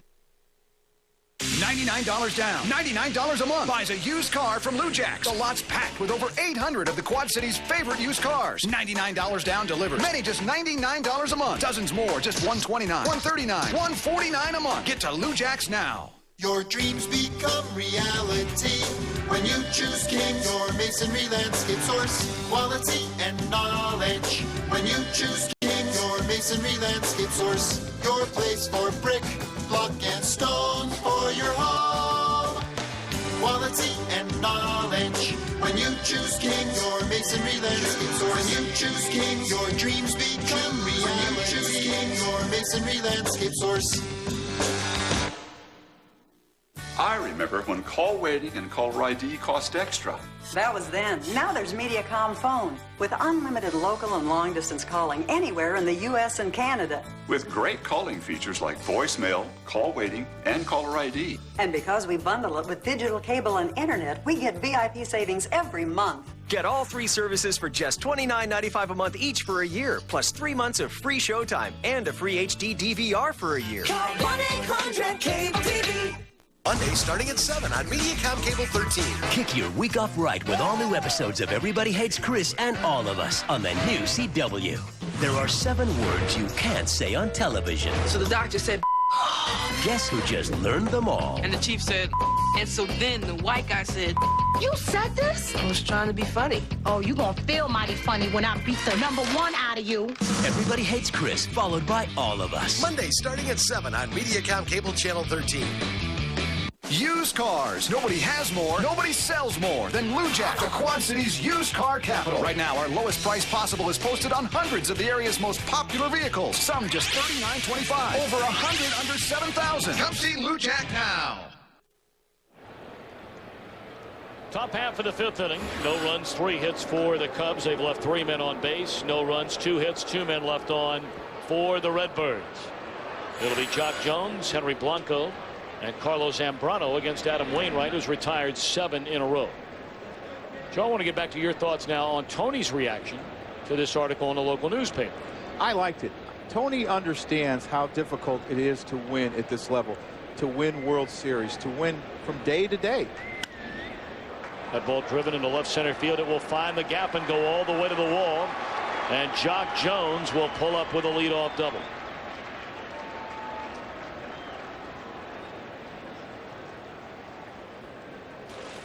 $99 down, $99 a month. Buys a used car from Lou Jacks. The lot's packed with over 800 of the Quad City's favorite used cars. $99 down delivered. Many just $99 a month. Dozens more just $129, $139, $149 a month. Get to Lou Jacks now. Your dreams become reality when you choose King, your masonry landscape source. Quality and knowledge. When you choose King, your masonry landscape source. Your place for brick, block, and stone for your home. Quality and knowledge. When you choose King, your masonry landscape source. When you choose King, your dreams become reality. When you choose King, your masonry landscape source. I remember when call waiting and caller ID cost extra. That was then. Now there's Mediacom Phone with unlimited local and long-distance calling anywhere in the U.S. and Canada. With great calling features like voicemail, call waiting, and caller ID. And because we bundle it with digital cable and internet, we get VIP savings every month. Get all 3 services for just $29.95 a month each for a year, plus 3 months of free Showtime and a free HD DVR for a year. Call 1-800-CABLE TV. Monday starting at 7 on Mediacom Cable 13. Kick your week off right with all new episodes of Everybody Hates Chris and All of Us on the new CW. There are 7 words you can't say on television. So the doctor said, Guess who just learned them all? and the chief said, and so then the white guy said, you said this? I was trying to be funny. Oh, you gonna feel mighty funny when I beat the #1 out of you. Everybody Hates Chris, followed by All of Us. Monday starting at 7 on Mediacom Cable Channel 13. Used cars. Nobody has more, nobody sells more than Lou Jack, the Quad City's used car capital. Right now, our lowest price possible is posted on hundreds of the area's most popular vehicles. Some just $39.25. Over 100 under $7,000. Come see Lou Jack now. Top half of the 5th inning. No runs, 3 hits for the Cubs. They've left 3 men on base. No runs, 2 hits, 2 men left on for the Redbirds. It'll be Jock Jones, Henry Blanco, And Carlos Zambrano against Adam Wainwright, who's retired 7 in a row. Joe, I want to get back to your thoughts now on Tony's reaction to this article in the local newspaper. I liked it. Tony understands how difficult it is to win at this level, to win World Series, to win from day to day. That ball driven into left center field. It will find the gap and go all the way to the wall. And Jock Jones will pull up with a leadoff double.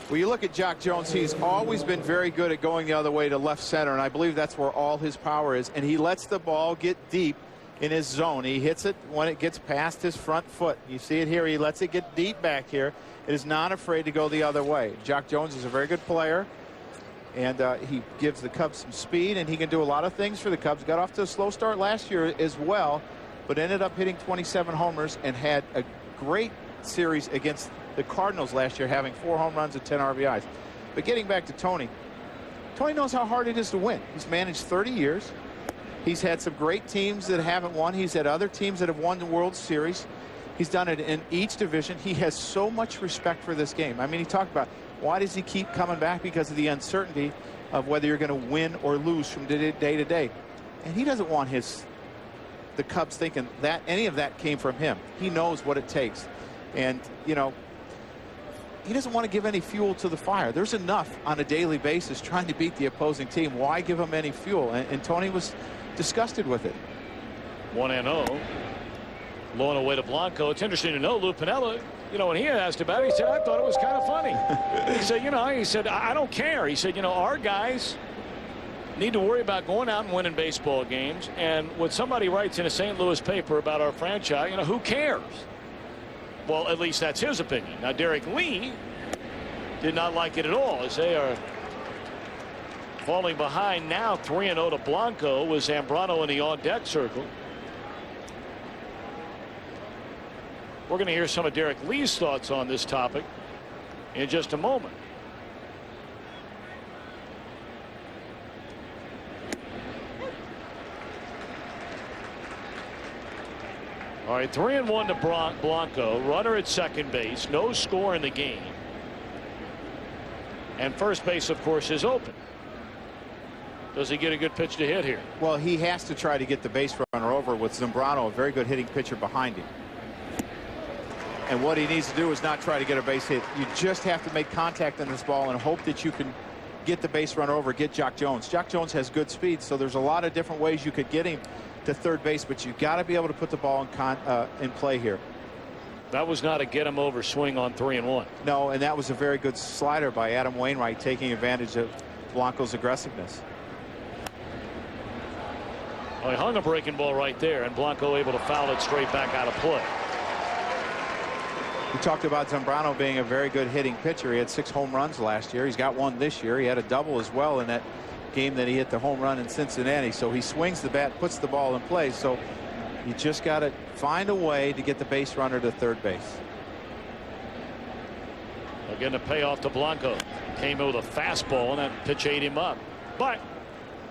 Well, you look at Jock Jones, he's always been very good at going the other way to left center, and I believe that's where all his power is. And he lets the ball get deep in his zone. He hits it when it gets past his front foot. You see it here. He lets it get deep back here. It is not afraid to go the other way. Jock Jones is a very good player, and he gives the Cubs some speed, and he can do a lot of things for the Cubs. Got off to a slow start last year as well, but ended up hitting 27 homers and had a great series against the Cardinals last year, having 4 home runs and 10 RBIs. But getting back to Tony, Tony knows how hard it is to win. He's managed 30 years. He's had some great teams that haven't won. He's had other teams that have won the World Series. He's done it in each division. He has so much respect for this game. I mean, he talked about why does he keep coming back? Because of the uncertainty of whether you're going to win or lose from day to day. And he doesn't want the Cubs thinking that any of that came from him. He knows what it takes. And, you know, he doesn't want to give any fuel to the fire. There's enough on a daily basis trying to beat the opposing team. Why give him any fuel? And Tony was disgusted with it. 1-0. Blowing away to Blanco. It's interesting to know Lou Piniella, you know, when he asked about it, he said, I thought it was kind of funny. He said, you know, I don't care. He said, you know, our guys need to worry about going out and winning baseball games. And when somebody writes in a St. Louis paper about our franchise, you know, who cares? Well, at least that's his opinion. Now, Derek Lee did not like it at all, as they are falling behind now 3-0 to Blanco with Zambrano in the on-deck circle. We're going to hear some of Derek Lee's thoughts on this topic in just a moment. All right, 3-1 to Blanco. Runner at second base. No score in the game. And first base, of course, is open. Does he get a good pitch to hit here? Well, he has to try to get the base runner over with Zambrano, a very good hitting pitcher behind him. And what he needs to do is not try to get a base hit. You just have to make contact on this ball and hope that you can get the base runner over, get Jock Jones. Jock Jones has good speed, so there's a lot of different ways you could get him to third base, but you've got to be able to put the ball in play here. That was not a get him over swing on 3-1. No, and that was a very good slider by Adam Wainwright, taking advantage of Blanco's aggressiveness. Well, he hung a breaking ball right there, and Blanco able to foul it straight back out of play. We talked about Zambrano being a very good hitting pitcher. He had 6 home runs last year. He's got 1 this year. He had a double as well in that game that he hit the home run in Cincinnati. So he swings the bat, puts the ball in play. So you just got to find a way to get the base runner to third base. Again, the payoff to Blanco. Came in with a fastball, and that pitch ate him up. But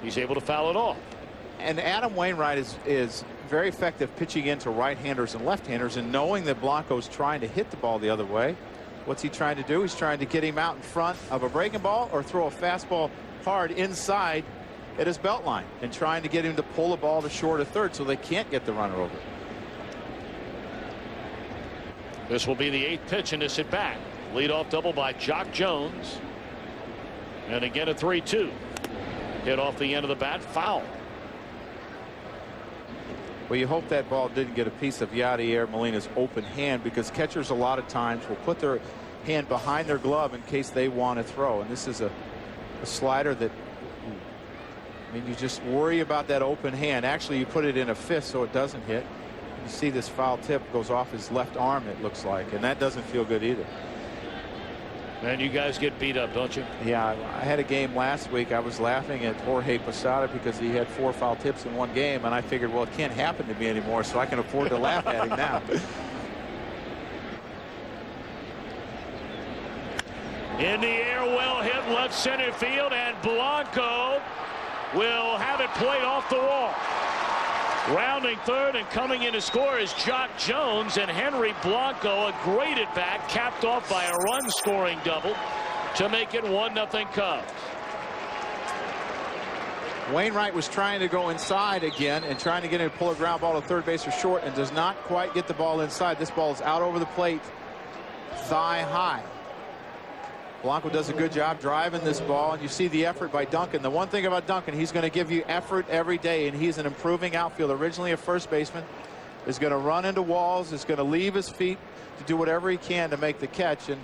he's able to foul it off. And Adam Wainwright is very effective pitching into right-handers and left-handers, and knowing that Blanco's trying to hit the ball the other way. What's he trying to do? He's trying to get him out in front of a breaking ball or throw a fastball hard inside at his belt line and trying to get him to pull the ball to short of third so they can't get the runner over. This will be the 8th pitch in this at bat. Leadoff double by Jock Jones. And again a 3-2. Hit off the end of the bat, foul. Well, you hope that ball didn't get a piece of Yadier Molina's open hand, because catchers a lot of times will put their hand behind their glove in case they want to throw. And this is a slider that, I mean, you just worry about that open hand. Actually, you put it in a fist so it doesn't hit. You see this foul tip goes off his left arm, it looks like, and that doesn't feel good either. Man, you guys get beat up, don't you? Yeah, I had a game last week. I was laughing at Jorge Posada because he had 4 foul tips in one game, and I figured, well, it can't happen to me anymore, so I can afford to laugh at him now. In the air, well hit left center field, and Blanco will have it played off the wall. Rounding third and coming in to score is Jock Jones, and Henry Blanco, a great at bat, capped off by a run-scoring double to make it 1-0 Cubs. Wainwright was trying to go inside again and trying to get in to pull a ground ball to third base or short, and does not quite get the ball inside. This ball is out over the plate, thigh high. Blanco does a good job driving this ball, and you see the effort by Duncan. The one thing about Duncan, he's going to give you effort every day, and he's an improving outfielder. Originally a first baseman, is going to run into walls, is going to leave his feet to do whatever he can to make the catch, and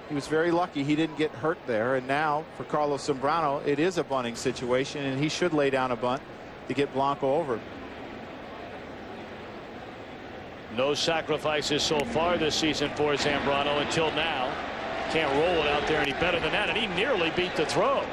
he was very lucky he didn't get hurt there. And now for Carlos Zambrano, it is a bunting situation, and he should lay down a bunt to get Blanco over. No sacrifices so far this season for Zambrano until now. Can't roll it out there any better than that, and he nearly beat the throw.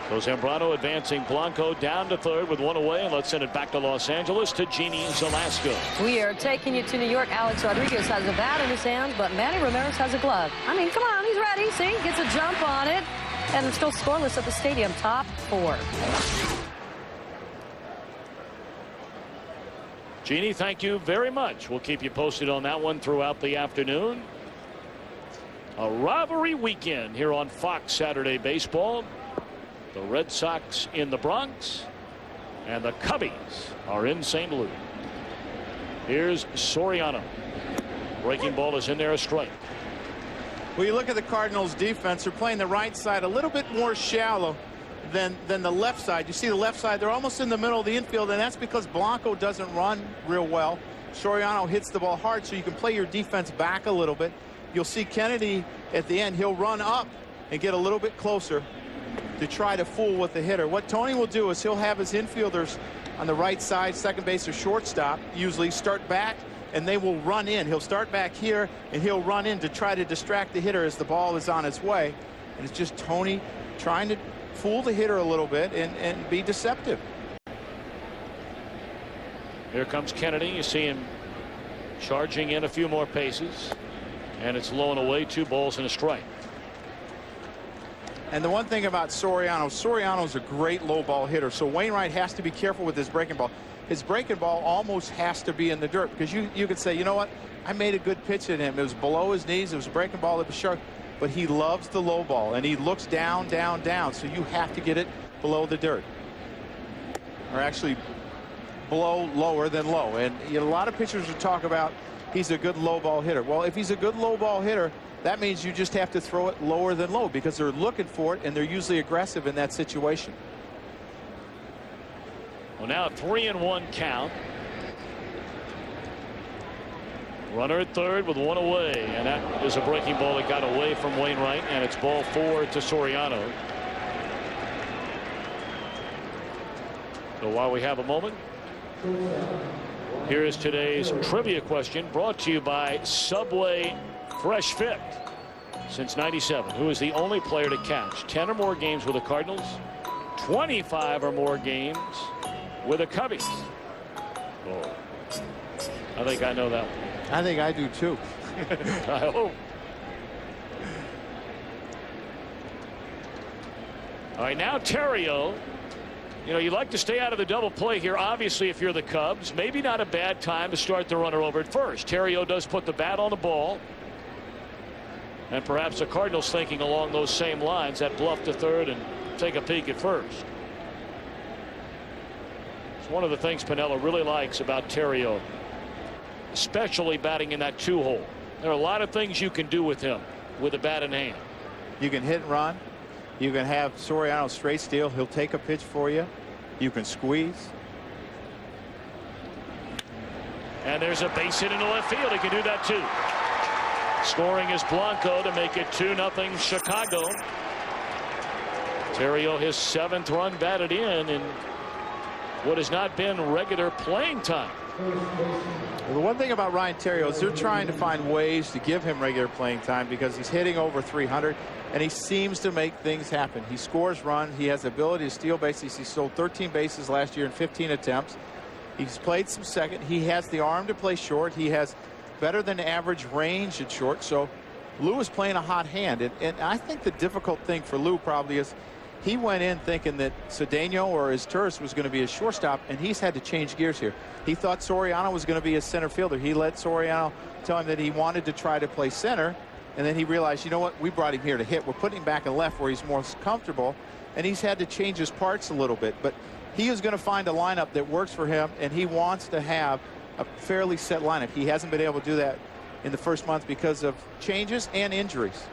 So Zambrano advancing Blanco down to third with one away, and let's send it back to Los Angeles to Jeannie Zalasko. We are taking you to New York. Alex Rodriguez has a bat in his hand, but Manny Ramirez has a glove. I mean, come on, he's ready. See, gets a jump on it, and it's still scoreless at the stadium. Top 4. Jeannie, thank you very much. We'll keep you posted on that one throughout the afternoon. A rivalry weekend here on Fox Saturday Baseball. The Red Sox in the Bronx, and the Cubbies are in St. Louis. Here's Soriano. Breaking ball is in there, a strike. Well, you look at the Cardinals defense, they're playing the right side a little bit more shallow than the left side. You see the left side, they're almost in the middle of the infield, and that's because Blanco doesn't run real well. Soriano hits the ball hard, so you can play your defense back a little bit. You'll see Kennedy at the end, he'll run up and get a little bit closer to try to fool with the hitter. What Tony will do is he'll have his infielders on the right side, second base or shortstop, usually start back, and they will run in. He'll start back here, and he'll run in to try to distract the hitter as the ball is on its way. And it's just Tony trying to fool the hitter a little bit and be deceptive. Here comes Kennedy. You see him charging in a few more paces, and it's low and away, 2 balls and a strike. And the one thing about Soriano's a great low ball hitter, so Wainwright has to be careful with his breaking ball. His breaking ball almost has to be in the dirt, because you could say, you know what, I made a good pitch at him. It was below his knees, it was a breaking ball, it was sharp, but he loves the low ball, and he looks down, down, down, so you have to get it below the dirt. Or actually below, lower than low. And a lot of pitchers will talk about he's a good low ball hitter. Well, if he's a good low ball hitter, that means you just have to throw it lower than low, because they're looking for it, and they're usually aggressive in that situation. Well, now a 3-1 count. Runner at third with one away, and that is a breaking ball that got away from Wainwright, and it's ball 4 to Soriano. So while we have a moment, here is today's trivia question, brought to you by Subway Fresh Fit. Since '97, who is the only player to catch 10 or more games with the Cardinals, 25 or more games with the Cubbies? Oh, I think I know that one. I think I do too. I hope. All right, now Terrio. You know, you like to stay out of the double play here. Obviously, if you're the Cubs, maybe not a bad time to start the runner over at first. Terrio does put the bat on the ball. And perhaps the Cardinals thinking along those same lines, that bluff to third and take a peek at first. It's one of the things Piniella really likes about Terrio, especially batting in that 2-hole. There are a lot of things you can do with him with a bat in hand. You can hit and run. You can have Soriano straight steal. He'll take a pitch for you. You can squeeze. And there's a base hit into left field. He can do that too. Scoring is Blanco to make it 2-0 Chicago. Terrio, his 7th run batted in what has not been regular playing time. Well, the one thing about Ryan Terrio is they're trying to find ways to give him regular playing time, because he's hitting over 300 and he seems to make things happen. He scores runs. He has the ability to steal bases. He stole 13 bases last year in 15 attempts. He's played some second. He has the arm to play short. He has better than average range at short. So Lou is playing a hot hand, and I think the difficult thing for Lou probably is he went in thinking that Cedeno or his Turris was going to be a shortstop, and he's had to change gears here. He thought Soriano was going to be a center fielder. He let Soriano tell him that he wanted to try to play center, and then he realized, you know what, we brought him here to hit. We're putting him back in left where he's more comfortable, and he's had to change his parts a little bit. But he is going to find a lineup that works for him, and he wants to have a fairly set lineup. He hasn't been able to do that in the first month because of changes and injuries.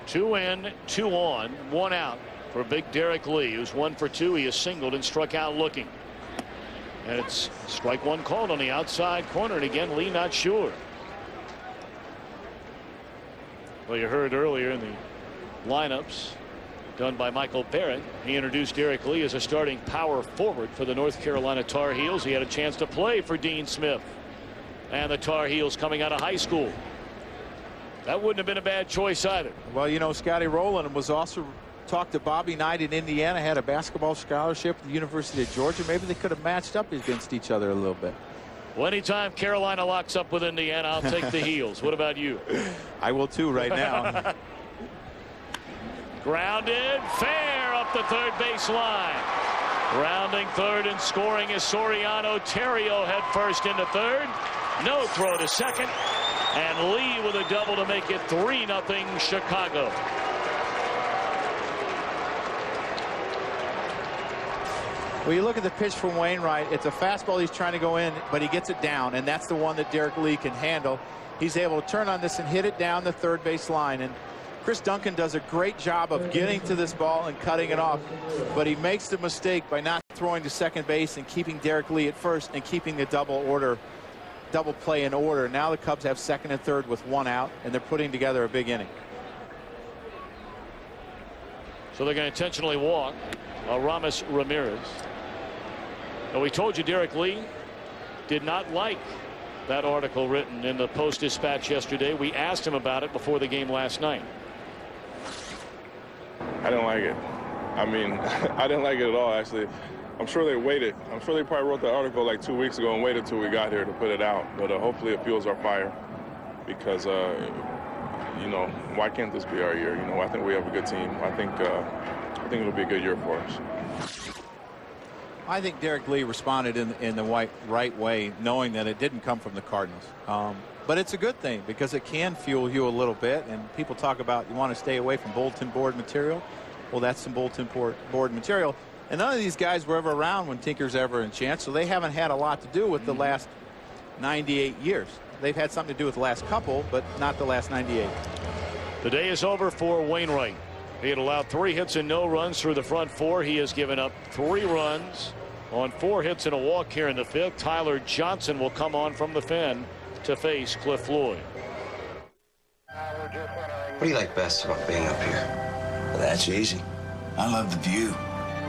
2 in, 2 on, 1 out for big Derek Lee, who's 1 for 2. He has singled and struck out looking. And it's strike 1 called on the outside corner, and again, Lee not sure. Well, you heard earlier in the lineups done by Michael Barrett. He introduced Derek Lee as a starting power forward for the North Carolina Tar Heels. He had a chance to play for Dean Smith and the Tar Heels coming out of high school. That wouldn't have been a bad choice either. Well, you know, Scotty Rowland was also talked to Bobby Knight in Indiana, had a basketball scholarship at the University of Georgia. Maybe they could have matched up against each other a little bit. Well, anytime Carolina locks up with Indiana, I'll take the Heels. What about you? I will too right now. Grounded, fair up the third base line. Rounding third and scoring is Soriano. Terrio head first into third. No throw to second. And Lee with a double to make it 3-0 Chicago. Well, you look at the pitch from Wainwright. It's a fastball he's trying to go in, but he gets it down, and that's the one that Derek Lee can handle. He's able to turn on this and hit it down the third base line. And Chris Duncan does a great job of getting to this ball and cutting it off, but he makes the mistake by not throwing to second base and keeping Derek Lee at first and keeping the double play in order. Now the Cubs have second and third with 1 out, and they're putting together a big inning. So they're going to intentionally walk Aramis Ramirez. Now, we told you Derek Lee did not like that article written in the Post-Dispatch yesterday. We asked him about it before the game last night. I didn't like it. I mean, I didn't like it at all, actually. I'm sure they waited. I'm sure they probably wrote the article like 2 weeks ago and waited till we got here to put it out. But hopefully it fuels our fire because, you know, why can't this be our year? You know, I think we have a good team. I think it'll be a good year for us. I think Derek Lee responded in the right way, knowing that it didn't come from the Cardinals. But it's a good thing because it can fuel you a little bit. And people talk about you want to stay away from bulletin board material. Well, that's some bulletin board material. And none of these guys were ever around when Tinker's ever in chance, so they haven't had a lot to do with the last 98 years. They've had something to do with the last couple, but not the last 98. The day is over for Wainwright. He had allowed 3 hits and no runs through the front 4. He has given up 3 runs on 4 hits and a walk here in the 5th. Tyler Johnson will come on from the pen to face Cliff Floyd. What do you like best about being up here? Well, that's easy. I love the view.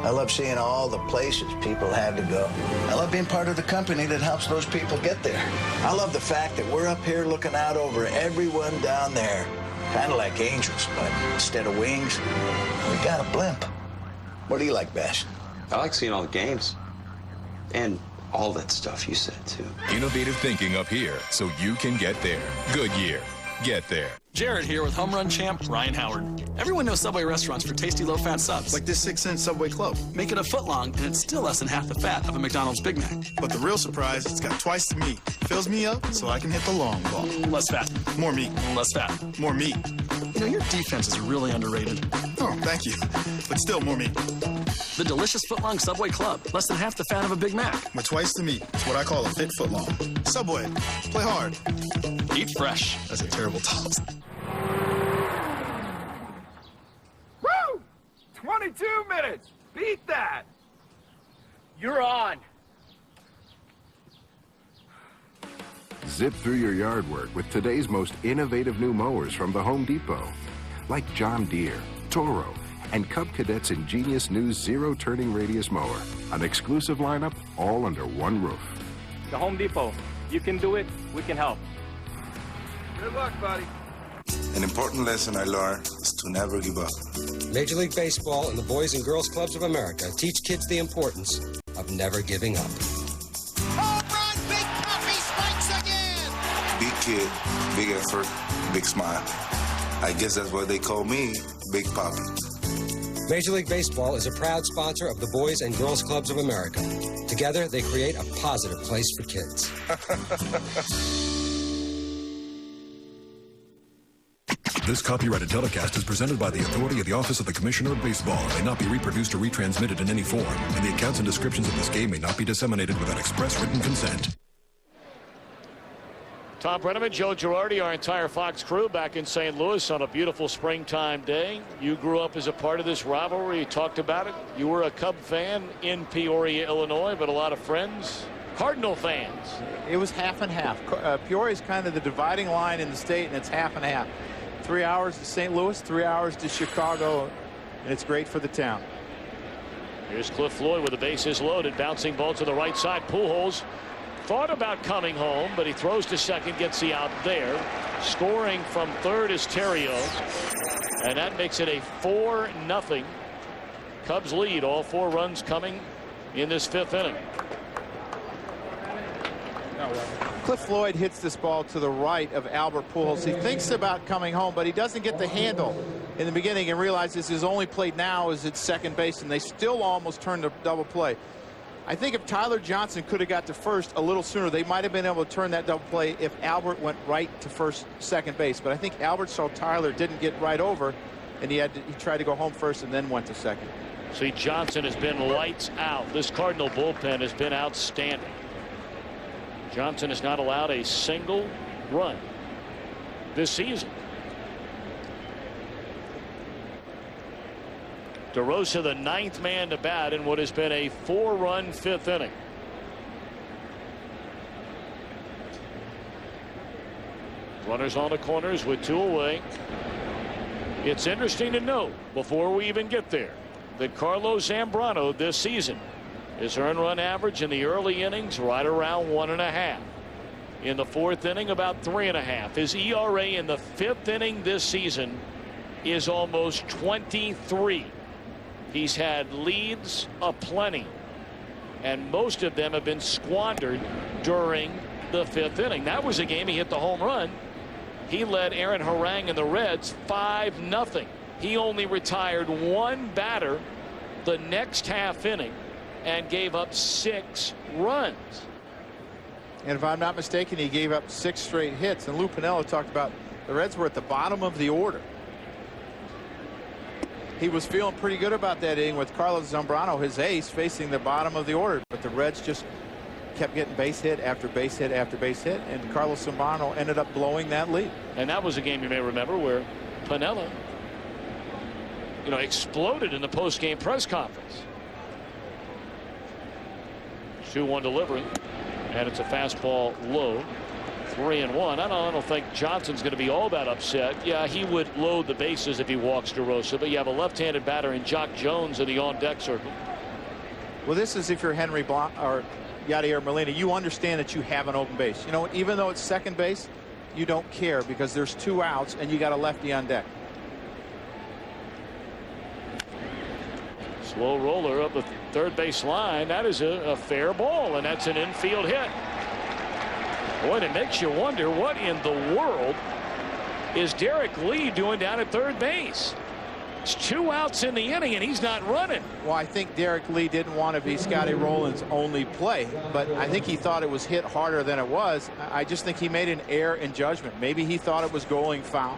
I love seeing all the places people had to go. I love being part of the company that helps those people get there. I love the fact that we're up here looking out over everyone down there. Kind of like angels, but instead of wings, we got a blimp. What do you like best? I like seeing all the games. And all that stuff you said, too. Innovative thinking up here so you can get there. Goodyear. Get there. Jared here with home run champ Ryan Howard. Everyone knows Subway restaurants for tasty low-fat subs. Like this 6-cent Subway Club. Make it a foot long, and it's still less than half the fat of a McDonald's Big Mac. But the real surprise, it's got twice the meat. Fills me up so I can hit the long ball. Less fat. More meat. Less fat. More meat. You know, your defense is really underrated. Oh, thank you. But still more meat. The delicious foot-long Subway Club. Less than half the fat of a Big Mac. With twice the meat. It's what I call a fit foot-long. Subway. Play hard. Eat fresh. That's a terrible toss. Woo! 22 minutes. Beat that. You're on. Zip through your yard work with today's most innovative new mowers from the Home Depot. Like John Deere, Toro, and Cub Cadet's ingenious new zero-turning radius mower. An exclusive lineup all under one roof. The Home Depot. You can do it. We can help. Good luck, buddy. An important lesson I learned is to never give up. Major League Baseball and the Boys and Girls Clubs of America teach kids the importance of never giving up. Home run, Big Papi spikes again! Big kid, big effort, big smile. I guess that's why they call me Big Papi. Major League Baseball is a proud sponsor of the Boys and Girls Clubs of America. Together, they create a positive place for kids. This copyrighted telecast is presented by the authority of the Office of the Commissioner of Baseball and may not be reproduced or retransmitted in any form, and the accounts and descriptions of this game may not be disseminated without express written consent. Thom Brennaman, Joe Girardi, our entire Fox crew back in St. Louis on a beautiful springtime day. You grew up as a part of this rivalry. You talked about it. You were a Cub fan in Peoria, Illinois, but a lot of friends, Cardinal fans. It was half and half. Peoria is kind of the dividing line in the state, and it's half and half. 3 hours to St. Louis, 3 hours to Chicago, and it's great for the town. Here's Cliff Floyd with the bases loaded. Bouncing ball to the right side. Pujols thought about coming home, but he throws to second, gets the out there. Scoring from third is Terrios, and that makes it a 4-0 Cubs lead. All 4 runs coming in this 5th inning. Cliff Floyd hits this ball to the right of Albert Pujols. He thinks about coming home, but he doesn't get the handle in the beginning and realizes his only play now is at second base, and they still almost turned a double play. I think if Tyler Johnson could have got to first a little sooner, they might have been able to turn that double play if Albert went right to second base. But I think Albert saw Tyler didn't get right over, and he tried to go home first and then went to second. See, Johnson has been lights out. This Cardinal bullpen has been outstanding. Johnson has not allowed a single run this season. DeRosa, the 9th man to bat in what has been a 4-run 5th inning. Runners on the corners with 2 away. It's interesting to note, before we even get there, that Carlos Zambrano this season, his earned run average in the early innings right around 1.5. In the 4th inning, about 3.5. His ERA in the 5th inning this season is almost 23. He's had leads aplenty, and most of them have been squandered during the 5th inning. That was a game he hit the home run. He led Aaron Harang and the Reds 5-0. He only retired 1 batter the next half inning and gave up 6 runs. And if I'm not mistaken, he gave up 6 straight hits. And Lou Piniella talked about the Reds were at the bottom of the order. He was feeling pretty good about that inning with Carlos Zambrano, his ace, facing the bottom of the order. But the Reds just kept getting base hit after base hit after base hit, and Carlos Zambrano ended up blowing that lead. And that was a game you may remember where Piniella, exploded in the post-game press conference. 2-1 delivery, and it's a fastball low. 3-1. I don't think Johnson's going to be all that upset. Yeah, he would load the bases if he walks DeRosa, but you have a left-handed batter in Jock Jones in the on-deck circle. Well, this is if you're Henry Blanc or Yadier Molina, you understand that you have an open base. Even though it's second base, you don't care because there's 2 outs and you got a lefty on deck. Slow roller up the third base line. That is a fair ball, and that's an infield hit. Boy, it makes you wonder what in the world is Derek Lee doing down at third base. It's 2 outs in the inning, and he's not running. Well, I think Derek Lee didn't want to be Scotty Rowland's only play, but I think he thought it was hit harder than it was. I just think he made an error in judgment. Maybe he thought it was going foul.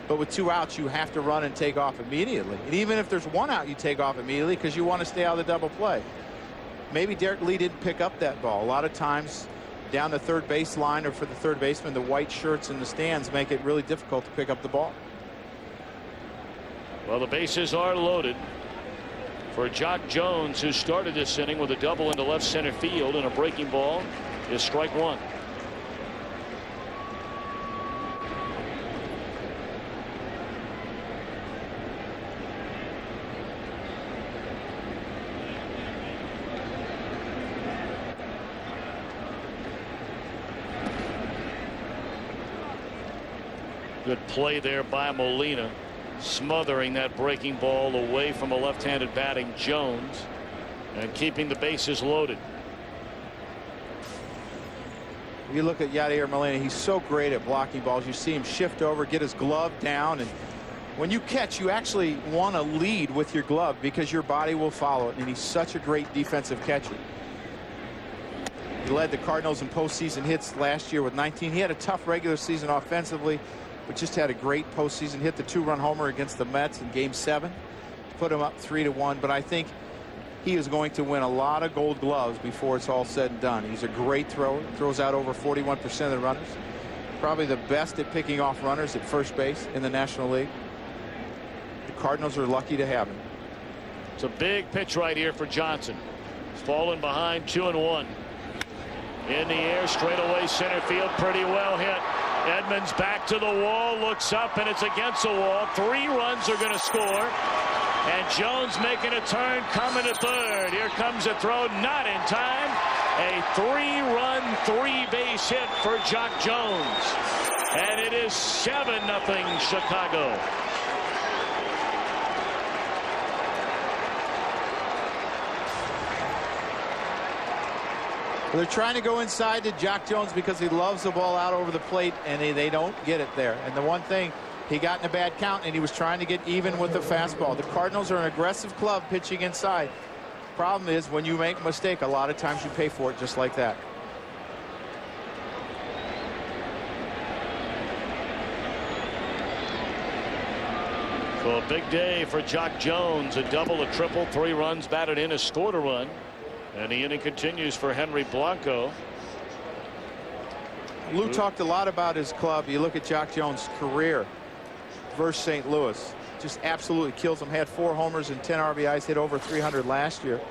But with 2 outs, you have to run and take off immediately. And even if there's 1 out, you take off immediately because you want to stay out of the double play. Maybe Derek Lee didn't pick up that ball. A lot of times down the third base line or for the third baseman, the white shirts in the stands make it really difficult to pick up the ball. Well, the bases are loaded for Jock Jones, who started this inning with a double into left center field, and a breaking ball is strike 1. Good play there by Molina, smothering that breaking ball away from a left-handed batting Jones and keeping the bases loaded. You look at Yadier Molina, he's so great at blocking balls. You see him shift over, get his glove down, and When you catch, you actually want to lead with your glove because your body will follow it, and he's such a great defensive catcher. He led the Cardinals in postseason hits last year with 19. He had a tough regular season offensively, but just had a great postseason. Hit the 2-run homer against the Mets in Game 7. Put him up 3-1, but I think he is going to win a lot of gold gloves before it's all said and done. He's a great thrower, throws out over 41% of the runners. Probably the best at picking off runners at first base in the National League. The Cardinals are lucky to have him. It's a big pitch right here for Johnson. He's fallen behind 2-1. In the air, straightaway center field, pretty well hit. Edmonds back to the wall, looks up, and it's against the wall. 3 runs are going to score. And Jones making a turn, coming to third. Here comes a throw, not in time. A 3-run, 3-base hit for Jock Jones. And it is 7-0 Chicago. They're trying to go inside to Jock Jones because he loves the ball out over the plate, and they don't get it there. And the one thing, he got in a bad count, and he was trying to get even with the fastball. The Cardinals are an aggressive club pitching inside. Problem is, when you make a mistake, a lot of times you pay for it just like that. So a big day for Jock Jones. A double, a triple, 3 runs batted in, a scored a run. And the inning continues for Henry Blanco. Lou talked a lot about his club. You look at Jock Jones' career versus St. Louis. Just absolutely kills him. Had 4 homers and 10 RBIs. Hit over 300 last year.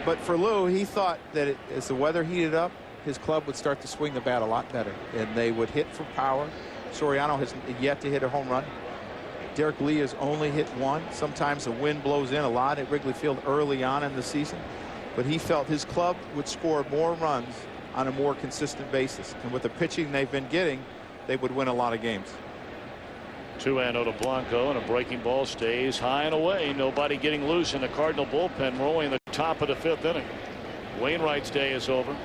But for Lou, he thought that as the weather heated up, his club would start to swing the bat a lot better. And they would hit for power. Soriano has yet to hit a home run. Derek Lee has only hit 1. Sometimes the wind blows in a lot at Wrigley Field early on in the season. But he felt his club would score more runs on a more consistent basis. And with the pitching they've been getting, they would win a lot of games. 2-0 to Blanco, and a breaking ball stays high and away. Nobody getting loose in the Cardinal bullpen. We're only in the top of the 5th inning. Wainwright's day is over.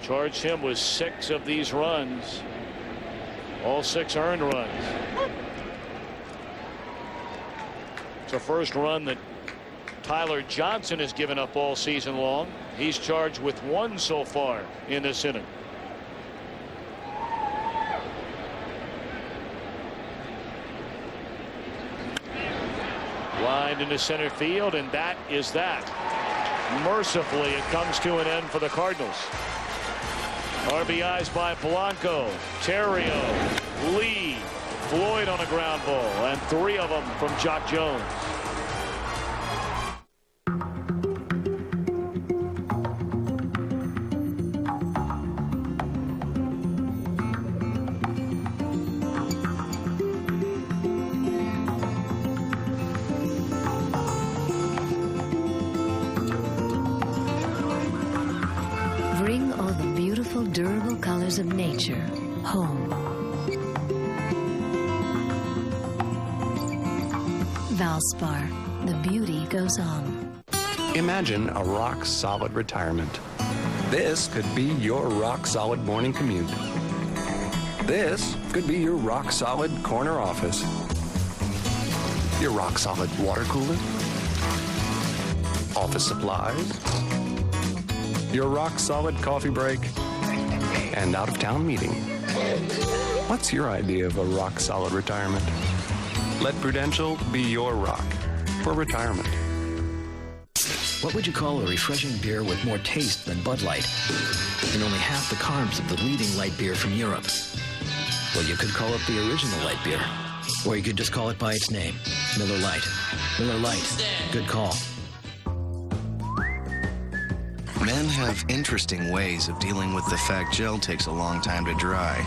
Charged him with 6 of these runs. All 6 earned runs. It's the first run that Tyler Johnson has given up all season long. He's charged with 1 so far in this inning. Lined into center field, and that is that. Mercifully, it comes to an end for the Cardinals. RBIs by Blanco, Terrio, Lee, Floyd on a ground ball, and 3 of them from Jock Jones. Bring all the beautiful, durable colors of nature home. Valspar, the beauty goes on. Imagine a rock-solid retirement. This could be your rock-solid morning commute. This could be your rock-solid corner office. Your rock-solid water cooler. Office supplies. Your rock-solid coffee break. And out-of-town meeting. What's your idea of a rock-solid retirement? Let Prudential be your rock for retirement. What would you call a refreshing beer with more taste than Bud Light and only half the carbs of the leading light beer from Europe? Well, you could call it the original light beer, or you could just call it by its name, Miller Lite. Miller Lite. Good call. Men have interesting ways of dealing with the fact gel takes a long time to dry.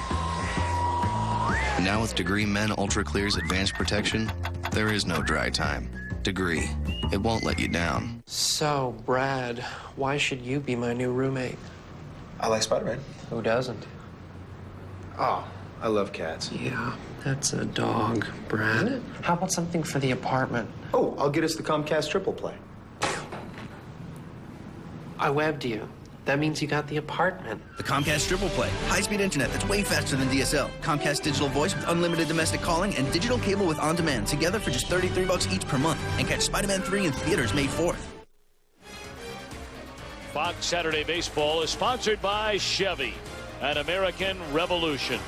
Now with Degree Men Ultra Clear's advanced protection, there is no dry time. Degree, it won't let you down. So, Brad, why should you be my new roommate? I like Spider-Man. Who doesn't? Oh, I love cats. Yeah, that's a dog, Brad. How about something for the apartment? Oh, I'll get us the Comcast triple play. I webbed you. That means you got the apartment. The Comcast Triple Play. High-speed internet that's way faster than DSL. Comcast digital voice with unlimited domestic calling and digital cable with on-demand together for just $33 each per month. And catch Spider-Man 3 in theaters May 4th. Fox Saturday Baseball is sponsored by Chevy and American Revolution.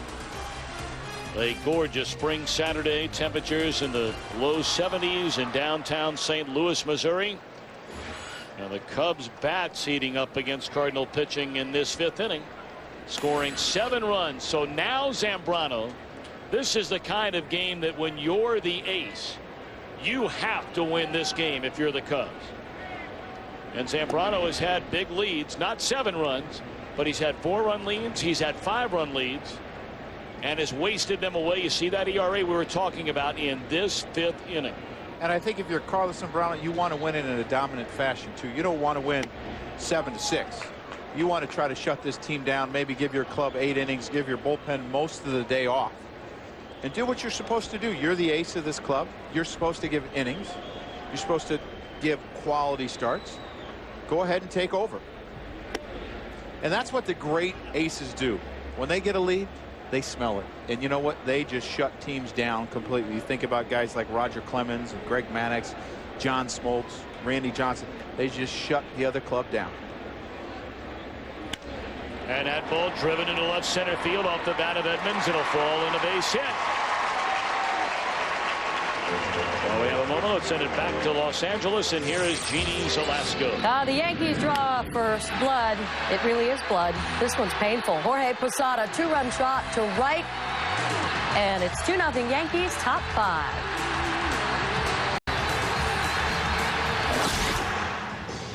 A gorgeous spring Saturday, temperatures in the low 70s in downtown St. Louis, Missouri. And the Cubs bats heating up against Cardinal pitching in this 5th inning, scoring 7 runs. So now Zambrano, this is the kind of game that when you're the ace, you have to win this game if you're the Cubs. And Zambrano has had big leads, not 7 runs, but he's had 4-run leads. He's had 5-run leads and has wasted them away. You see that ERA we were talking about in this 5th inning. And I think if you're Carlos Zambrano, you want to win it in a dominant fashion, too. You don't want to win 7-6. You want to try to shut this team down, maybe give your club 8 innings, give your bullpen most of the day off, and do what you're supposed to do. You're the ace of this club. You're supposed to give innings. You're supposed to give quality starts. Go ahead and take over. And that's what the great aces do. When they get a lead, they smell it. And you know what? They just shut teams down completely. You think about guys like Roger Clemens and Greg Maddux, John Smoltz, Randy Johnson. They just shut the other club down. And that ball driven into left center field off the bat of Edmonds. It'll fall in a base hit. Well, we have a moment. Let's send it back to Los Angeles, and here is Jeannie Velasco. The Yankees draw first blood. It really is blood. This one's painful. Jorge Posada, 2-run shot to right, and it's 2-0 Yankees, top 5.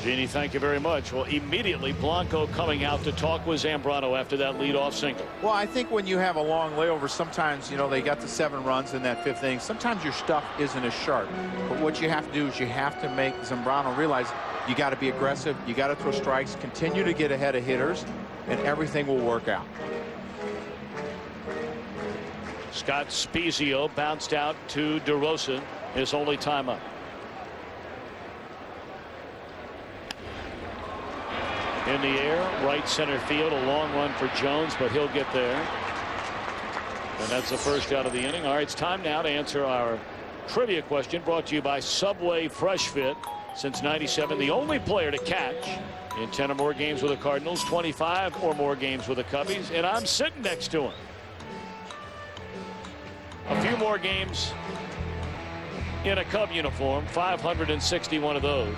Jeannie, thank you very much. Well, immediately Blanco coming out to talk with Zambrano after that leadoff single. Well, I think when you have a long layover, sometimes, you know, they got the 7 runs in that 5th inning. Sometimes your stuff isn't as sharp. But what you have to do is you have to make Zambrano realize you got to be aggressive. You got to throw strikes, continue to get ahead of hitters, and everything will work out. Scott Spezio bounced out to DeRosa, his only time up. In the air, right center field, a long run for Jones, but he'll get there. And that's the first out of the inning. All right, it's time now to answer our trivia question brought to you by Subway Fresh Fit. Since '97, the only player to catch in 10 or more games with the Cardinals, 25 or more games with the Cubbies, and I'm sitting next to him. A few more games in a Cub uniform, 561 of those,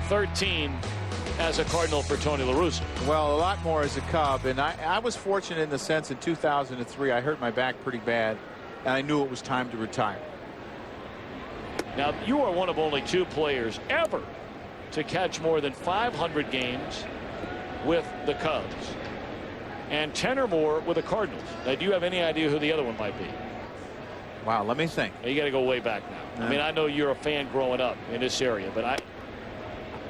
13 as a Cardinal for Tony La Russa. Well, a lot more as a Cub, and I was fortunate in the sense in 2003 I hurt my back pretty bad, and I knew it was time to retire. Now, you are one of only 2 players ever to catch more than 500 games with the Cubs and 10 or more with the Cardinals. Now, do you have any idea who the other one might be? Wow, let me think. You got to go way back now. I mean, I know you're a fan growing up in this area, but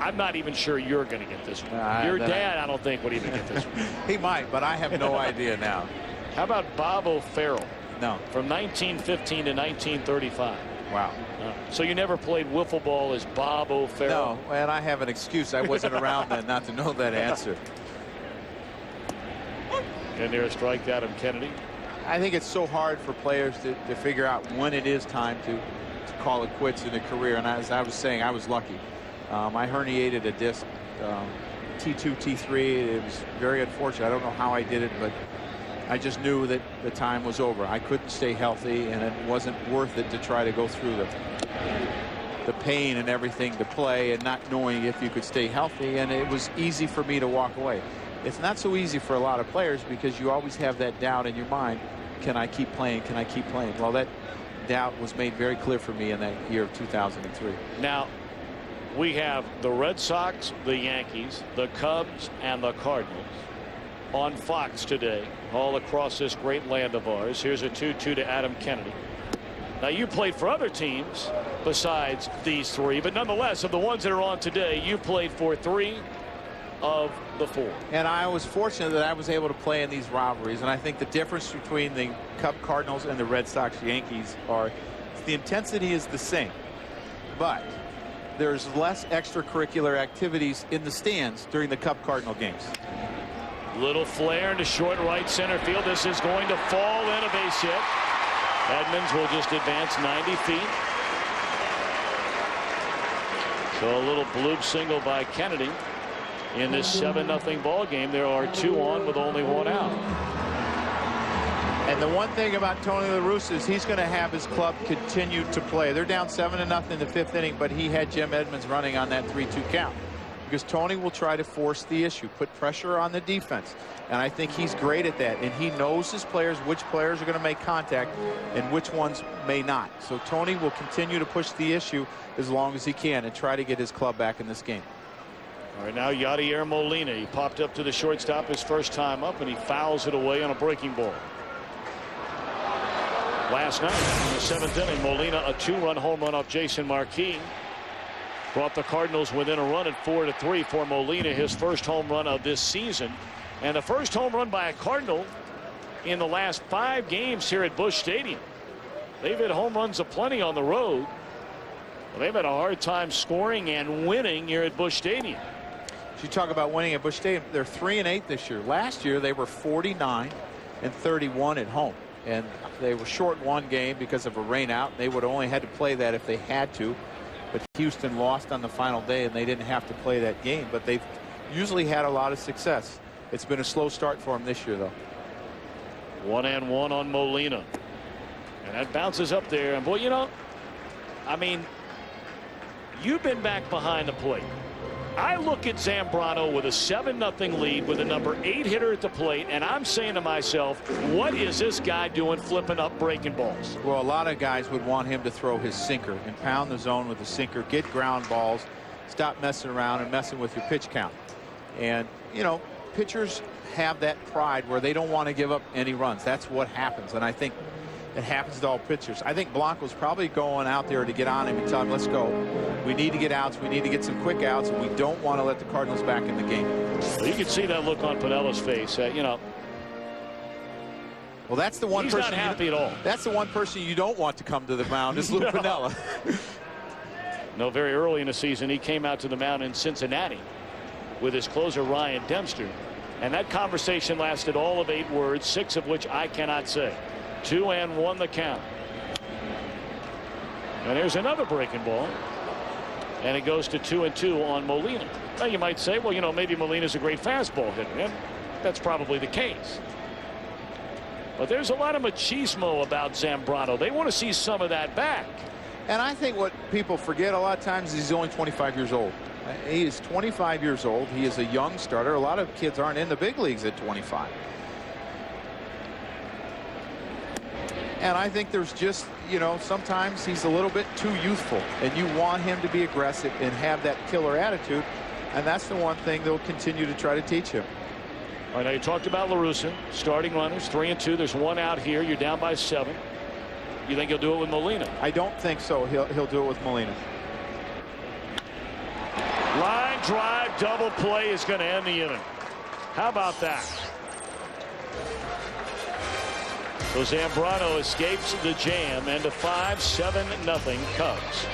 I'm not even sure you're going to get this one. Your dad, I don't think, would even get this one. He might, but I have no idea now. How about Bob O'Farrell? No. From 1915 to 1935. Wow. So you never played wiffle ball as Bob O'Farrell? No, and I have an excuse. I wasn't around then not to know that answer. And there's a strike to Adam Kennedy. I think it's so hard for players to figure out when it is time to call it quits in a career. And as I was saying, I was lucky. I herniated a disc, T2, T3. It was very unfortunate. I don't know how I did it, but I just knew that the time was over. I couldn't stay healthy, and it wasn't worth it to try to go through the pain and everything to play and not knowing if you could stay healthy. And it was easy for me to walk away. It's not so easy for a lot of players because you always have that doubt in your mind. Can I keep playing? Can I keep playing? Well, that doubt was made very clear for me in that year of 2003. Now, we have the Red Sox, the Yankees, the Cubs, and the Cardinals on Fox today, all across this great land of ours. Here's a 2-2 to Adam Kennedy. Now, you played for other teams besides these 3, but nonetheless, of the ones that are on today, you played for 3 of the 4. And I was fortunate that I was able to play in these rivalries. And I think the difference between the Cub Cardinals and the Red Sox Yankees are the intensity is the same, but there's less extracurricular activities in the stands during the Cub Cardinal games. Little flare into short right center field. This is going to fall in, a base hit. Edmonds will just advance 90 feet. So a little bloop single by Kennedy. In this 7-0 ball game, there are 2 on with only 1 out. And the one thing about Tony La Russa is he's going to have his club continue to play. They're down 7-0 in the 5th inning, but he had Jim Edmonds running on that 3-2 count. Because Tony will try to force the issue, put pressure on the defense. And I think he's great at that. And he knows his players, which players are going to make contact and which ones may not. So Tony will continue to push the issue as long as he can and try to get his club back in this game. All right, now Yadier Molina. He popped up to the shortstop his first time up, and he fouls it away on a breaking ball. Last night in the 7th inning, Molina, a 2-run home run off Jason Marquis, brought the Cardinals within a run at 4-3 for Molina, his first home run of this season, and the first home run by a Cardinal in the last 5 games here at Busch Stadium. They've hit home runs aplenty on the road. Well, they've had a hard time scoring and winning here at Busch Stadium. You talk about winning at Busch Stadium. They're 3-8 this year. Last year they were 49-31 at home, and they were short 1 game because of a rain out. They would have only had to play that if they had to, but Houston lost on the final day and they didn't have to play that game. But they've usually had a lot of success. It's been a slow start for them this year, though. 1-1 on Molina, and that bounces up there. And boy, you know, I mean, you've been back behind the plate. I look at Zambrano with a 7-0 lead with a number 8 hitter at the plate, and I'm saying to myself, what is this guy doing flipping up breaking balls? Well, a lot of guys would want him to throw his sinker and pound the zone with the sinker, get ground balls, stop messing around and messing with your pitch count. And, you know, pitchers have that pride where they don't want to give up any runs. That's what happens, and I think it happens to all pitchers. I think Blanco's probably going out there to get on him and tell him, let's go. We need to get outs. We need to get some quick outs, and we don't want to let the Cardinals back in the game. Well, you can see that look on Pinella's face. You know. Well, that's the one He's person. Not happy at all. That's the one person you don't want to come to the mound is Lou Piniella. No, very early in the season, he came out to the mound in Cincinnati with his closer Ryan Dempster, and that conversation lasted all of 8 words, 6 of which I cannot say. 2-1 the count. And there's another breaking ball. And it goes to 2-2 on Molina. Now you might say, well, you know, maybe Molina's a great fastball hitter. And that's probably the case. But there's a lot of machismo about Zambrano. They want to see some of that back. And I think what people forget a lot of times is he's only 25 years old. He is 25 years old. He is a young starter. A lot of kids aren't in the big leagues at 25. And I think there's just, you know, sometimes he's a little bit too youthful, and you want him to be aggressive and have that killer attitude. And that's the one thing they'll continue to try to teach him. All right, now you talked about La Russa, starting runners, 3-2. There's 1 out here. You're down by 7. You think he'll do it with Molina? I don't think so. He'll do it with Molina. Line drive, double play is going to end the inning. How about that? So Zambrano escapes the jam, and a 5-7-0 Cubs.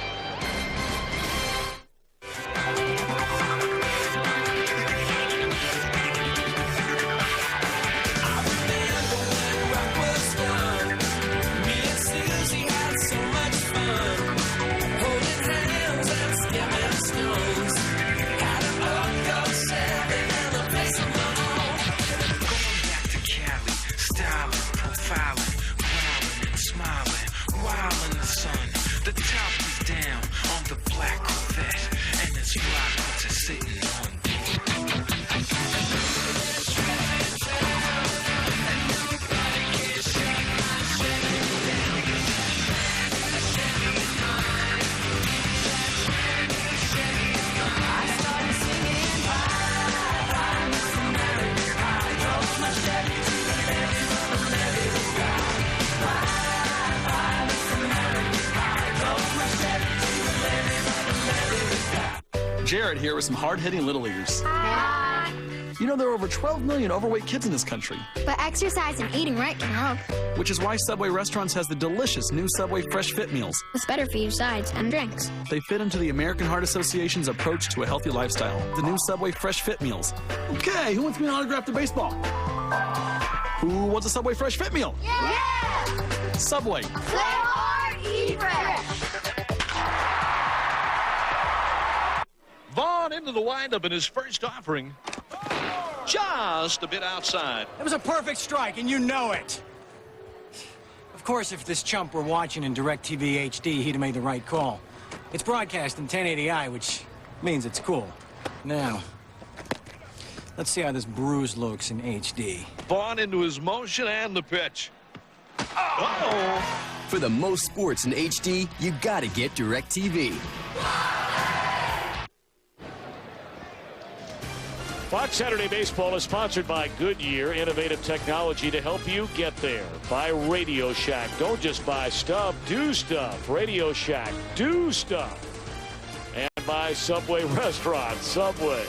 Jared here with some hard-hitting Little Leaguers. You know, there are over 12 million overweight kids in this country. But exercise and eating right can help. Which is why Subway Restaurants has the delicious new Subway Fresh Fit meals. With better-for-you sides and drinks. They fit into the American Heart Association's approach to a healthy lifestyle. The new Subway Fresh Fit meals. Okay, who wants me to autograph the baseball? Who wants a Subway Fresh Fit meal? Yeah! Subway. Play hard, eat fresh. Vaughn into the windup in his first offering. Just a bit outside. It was a perfect strike, and you know it. Of course, if this chump were watching in DirecTV HD, he'd have made the right call. It's broadcast in 1080i, which means it's cool. Now, let's see how this bruise looks in HD. Vaughn into his motion and the pitch. Uh-oh. For the most sports in HD, you gotta get DirecTV. Fox Saturday Baseball is sponsored by Goodyear, innovative technology to help you get there. By Radio Shack. Don't just buy stuff, do stuff. Radio Shack, do stuff. And by Subway Restaurants. Subway,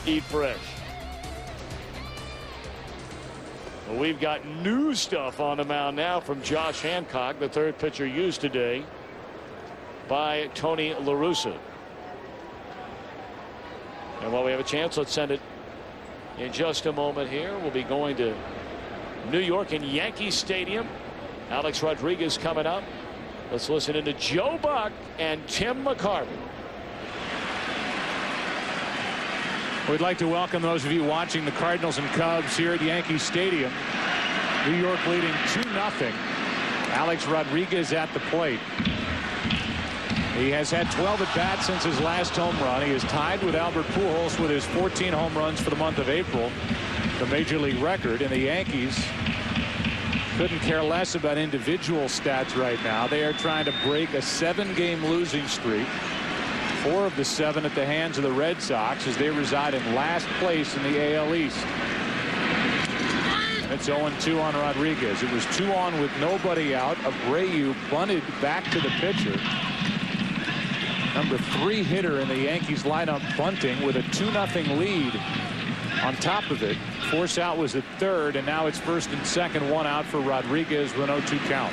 eat fresh. Well, we've got new stuff on the mound now from Josh Hancock, the third pitcher used today by Tony La Russa. And while we have a chance, let's send it in just a moment here. We'll be going to New York in Yankee Stadium. Alex Rodriguez coming up. Let's listen into Joe Buck and Tim McCarver. We'd like to welcome those of you watching the Cardinals and Cubs here at Yankee Stadium. New York leading 2-0. Alex Rodriguez at the plate. He has had 12 at-bats since his last home run. He is tied with Albert Pujols with his 14 home runs for the month of April, the Major League record. And the Yankees couldn't care less about individual stats right now. They are trying to break a 7-game losing streak. 4 of the 7 at the hands of the Red Sox as they reside in last place in the AL East. And it's 0-2 on Rodriguez. It was 2 on with nobody out. Abreu bunted back to the pitcher. Number 3 hitter in the Yankees lineup bunting with a 2-0 lead on top of it. Force out was at third, and now it's first and second, 1 out for Rodriguez with an 0-2 count.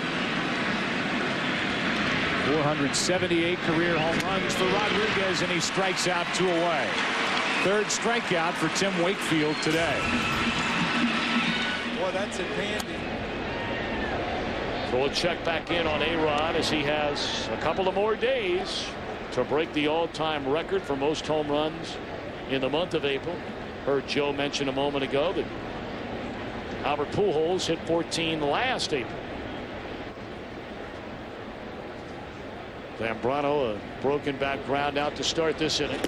478 career home runs for Rodriguez, and he strikes out 2 away. Third strikeout for Tim Wakefield today. Boy, that's a handy. So we'll check back in on A-Rod as he has a couple of more days to break the all-time record for most home runs in the month of April. Heard Joe mention a moment ago that Albert Pujols hit 14 last April. Zambrano, a broken back ground out to start this inning.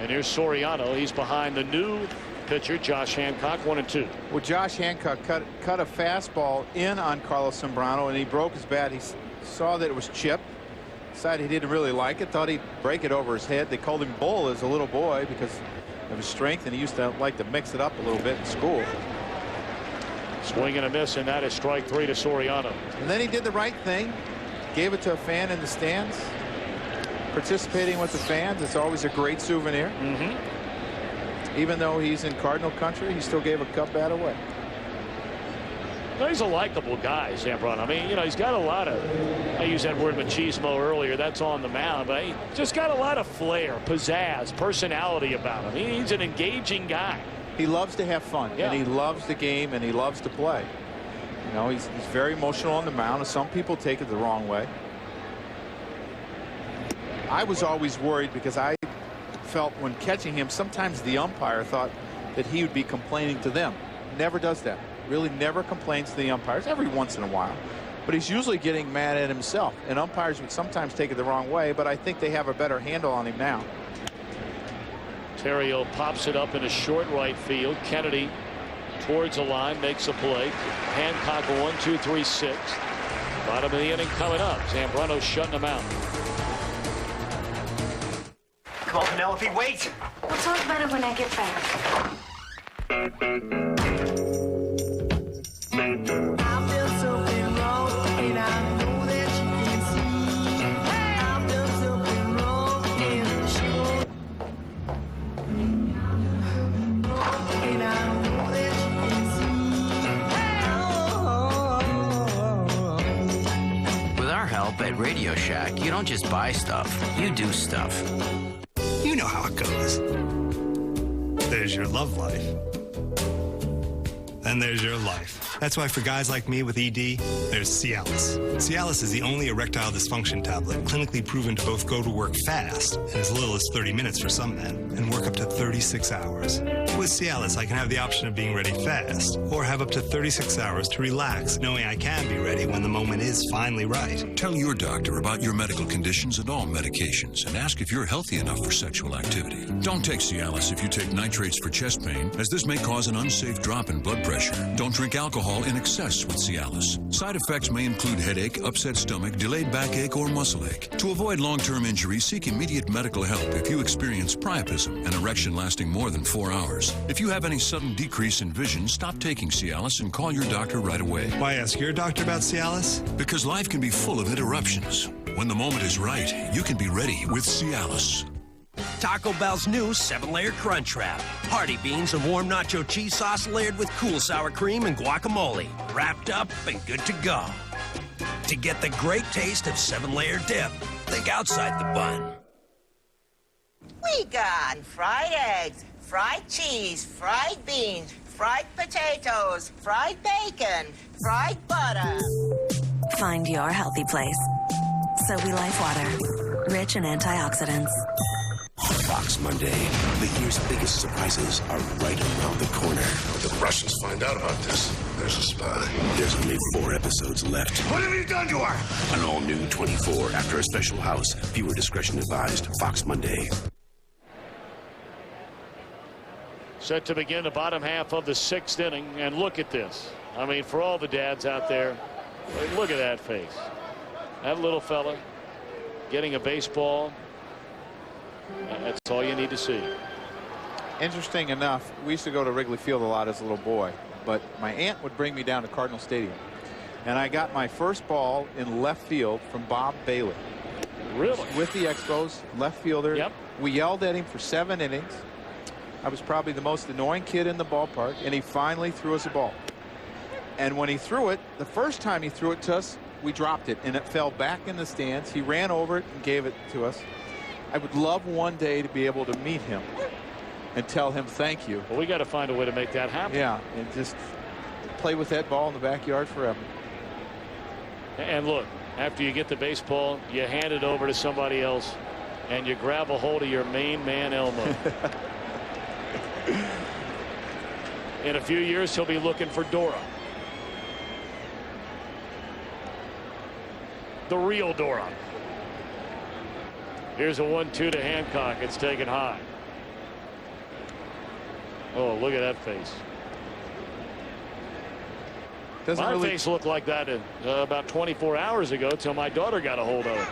And here's Soriano. He's behind the new pitcher, Josh Hancock, 1-2. Well, Josh Hancock cut a fastball in on Carlos Zambrano, and he broke his bat. He saw that it was chipped. Decided he didn't really like it, thought he'd break it over his head. They called him Bull as a little boy because of his strength, and he used to like to mix it up a little bit in school. Swing and a miss, and that is strike 3 to Soriano. And then he did the right thing, gave it to a fan in the stands. Participating with the fans, it's always a great souvenir. Even though he's in Cardinal country, he still gave a cup bat away. Well, he's a likable guy, Zambrano. I mean, you know, he's got a lot of, I used that word machismo earlier, that's on the mound, but he just got a lot of flair, pizzazz, personality about him. He's an engaging guy. He loves to have fun, and he loves the game, and he loves to play. You know, he's very emotional on the mound, and some people take it the wrong way. I was always worried because I felt when catching him, sometimes the umpire thought that he would be complaining to them. Never does that. Really never complains to the umpires, every once in a while. But he's usually getting mad at himself. And umpires would sometimes take it the wrong way, but I think they have a better handle on him now. Terrio pops it up in a short right field. Kennedy towards the line, makes a play. Hancock 1-2-3-6. Bottom of the inning coming up. Zambrano shutting him out. Come on, Penelope, wait! We'll talk about it when I get back. With our help at Radio Shack, you don't just buy stuff, you do stuff. You know how it goes. There's your love life. And there's your life. That's why for guys like me with ED, there's Cialis. Cialis is the only erectile dysfunction tablet clinically proven to both go to work fast, in as little as 30 minutes for some men, and work up to 36 hours. With Cialis, I can have the option of being ready fast, or have up to 36 hours to relax, knowing I can be ready when the moment is finally right. Tell your doctor about your medical conditions and all medications, and ask if you're healthy enough for sexual activity. Don't take Cialis if you take nitrates for chest pain, as this may cause an unsafe drop in blood pressure. Don't drink alcohol in excess with Cialis. Side effects may include headache, upset stomach, delayed backache, or muscle ache. To avoid long-term injury, seek immediate medical help if you experience priapism, an erection lasting more than 4 hours. If you have any sudden decrease in vision, stop taking Cialis and call your doctor right away. Why ask your doctor about Cialis? Because life can be full of interruptions. When the moment is right, you can be ready with Cialis. Taco Bell's new 7-layer Crunch Wrap. Hearty beans and warm nacho cheese sauce layered with cool sour cream and guacamole. Wrapped up and good to go. To get the great taste of 7-layer dip, think outside the bun. We got fried eggs, fried cheese, fried beans, fried potatoes, fried bacon, fried butter. Find your healthy place. Sobe Life Water. Rich in antioxidants. Fox Monday. The year's biggest surprises are right around the corner. If the Russians find out about this, there's a spy. There's only 4 episodes left. What have you done to her? An all-new 24 after a special house. Viewer discretion advised. Fox Monday. Set to begin the bottom half of the 6th inning, and look at this. I mean, for all the dads out there, look at that face. That little fella getting a baseball. That's all you need to see. Interesting enough, we used to go to Wrigley Field a lot as a little boy, but my aunt would bring me down to Cardinal Stadium, and I got my first ball in left field from Bob Bailey. Really? With the Expos, left fielder. Yep. We yelled at him for 7 innings. I was probably the most annoying kid in the ballpark, and he finally threw us a ball. And when he threw it, the first time he threw it to us, we dropped it, and it fell back in the stands. He ran over it and gave it to us. I would love one day to be able to meet him and tell him thank you. Well, we got to find a way to make that happen. Yeah, and just play with that ball in the backyard forever. And look, after you get the baseball, you hand it over to somebody else, and you grab a hold of your main man, Elmo. In a few years, he'll be looking for Dora. The real Dora. Here's a 1-2 to Hancock. It's taken high. Oh, look at that face. My face looked like that about 24 hours ago till my daughter got a hold of it.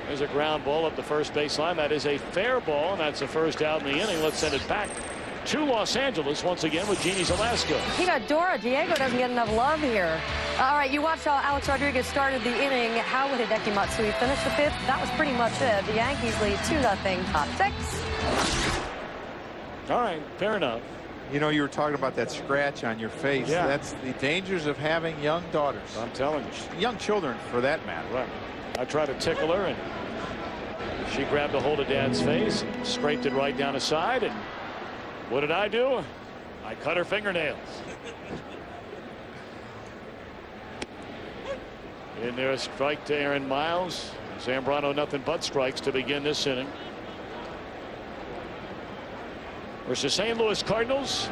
There's a ground ball up the first baseline. That is a fair ball, and that's the first out in the inning. Let's send it back to Los Angeles once again with Jeannie Zalasko. You got Dora. Diego doesn't get enough love here. All right, you watched how Alex Rodriguez started the inning. How would Hideki Matsui finish the 5th? That was pretty much it. The Yankees lead 2-0. Top 6. All right, fair enough. You know, you were talking about that scratch on your face. Yeah. That's the dangers of having young daughters. I'm telling you. Young children, for that matter. Right. I tried to tickle her, and she grabbed a hold of Dad's face and scraped it right down his side. And what did I do? I cut her fingernails. In there, a strike to Aaron Miles. Zambrano nothing but strikes to begin this inning. Versus St. Louis Cardinals.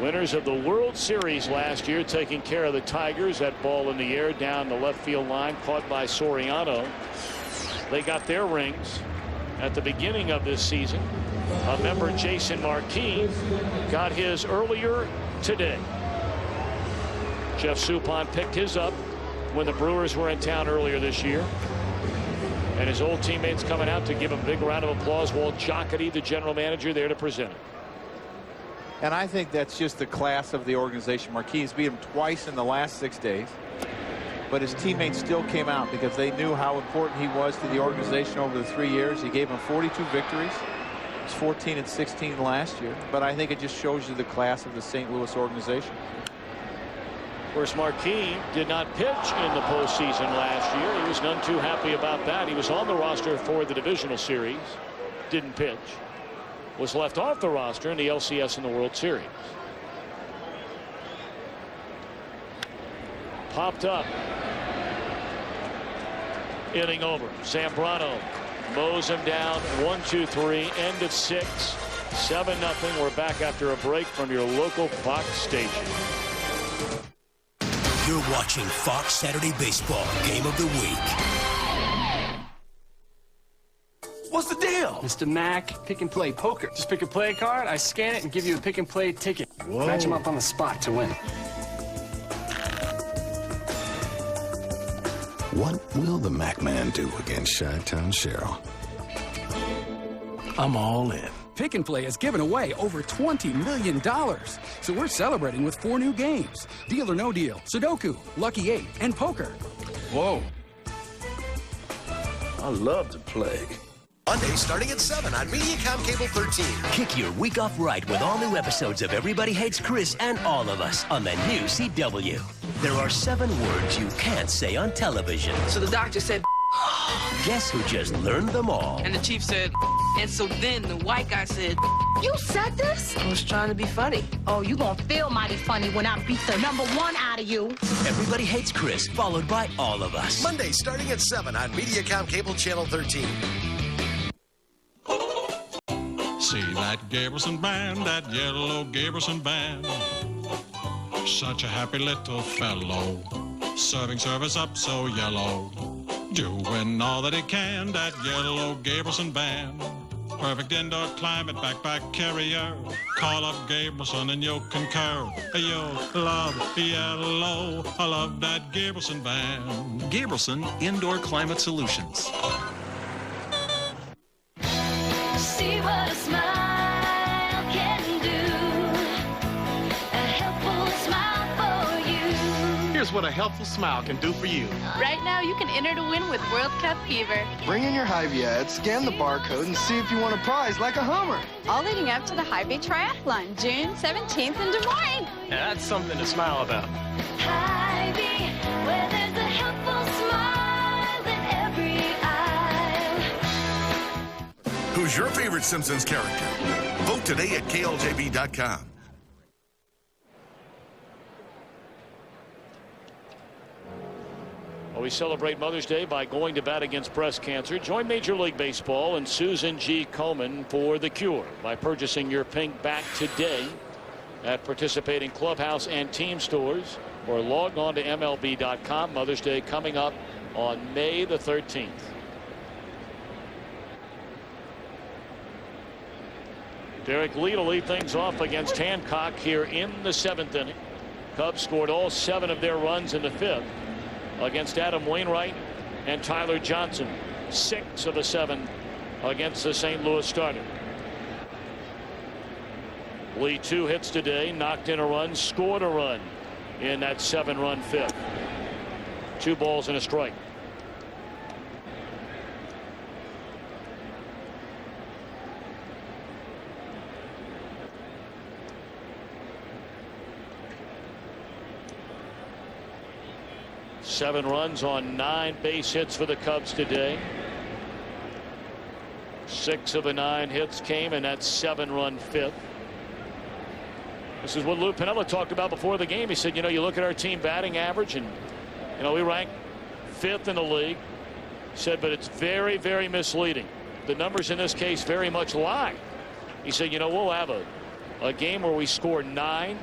Winners of the World Series last year, taking care of the Tigers. That ball in the air down the left field line, caught by Soriano. They got their rings at the beginning of this season. A member, Jason Marquis, got his earlier today. Jeff Suppan picked his up when the Brewers were in town earlier this year. And his old teammates coming out to give him a big round of applause. Walt Jocketty, the general manager, there to present it. And I think that's just the class of the organization. Marquis beat him twice in the last 6 days. But his teammates still came out because they knew how important he was to the organization over the 3 years. He gave them 42 victories. 14 and 16 last year, but I think it just shows you the class of the St. Louis organization. Of course, Marquis did not pitch in the postseason last year. He was none too happy about that. He was on the roster for the divisional series, didn't pitch, was left off the roster in the LCS and the World Series. Popped up. Inning over. Zambrano mows him down. 1-2-3. End of 6. 7-0. We're back after a break from your local Fox station. You're watching Fox Saturday Baseball Game of the Week. What's the deal? Mr. Mac, pick and play poker. Just pick a play card, I scan it and give you a pick and play ticket. Whoa. Match them up on the spot to win. What will the Mac Man do against Chi-Town Cheryl? I'm all in. Pick and Play has given away over $20 million. So we're celebrating with 4 new games. Deal or No Deal, Sudoku, Lucky 8, and Poker. Whoa. I love to play. Monday starting at 7 on Mediacom Cable 13. Kick your week off right with all new episodes of Everybody Hates Chris and All of Us on the new CW. There are 7 words you can't say on television. So the doctor said, Guess who just learned them all? and the chief said, and so then the white guy said, you said this? I was trying to be funny. Oh, you gonna feel mighty funny when I beat the #1 out of you. Everybody Hates Chris, followed by All of Us. Monday starting at 7 on Mediacom Cable Channel 13. See that Gabrielson band, that yellow Gabrielson band. Such a happy little fellow, serving service up so yellow. Doing all that he can, that yellow Gabrielson band. Perfect indoor climate, backpack carrier. Call up Gabrielson and you'll concur. You love yellow, I love that Gabrielson band. Gabrielson Indoor Climate Solutions. See what a smile can do. A helpful smile for you. Here's what a helpful smile can do for you. Right now, you can enter to win with World Cup Fever. Bring in your Hy-Vee ad, scan the barcode, and see if you want a prize like a Hummer. All leading up to the Hy-Vee Triathlon, June 17th in Des Moines. Yeah, that's something to smile about. Hy-Vee, where there's a helpful smile in every aisle. Who's your favorite Simpsons character? Vote today at KLJB.com. Well, we celebrate Mother's Day by going to bat against breast cancer. Join Major League Baseball and Susan G. Komen for the cure by purchasing your pink bat today at participating clubhouse and team stores, or log on to MLB.com. Mother's Day coming up on May the 13th. Derek Lee to lead things off against Hancock here in the 7th inning. Cubs scored all 7 of their runs in the 5th against Adam Wainwright and Tyler Johnson. 6 of the 7 against the St. Louis starter. Lee 2 hits today, knocked in a run, scored a run in that 7-run 5th. 2 balls and a strike. Seven runs on 9 base hits for the Cubs today. 6 of the 9 hits came in that 7-run 5th. This is what Lou Piniella talked about before the game. He said, you know, you look at our team batting average and, you know, we rank 5th in the league. He said, but it's very, very misleading. The numbers in this case very much lie. He said, you know, we'll have a game where we score 9,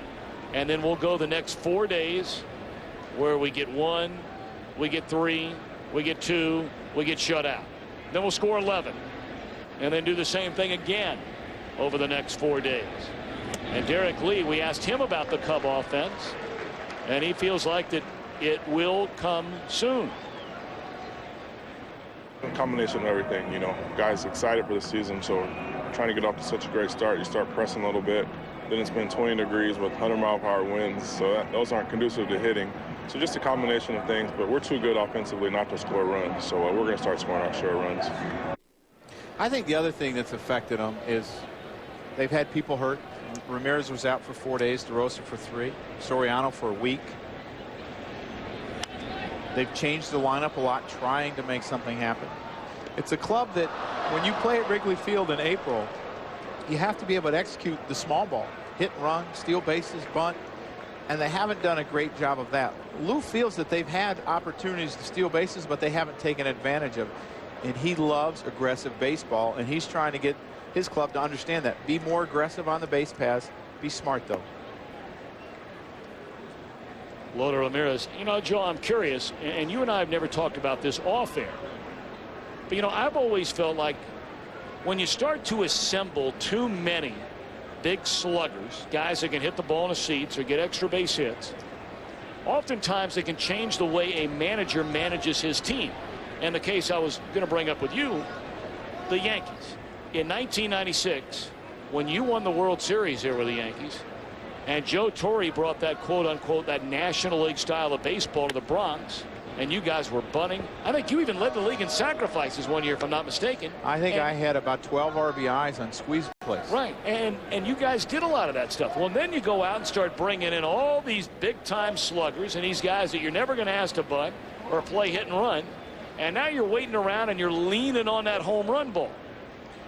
and then we'll go the next 4 days where we get 1, we get 3, we get 2, we get shut out. Then we'll score 11 and then do the same thing again over the next 4 days. And Derek Lee, we asked him about the Cub offense, and he feels like that it will come soon. A combination of everything, you know, guys excited for the season, so trying to get off to such a great start, you start pressing a little bit. Then it's been 20 degrees with 100-mile-per-hour winds, so those aren't conducive to hitting. So just a combination of things, but we're too good offensively not to score runs, so we're going to start scoring our share of runs. I think the other thing that's affected them is they've had people hurt. Ramirez was out for 4 days, DeRosa for 3, Soriano for a week. They've changed the lineup a lot, trying to make something happen. It's a club that when you play at Wrigley Field in April, you have to be able to execute the small ball, hit and run, steal bases, bunt, and they haven't done a great job of that. Lou feels that they've had opportunities to steal bases, but they haven't taken advantage of it. And he loves aggressive baseball, and he's trying to get his club to understand that. Be more aggressive on the base paths. Be smart, though. Loder Ramirez. You know, Joe, I'm curious, and you and I have never talked about this off air. But, you know, I've always felt like when you start to assemble too many big sluggers, guys that can hit the ball in the seats or get extra base hits, oftentimes they can change the way a manager manages his team. And the case I was going to bring up with you, the Yankees. In 1996, when you won the World Series here with the Yankees, and Joe Torre brought that quote-unquote that National League style of baseball to the Bronx, and you guys were bunting. I think you even led the league in sacrifices one year, if I'm not mistaken. I think I had about 12 RBIs on squeeze plays. Right, and you guys did a lot of that stuff. Well, then you go out and start bringing in all these big-time sluggers and these guys that you're never going to ask to bunt or play hit and run, and now you're waiting around and you're leaning on that home run ball.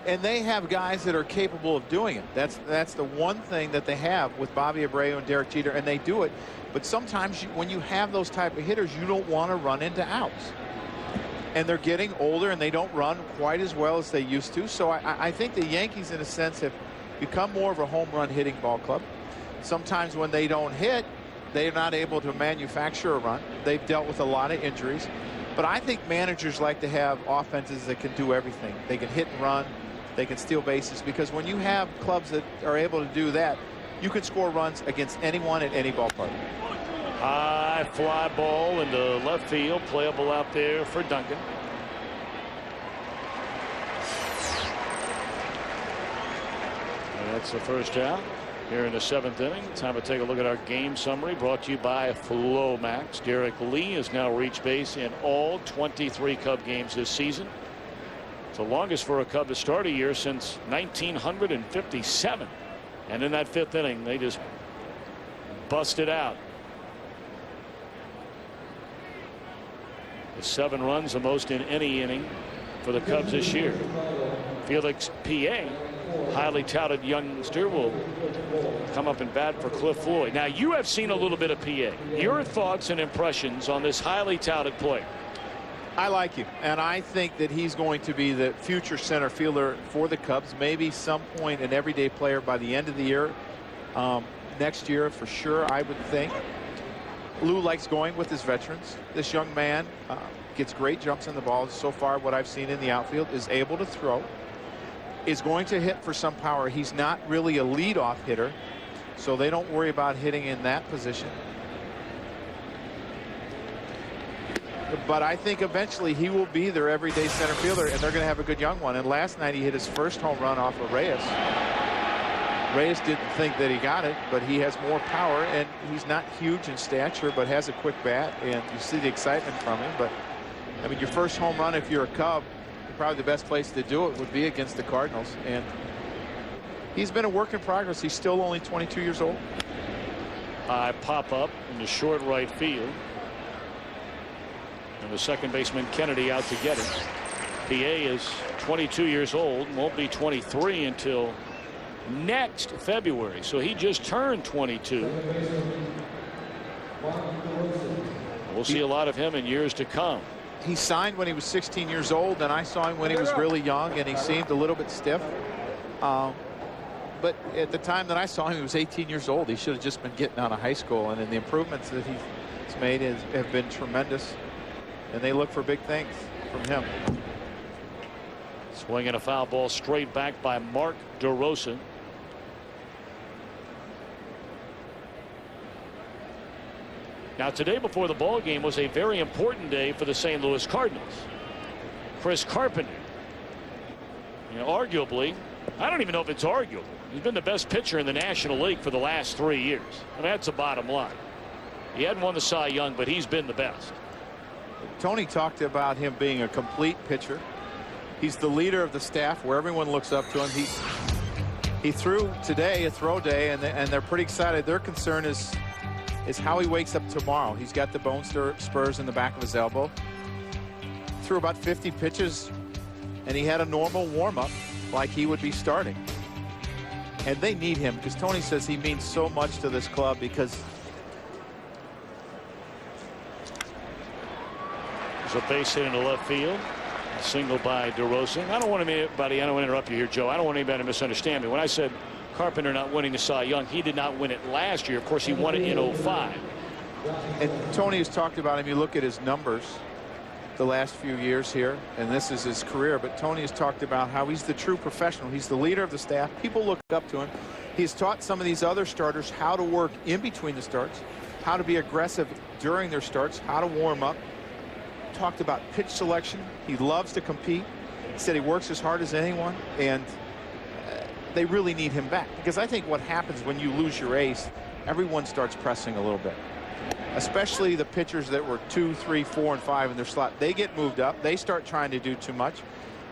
And they have guys that are capable of doing it. That's the one thing that they have with Bobby Abreu and Derek Jeter, and they do it. But sometimes when you have those type of hitters, you don't want to run into outs. And they're getting older, and they don't run quite as well as they used to. So I think the Yankees, in a sense, have become more of a home run hitting ball club. Sometimes when they don't hit, they're not able to manufacture a run. They've dealt with a lot of injuries. But I think managers like to have offenses that can do everything. They can hit and run. They can steal bases, because when you have clubs that are able to do that, you can score runs against anyone at any ballpark. High fly ball into left field, playable out there for Duncan. And that's the first out here in the 7th inning. Time to take a look at our game summary, brought to you by Flomax. Derek Lee has now reached base in all 23 Cub games this season. It's the longest for a Cub to start a year since 1957. And in that 5th inning, they just busted out. The 7 runs, the most in any inning for the Cubs this year. Felix P.A., highly touted youngster, will come up and bat for Cliff Floyd. Now, you have seen a little bit of P.A. Your thoughts and impressions on this highly touted player? I like him, and I think that he's going to be the future center fielder for the Cubs. Maybe some point an everyday player by the end of the year. Next year for sure, I would think. Lou likes going with his veterans. This young man gets great jumps in the ball. So far, what I've seen in the outfield, is able to throw, is going to hit for some power. He's not really a leadoff hitter, so they don't worry about hitting in that position. But I think eventually he will be their everyday center fielder, and they're going to have a good young one. And last night he hit his first home run off of Reyes. Reyes didn't think that he got it, but he has more power, and he's not huge in stature, but has a quick bat, and you see the excitement from him. But I mean, your first home run, if you're a Cub, probably the best place to do it would be against the Cardinals. And he's been a work in progress. He's still only 22 years old. Pop up in the short right field. And the second baseman Kennedy out to get it. PA is 22 years old, won't be 23 until next February. So he just turned 22. We'll see a lot of him in years to come. He signed when he was 16 years old, and I saw him when he was really young, and he seemed a little bit stiff. But at the time that I saw him, he was 18 years old. He should have just been getting out of high school, and the improvements that he's made have been tremendous. And they look for big things from him. Swinging a foul ball straight back by Mark DeRosa. Now, today before the ball game was a very important day for the St. Louis Cardinals. Chris Carpenter, arguably, I don't even know if it's arguable, he's been the best pitcher in the National League for the last 3 years. I mean, that's the bottom line. He hadn't won the Cy Young, but he's been the best. Tony talked about him being a complete pitcher. He's the leader of the staff where everyone looks up to him. He threw today, a throw day, and they're pretty excited. Their concern is how he wakes up tomorrow. He's got the bone spurs in the back of his elbow. Threw about 50 pitches, and he had a normal warm-up like he would be starting. And they need him because Tony says he means so much to this club because there's a base hit into left field. A single by DeRosa. I don't want to interrupt you here, Joe. I don't want anybody to misunderstand me. When I said Carpenter not winning the Cy Young, he did not win it last year. Of course, he won it in 05. And Tony has talked about him. You look at his numbers the last few years here, and this is his career, but Tony has talked about how he's the true professional. He's the leader of the staff. People look up to him. He's taught some of these other starters how to work in between the starts, how to be aggressive during their starts, how to warm up. Talked about pitch selection. He loves to compete. He said he works as hard as anyone, and they really need him back, because I think what happens when you lose your ace, everyone starts pressing a little bit. Especially the pitchers that were 2, 3, 4, and 5 in their slot. They get moved up. They start trying to do too much.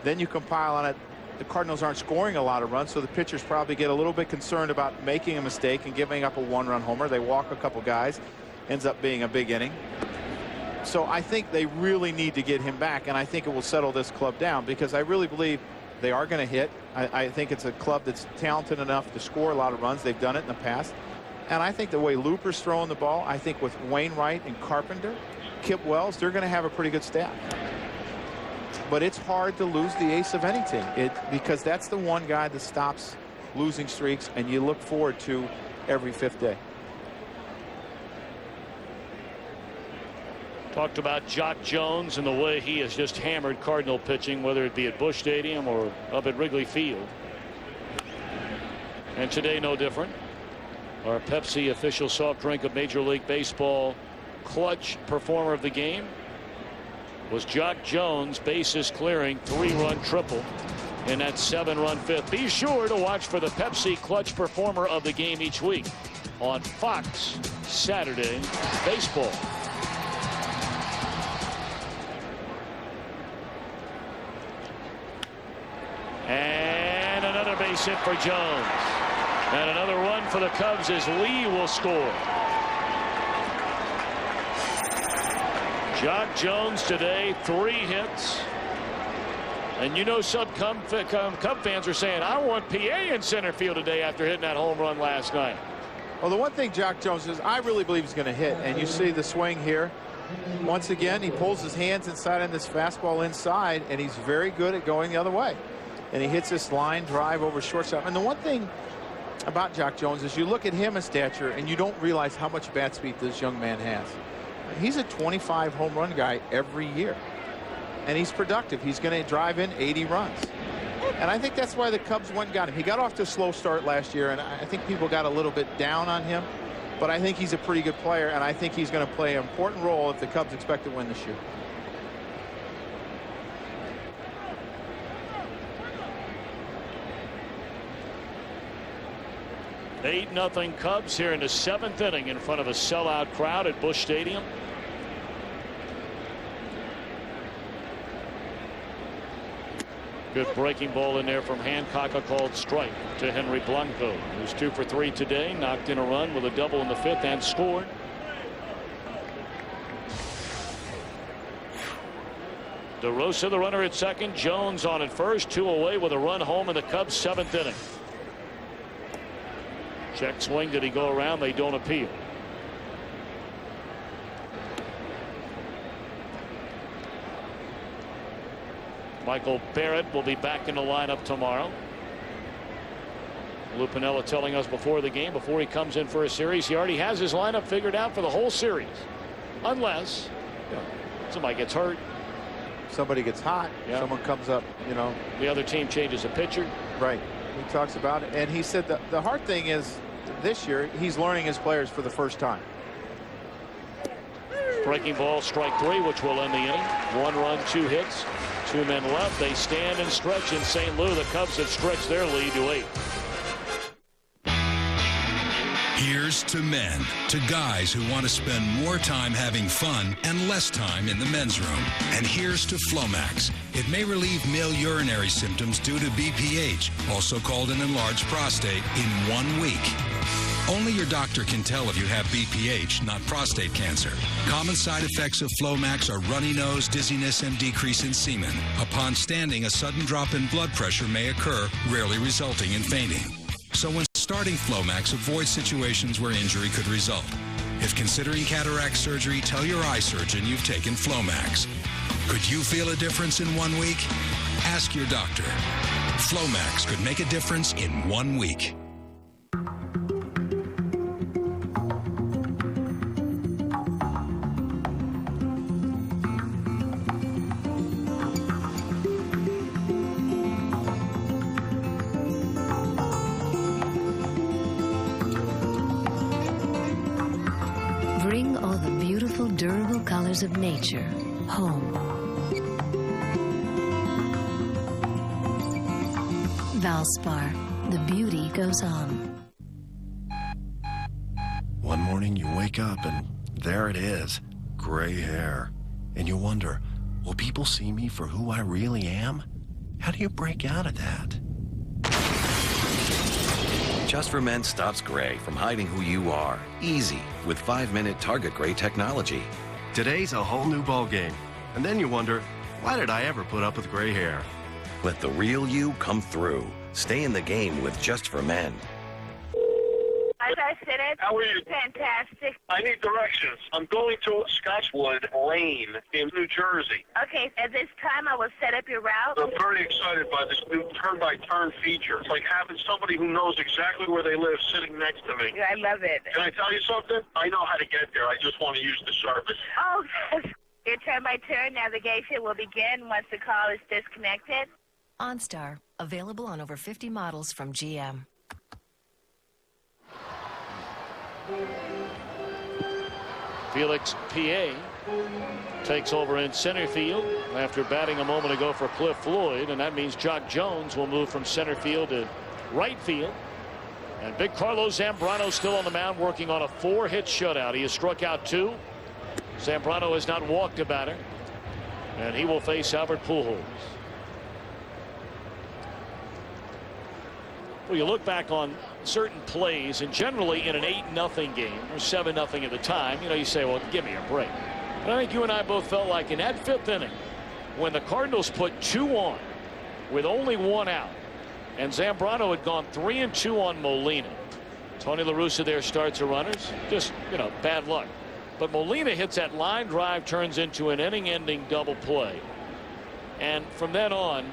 Then you compile on it. The Cardinals aren't scoring a lot of runs, so the pitchers probably get a little bit concerned about making a mistake and giving up a one-run homer. They walk a couple guys. Ends up being a big inning. So I think they really need to get him back, and I think it will settle this club down, because I really believe they are going to hit. I think it's a club that's talented enough to score a lot of runs. They've done it in the past. And I think the way Looper's throwing the ball, I think with Wainwright and Carpenter, Kip Wells, they're going to have a pretty good staff. But it's hard to lose the ace of any team, because that's the one guy that stops losing streaks, and you look forward to every 5th day. Talked about Jock Jones and the way he has just hammered Cardinal pitching, whether it be at Busch Stadium or up at Wrigley Field. And today no different. Our Pepsi official soft drink of Major League Baseball clutch performer of the game was Jock Jones, bases clearing 3-run triple in that 7-run 5th. Be sure to watch for the Pepsi clutch performer of the game each week on Fox Saturday Baseball. And another base hit for Jones. And another run for the Cubs as Lee will score. Jock Jones today, 3 hits. And you know some Cub fans are saying, I want PA in center field today after hitting that home run last night. Well, the one thing Jock Jones is, I really believe he's going to hit. And you see the swing here. Once again, he pulls his hands inside on this fastball inside, and he's very good at going the other way. And he hits this line drive over shortstop. And the one thing about Jock Jones is you look at him in stature and you don't realize how much bat speed this young man has. He's a 25 home run guy every year, and he's productive. He's going to drive in 80 runs, and I think that's why the Cubs went and got him. He got off to a slow start last year, and I think people got a little bit down on him, but I think he's a pretty good player, and I think he's going to play an important role if the Cubs expect to win this year. $8-0 Cubs here in the 7th inning in front of a sellout crowd at Busch Stadium. Good breaking ball in there from Hancock, a called strike to Henry Blanco, who's 2 for 3 today, knocked in a run with a double in the 5th and scored. DeRosa, the runner at second, Jones on at first, 2 away with a run home in the Cubs' 7th inning. Check swing. Did he go around? They don't appeal. Michael Barrett will be back in the lineup tomorrow. Lou Piniella telling us before the game, before he comes in for a series, he already has his lineup figured out for the whole series. Unless somebody gets hurt. Somebody gets hot. Yeah. Someone comes up, you know. The other team changes a pitcher. Right. He talks about it, and he said that the hard thing is this year he's learning his players for the first time. Breaking ball, strike 3, which will end the inning. 1 run, 2 hits, 2 men left. They stand and stretch in St. Louis. The Cubs have stretched their lead to 8. Here's to men, to guys who want to spend more time having fun and less time in the men's room. And here's to Flomax. It may relieve male urinary symptoms due to BPH, also called an enlarged prostate, in 1 week. Only your doctor can tell if you have BPH, not prostate cancer. Common side effects of Flomax are runny nose, dizziness, and decrease in semen. Upon standing, a sudden drop in blood pressure may occur, rarely resulting in fainting. So when starting Flomax, avoid situations where injury could result. If considering cataract surgery, tell your eye surgeon you've taken Flomax. Could you feel a difference in 1 week? Ask your doctor. Flomax could make a difference in 1 week. Bring all the beautiful, durable colors of nature home. Valspar, the beauty goes on. One morning you wake up and there it is, gray hair. And you wonder, will people see me for who I really am? How do you break out of that? Just for Men stops gray from hiding who you are. Easy, with 5-minute target gray technology. Today's a whole new ball game. And then you wonder, why did I ever put up with gray hair? Let the real you come through. Stay in the game with Just for Men. As I said it, how are you? Fantastic. I need directions. I'm going to Scotchwood Lane in New Jersey. Okay, at this time I will set up your route. I'm very excited by this new turn-by-turn feature. It's like having somebody who knows exactly where they live sitting next to me. I love it. Can I tell you something? I know how to get there. I just want to use the service. Oh, your turn-by-turn navigation will begin once the call is disconnected. OnStar, available on over 50 models from GM. Felix P.A. takes over in center field after batting a moment ago for Cliff Floyd, and that means Jock Jones will move from center field to right field. And big Carlos Zambrano still on the mound, working on a 4-hit shutout. He has struck out 2. Zambrano has not walked a batter, and he will face Albert Pujols. Well, you look back on certain plays, and generally in an 8-0 game or 7-0 at the time, you say, well, give me a break. But I think you and I both felt like in that 5th inning, when the Cardinals put 2 on with only 1 out, and Zambrano had gone 3-2 on Molina. Tony La Russa there starts the runners. Just, bad luck. But Molina hits that line drive, turns into an inning-ending double play. And from then on,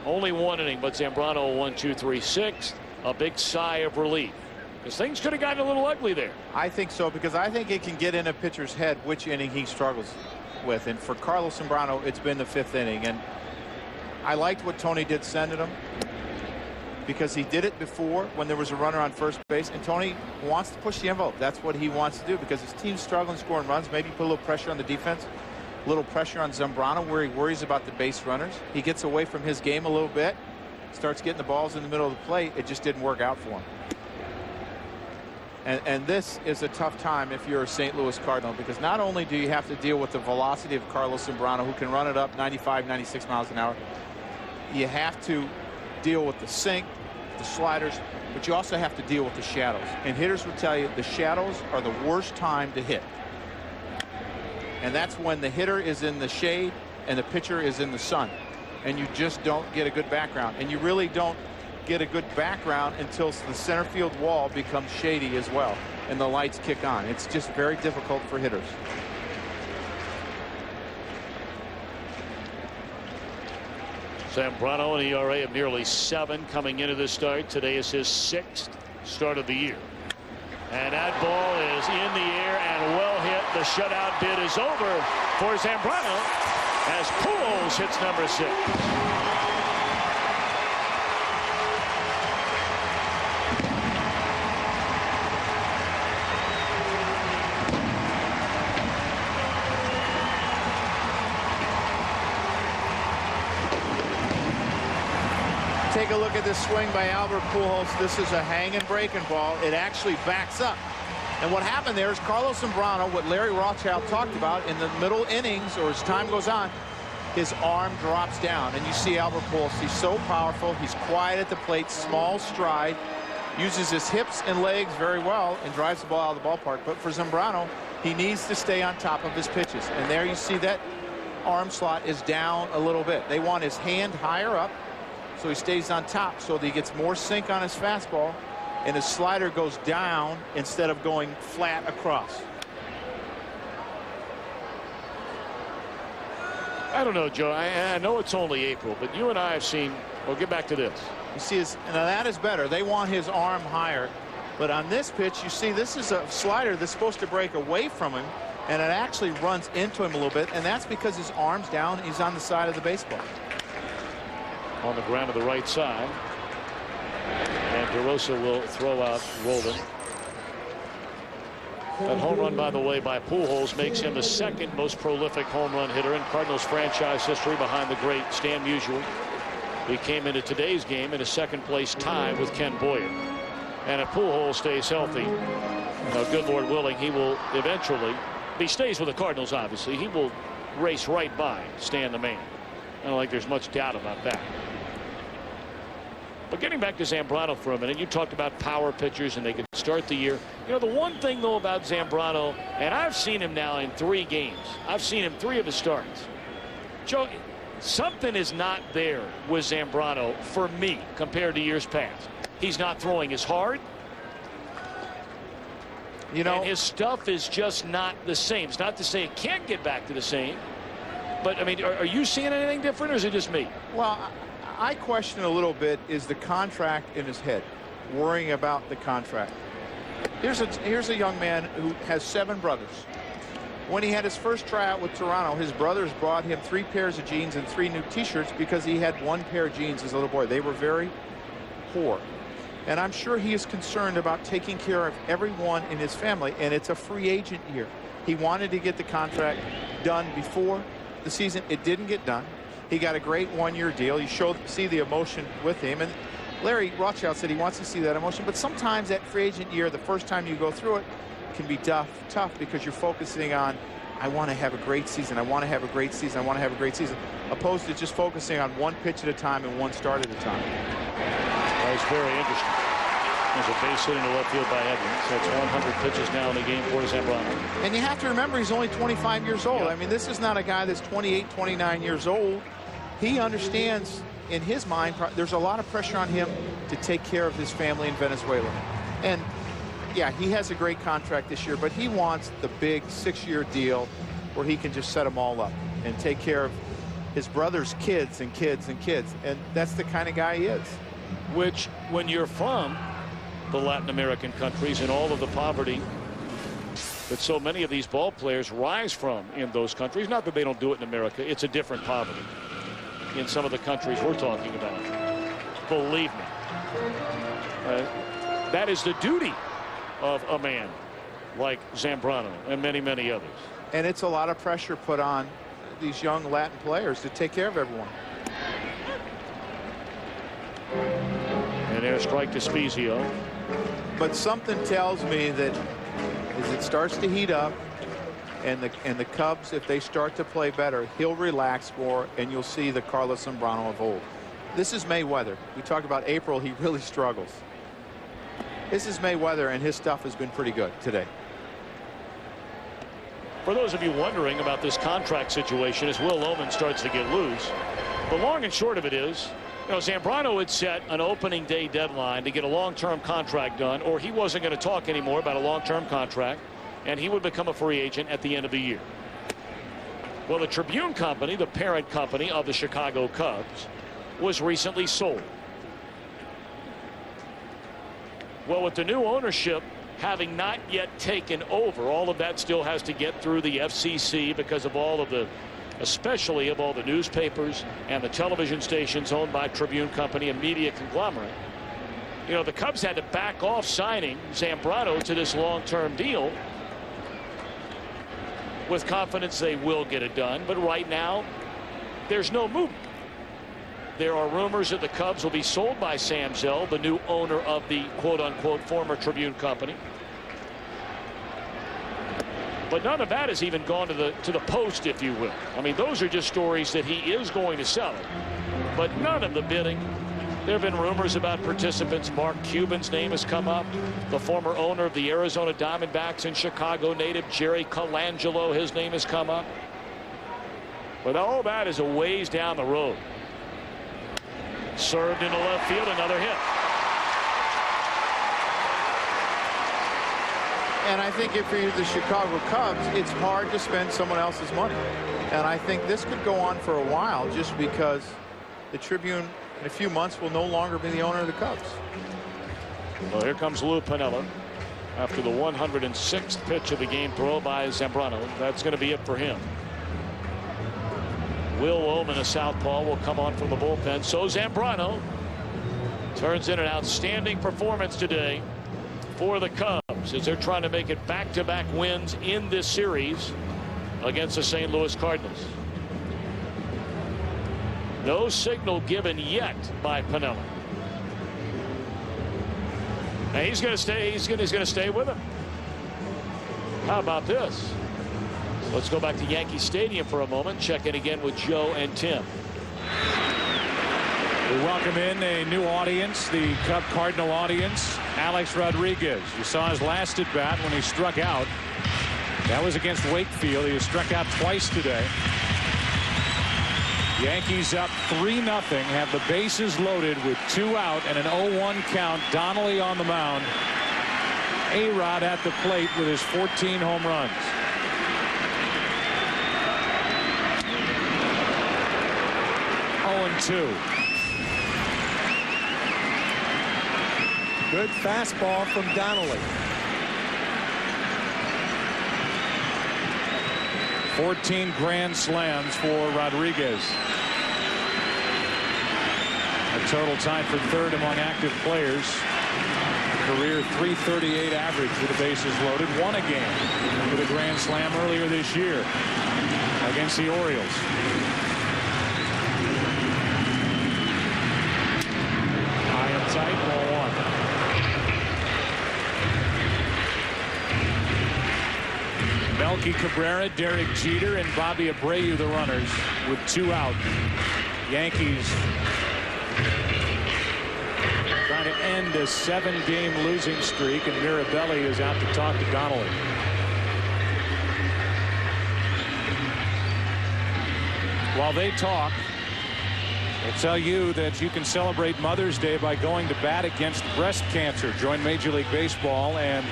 only 1 inning, but Zambrano 1-2-3-6. A big sigh of relief, because things could have gotten a little ugly there. I think so, because I think it can get in a pitcher's head which inning he struggles with. And for Carlos Zambrano, it's been the 5th inning. And I liked what Tony did sending him, because he did it before when there was a runner on first base. And Tony wants to push the envelope. That's what he wants to do, because his team's struggling scoring runs. Maybe put a little pressure on the defense, a little pressure on Zambrano where he worries about the base runners. He gets away from his game a little bit, starts getting the balls in the middle of the plate. It just didn't work out for him. And this is a tough time if you're a St. Louis Cardinal, because not only do you have to deal with the velocity of Carlos Zambrano, who can run it up 95, 96 miles an hour, you have to deal with the sink, the sliders, but you also have to deal with the shadows. And hitters will tell you the shadows are the worst time to hit. And that's when the hitter is in the shade and the pitcher is in the sun. And you just don't get a good background. And you really don't get a good background until the center field wall becomes shady as well and the lights kick on. It's just very difficult for hitters. Zambrano, an ERA of nearly 7 coming into this start. Today is his 6th start of the year. And that ball is in the air and well hit. The shutout bid is over for Zambrano as Pujols hits number 6. Take a look at this swing by Albert Pujols. This is a hanging breaking ball. It actually backs up And what happened there is Carlos Zambrano, what Larry Rothschild talked about in the middle innings, or as time goes on, his arm drops down. And you see Albert Pujols, he's so powerful. He's quiet at the plate, small stride, uses his hips and legs very well, and drives the ball out of the ballpark. But for Zambrano, he needs to stay on top of his pitches. And there you see that arm slot is down a little bit. They want his hand higher up so he stays on top, so that he gets more sink on his fastball and his slider goes down instead of going flat across. I don't know, Joe. I know it's only April, but you and I have seen. We'll get back to this. You see, now that is better. They want his arm higher. But on this pitch, you see, this is a slider that's supposed to break away from him, and it actually runs into him a little bit, and that's because his arm's down. He's on the side of the baseball. On the ground to the right side. And DeRosa will throw out Rolen. That home run, by the way, by Pujols makes him the second most prolific home run hitter in Cardinals franchise history, behind the great Stan Musial. He came into today's game in a second-place tie with Ken Boyer. And if Pujols stays healthy, good Lord willing, he will eventually, if he stays with the Cardinals, obviously, he will race right by Stan the Man. I don't think there's much doubt about that. But getting back to Zambrano for a minute, you talked about power pitchers and they could start the year. You know, the one thing, though, about Zambrano, and I've seen him now in 3 games. I've seen him 3 of his starts. Joe, something is not there with Zambrano for me compared to years past. He's not throwing as hard. You know, and his stuff is just not the same. It's not to say it can't get back to the same. But, I mean, are you seeing anything different, or is it just me? Well, I question a little bit is the contract in his head, worrying about the contract. Here's a young man who has 7 brothers. When he had his first tryout with Toronto, his brothers brought him 3 pairs of jeans and 3 new T-shirts because he had 1 pair of jeans as a little boy. They were very poor. And I'm sure he is concerned about taking care of everyone in his family, and it's a free agent year. He wanted to get the contract done before the season. It didn't get done. He got a great 1-year deal. You see the emotion with him. And Larry Rothschild said he wants to see that emotion. But sometimes that free agent year, the first time you go through it, can be tough because you're focusing on, I want to have a great season. I want to have a great season. I want to have a great season. Opposed to just focusing on 1 pitch at a time and 1 start at a time. That was very interesting. There's a base hit into left field by Edmonds. So it's 100 pitches now in the game for Zambrano. And you have to remember, he's only 25 years old. Yep. I mean, this is not a guy that's 28, 29 years old. He understands, in his mind, there's a lot of pressure on him to take care of his family in Venezuela. And, yeah, he has a great contract this year, but he wants the big 6-year deal where he can just set them all up and take care of his brother's kids and kids and kids. And that's the kind of guy he is. Which, when you're from the Latin American countries and all of the poverty that so many of these ball players rise from in those countries, not that they don't do it in America, it's a different poverty in some of the countries we're talking about. Believe me. That is the duty of a man like Zambrano and many, many others. And it's a lot of pressure put on these young Latin players to take care of everyone. And there's strike to Spezio. But something tells me that as it starts to heat up, and the Cubs, if they start to play better, he'll relax more, and you'll see the Carlos Zambrano of old. This is May weather. We talked about April. He really struggles. This is May weather, and his stuff has been pretty good today. For those of you wondering about this contract situation as Will Lohman starts to get loose, the long and short of it is, you know, Zambrano had set an opening day deadline to get a long-term contract done, or he wasn't going to talk anymore about a long-term contract, and he would become a free agent at the end of the year. Well, the Tribune Company, the parent company of the Chicago Cubs, was recently sold. Well, with the new ownership having not yet taken over, all of that still has to get through the FCC because of all of the, especially of all the newspapers and the television stations owned by Tribune Company, a media conglomerate. You know, the Cubs had to back off signing Zambrano to this long-term deal with confidence they will get it done. But right now, there's no movement. There are rumors that the Cubs will be sold by Sam Zell, the new owner of the quote-unquote former Tribune Company. But none of that has even gone to the post, if you will. I mean, those are just stories that he is going to sell it. But none of the bidding. There have been rumors about participants. Mark Cuban's name has come up. The former owner of the Arizona Diamondbacks and Chicago native Jerry Colangelo, his name has come up. But all that is a ways down the road. Served into left field, another hit. And I think if you're the Chicago Cubs, it's hard to spend someone else's money. And I think this could go on for a while just because the Tribune in a few months will no longer be the owner of the Cubs. Well, here comes Lou Piniella after the 106th pitch of the game throw by Zambrano. That's going to be it for him. Will Oman, a southpaw, will come on from the bullpen. So Zambrano turns in an outstanding performance today for the Cubs as they're trying to make it back-to-back wins in this series against the St. Louis Cardinals. No signal given yet by Piniella. And he's going to stay. He's going to stay with him. How about this? Let's go back to Yankee Stadium for a moment. Check in again with Joe and Tim. We welcome in a new audience, the Cub Cardinal audience. Alex Rodriguez. You saw his last at bat when he struck out. That was against Wakefield. He has struck out twice today. Yankees up 3-0, have the bases loaded with 2 out and an 0-1 count. Donnelly on the mound. A-Rod at the plate with his 14 home runs. Two. Good fastball from Donnelly. 14 grand slams for Rodriguez. A total tied for third among active players. Career .338 average with the bases loaded. Won a game with a grand slam earlier this year against the Orioles. Tight, ball 1. Melky Cabrera, Derek Jeter, and Bobby Abreu the runners with 2 out. Yankees trying to end a 7-game losing streak, and Mirabelli is out to talk to Donnelly. While they talk, I'll tell you that you can celebrate Mother's Day by going to bat against breast cancer. Join Major League Baseball and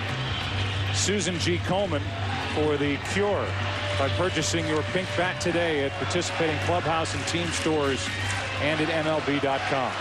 Susan G. Komen for the cure by purchasing your pink bat today at participating clubhouse and team stores and at MLB.com.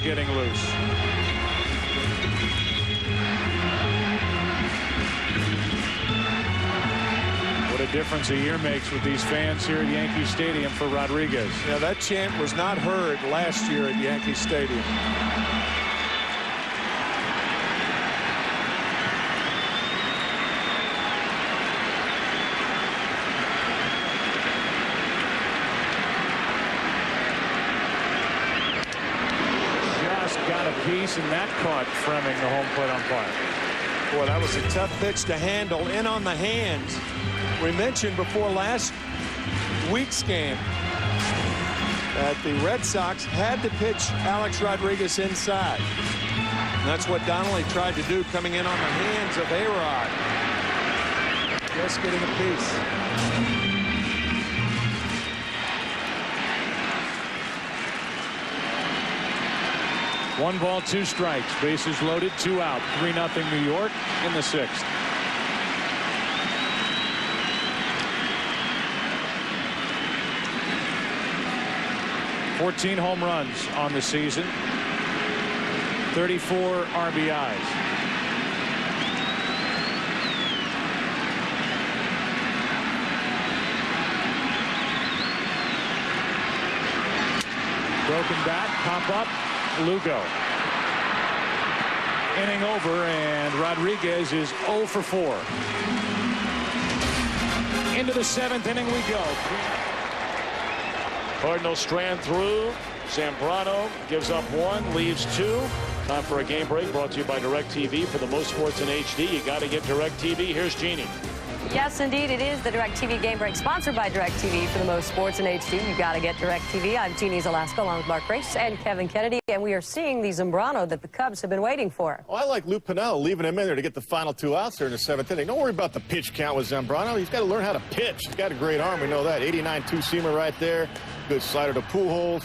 Getting loose. What a difference a year makes with these fans here at Yankee Stadium for Rodriguez. Yeah, that chant was not heard last year at Yankee Stadium. Piece, and that caught Fremming, the home plate umpire. Boy, that was a tough pitch to handle. In on the hands. We mentioned before last week's game that the Red Sox had to pitch Alex Rodriguez inside. And that's what Donnelly tried to do, coming in on the hands of A-Rod. Just getting a piece. 1 ball, 2 strikes. Bases loaded, 2 out. 3-0 New York in the 6th. $14 home runs on the season. 34 RBIs. Broken bat, pop up. Lugo. inning over, and Rodriguez is 0 for 4. Into the 7th inning we go. Cardinals strand through. Zambrano gives up 1, leaves 2. Time for a game break, brought to you by DirecTV. For the most sports in HD, you got to get DirecTV. Here's Jeannie. Yes, indeed, it is the DirecTV Game Break, sponsored by DirecTV. For the most sports in HD, you got to get DirecTV. I'm Jeannie Zalaska, along with Mark Race and Kevin Kennedy, and we are seeing the Zambrano that the Cubs have been waiting for. Oh, I like Lou Piniella leaving him in there to get the final 2 outs there in the 7th inning. Don't worry about the pitch count with Zambrano. He's got to learn how to pitch. He's got a great arm, we know that. 89 two-seamer right there. Good slider to Pujols.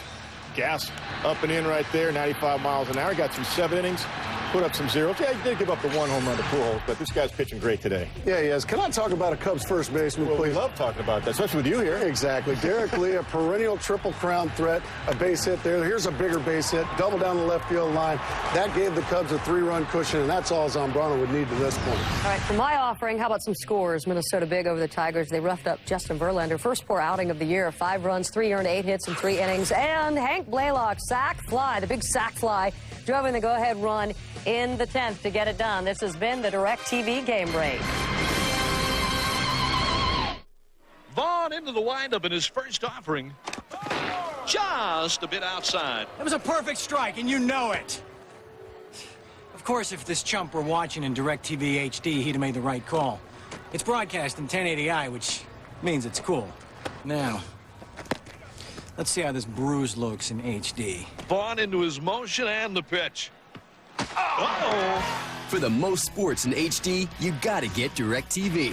Gas up and in right there, 95 miles an hour. Got through 7 innings, put up some zeros. Yeah, he did give up the 1 home run to Pujols, but this guy's pitching great today. Yeah, he is. Can I talk about a Cubs first baseman, please? We love talking about that, especially with you here. Exactly. Derek Lee, a perennial Triple Crown threat, a base hit there. Here's a bigger base hit, double down the left field line. That gave the Cubs a 3-run cushion, and that's all Zambrano would need to this point. All right, for my offering, how about some scores? Minnesota big over the Tigers. They roughed up Justin Verlander. First poor outing of the year, 5 runs, 3 earned, 8 hits in 3 innings. And Hank Blaylock, sack fly, the big sack fly, drove in the go-ahead run in the 10th to get it done. This has been the DirecTV Game Break. Vaughn into the windup in his first offering. Just a bit outside. That was a perfect strike, and you know it. Of course, if this chump were watching in DirecTV HD, he'd have made the right call. It's broadcast in 1080i, which means it's cool. Now, let's see how this bruise looks in HD. Vaughn into his motion and the pitch. Uh-oh. For the most sports in HD, you gotta get DirecTV.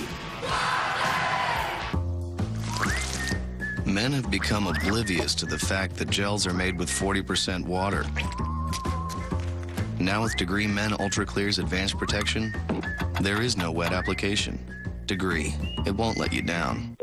Men have become oblivious to the fact that gels are made with 40% water. Now with Degree Men Ultra Clear's advanced protection, there is no wet application. Degree, it won't let you down.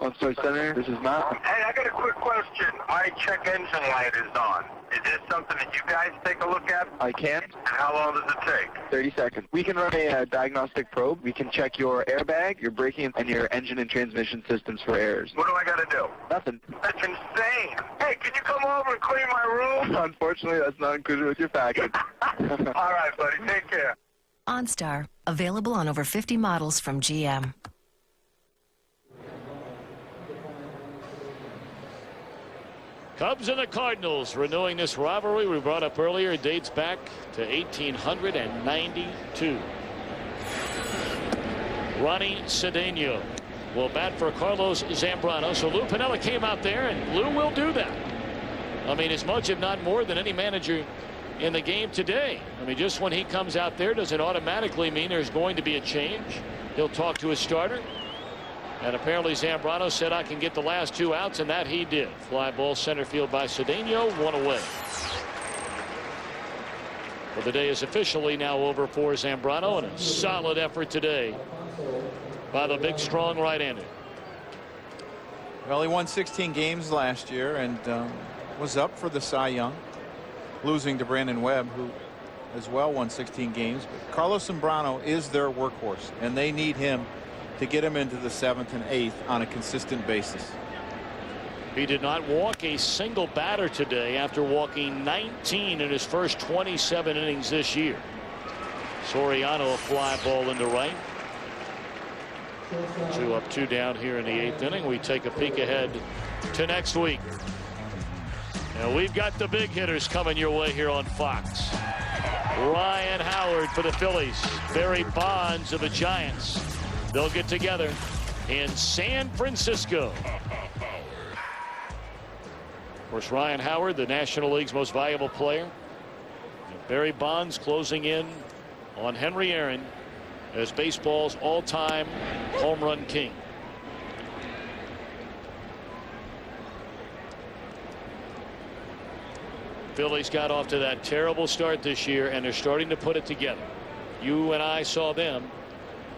On-site center, this is Matt. Hey, I got a quick question. My check engine light is on. Is this something that you guys take a look at? I can. And how long does it take? 30 seconds. We can run a diagnostic probe. We can check your airbag, your braking, and your engine and transmission systems for errors. What do I got to do? Nothing. That's insane. Hey, can you come over and clean my room? Unfortunately, that's not included with your package. All right, buddy. Take care. OnStar, available on over 50 models from GM. Cubs and the Cardinals renewing this rivalry we brought up earlier. It dates back to 1892. Ronnie Cedeno will bat for Carlos Zambrano. So Lou Piniella came out there, and Lou will do that. I mean, as much, if not more, than any manager in the game today. I mean, just when he comes out there, does it automatically mean there's going to be a change? He'll talk to his starter. And apparently Zambrano said, I can get the last 2 outs, and that he did. Fly ball center field by Cedeno, 1 away. Well, the day is officially now over for Zambrano, and a solid effort today by the big, strong right-hander. Well, he won 16 games last year and was up for the Cy Young, losing to Brandon Webb, who as well won 16 games. But Carlos Zambrano is their workhorse, and they need him to get him into the 7th and 8th on a consistent basis. He did not walk a single batter today after walking 19 in his first 27 innings this year. Soriano, a fly ball into right. 2 up, 2 down here in the 8th inning. We take a peek ahead to next week. And we've got the big hitters coming your way here on Fox. Ryan Howard for the Phillies. Barry Bonds of the Giants. They'll get together in San Francisco. Of course, Ryan Howard, the National League's most valuable player. And Barry Bonds closing in on Henry Aaron as baseball's all-time home run king. Phillies got off to that terrible start this year, and they're starting to put it together. You and I saw them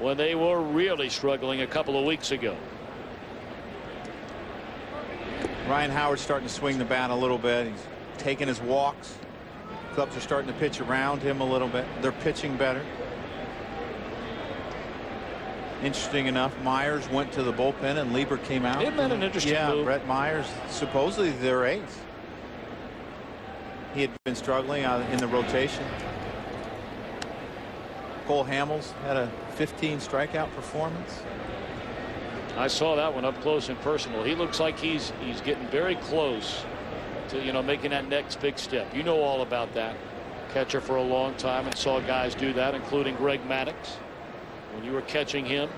when they were really struggling a couple of weeks ago. Ryan Howard's starting to swing the bat a little bit. He's taking his walks. Cubs are starting to pitch around him a little bit. They're pitching better. Interesting enough, Myers went to the bullpen and Lieber came out. Isn't that an interesting move? Brett Myers, supposedly their ace. He had been struggling in the rotation. Cole Hamels had a 15 strikeout performance. I saw that one up close and personal. He looks like he's getting very close to, making that next big step. You know all about that. Catcher for a long time and saw guys do that, including Greg Maddux when you were catching him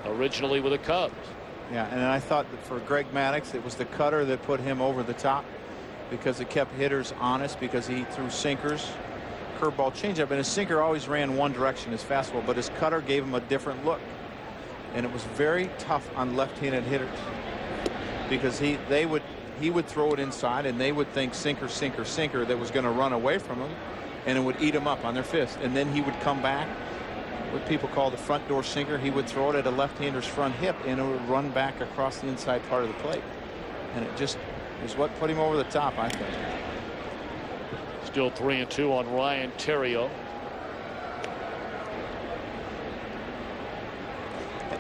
originally with the Cubs. Yeah, and I thought that for Greg Maddux, it was the cutter that put him over the top because it kept hitters honest, because he threw sinkers, curveball, changeup, and his sinker always ran one direction, his fastball, but his cutter gave him a different look. And it was very tough on left-handed hitters because he would throw it inside and they would think sinker, sinker, sinker that was going to run away from him, and it would eat them up on their fist. And then he would come back, what people call the front door sinker. He would throw it at a left-hander's front hip and it would run back across the inside part of the plate. And it just is what put him over the top, I think. Still 3-2 on Ryan Theriot.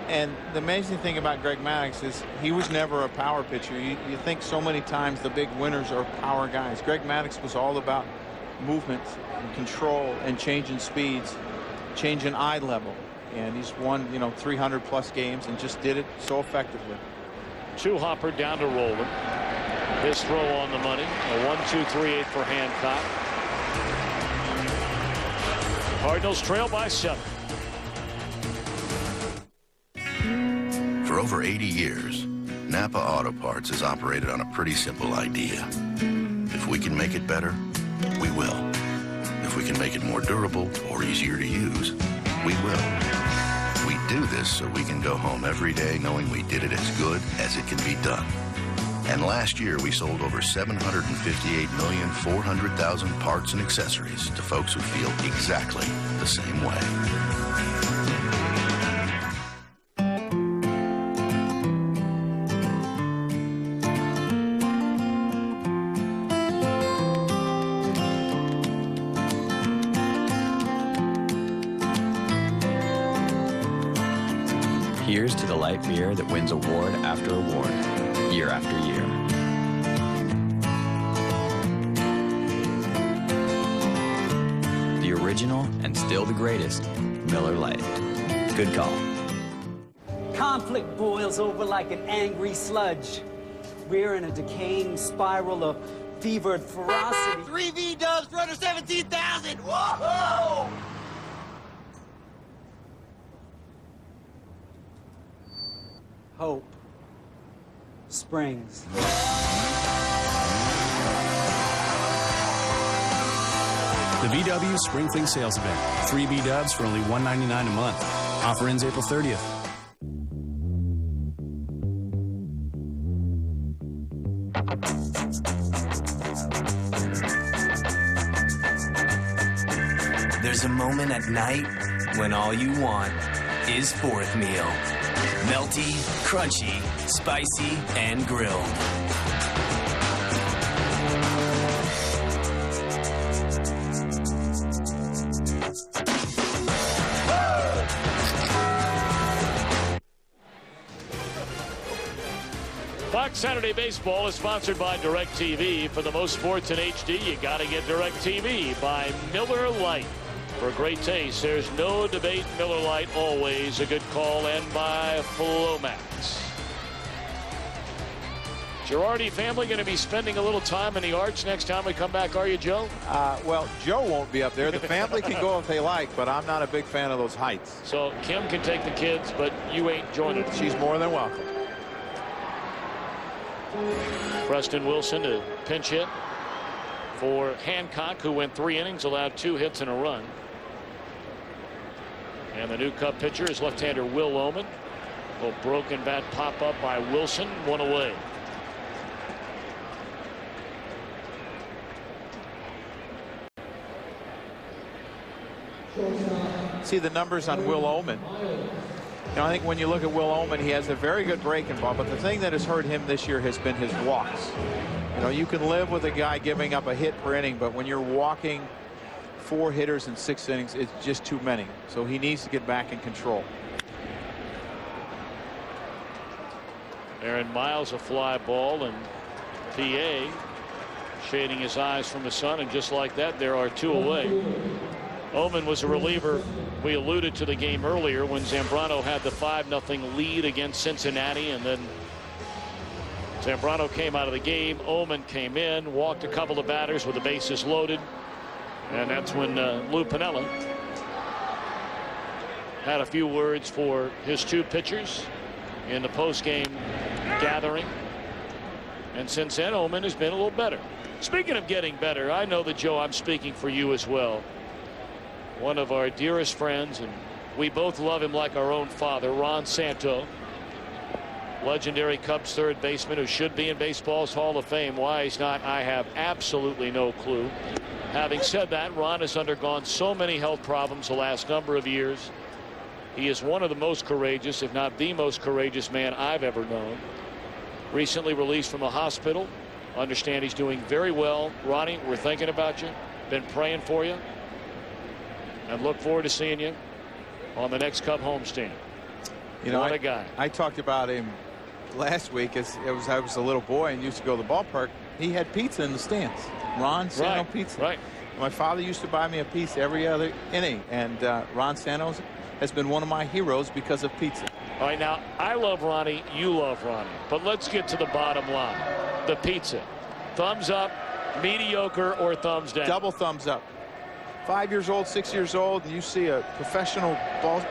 And the amazing thing about Greg Maddux is he was never a power pitcher. You think so many times the big winners are power guys. Greg Maddux was all about movement and control and changing speeds, changing eye level. And he's won, 300 plus games and just did it so effectively. Hopper down to Rowland. His throw on the money. A 1-2-3-8 for Hancock. Cardinals trail by 7. For over 80 years, Napa Auto Parts has operated on a pretty simple idea. If we can make it better, we will. If we can make it more durable or easier to use, we will. We do this so we can go home every day knowing we did it as good as it can be done. And last year, we sold over 758,400,000 parts and accessories to folks who feel exactly the same way. Here's to the light beer that wins award after award, year after year. The original and still the greatest, Miller Lite. Good call. Conflict boils over like an angry sludge. We're in a decaying spiral of fevered ferocity. 3 V-dubs for under 17,000! Whoa! Hope springs. The VW Spring Fling Sales Event. 3 V-dubs for only $199 a month. Offer ends April 30th. There's a moment at night when all you want is fourth meal. Melty, crunchy, spicy, and grilled. Fox Saturday Baseball is sponsored by DirecTV. For the most sports in HD, you got to get DirecTV by Miller Lite. For great taste, there's no debate. Miller Lite, always a good call, and by Flomax. Girardi family going to be spending a little time in the arch next time we come back, are you, Joe? Well, Joe won't be up there. The family can go if they like, but I'm not a big fan of those heights. So Kim can take the kids, but you ain't joining them. She's more than welcome. Preston Wilson to pinch hit for Hancock, who went 3 innings, allowed 2 hits and a run. And the new Cub pitcher is left-hander Will Oman. A little broken bat pop up by Wilson, 1 away. See the numbers on Will Oman. I think when you look at Will Oman, he has a very good breaking ball, but the thing that has hurt him this year has been his walks. You can live with a guy giving up a hit per inning, but when you're walking 4 hitters in 6 innings, it's just too many. So he needs to get back in control. Aaron Miles, a fly ball, and PA shading his eyes from the sun, and just like that, there are 2 away. Oman was a reliever. We alluded to the game earlier when Zambrano had the 5-0 lead against Cincinnati, and then Zambrano came out of the game. Oman came in, walked a couple of batters with the bases loaded, and that's when Lou Piniella had a few words for his two pitchers in the post-game gathering. And since then, Oman has been a little better. Speaking of getting better, I know that, Joe, I'm speaking for you as well. One of our dearest friends, and we both love him like our own father, Ron Santo, legendary Cubs third baseman who should be in baseball's Hall of Fame. Why he's not, I have absolutely no clue. Having said that, Ron has undergone so many health problems the last number of years. He is one of the most courageous, if not the most courageous man I've ever known. Recently released from a hospital. Understand he's doing very well. Ronnie, we're thinking about you. Been praying for you. And look forward to seeing you on the next Cub homestand. You know, what a guy. I talked about him last week as I was a little boy and used to go to the ballpark. He had pizza in the stands. Ron Santo pizza. Right. My father used to buy me a piece every other inning, and Ron Santo has been one of my heroes because of pizza. All right, now, I love Ronnie, you love Ronnie, but let's get to the bottom line. The pizza. Thumbs up, mediocre, or thumbs down? Double thumbs up. 5 years old, 6 years old, and you see a professional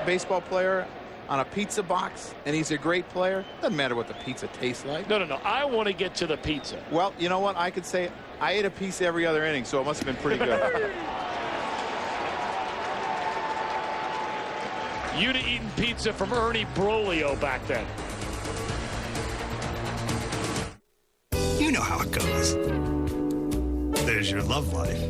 baseball player on a pizza box, and he's a great player. Doesn't matter what the pizza tastes like. No. I want to get to the pizza. Well, you know what? I could say I ate a piece every other inning, so it must have been pretty good. You'd have eaten pizza from Ernie Broglio back then. You know how it goes. There's your love life.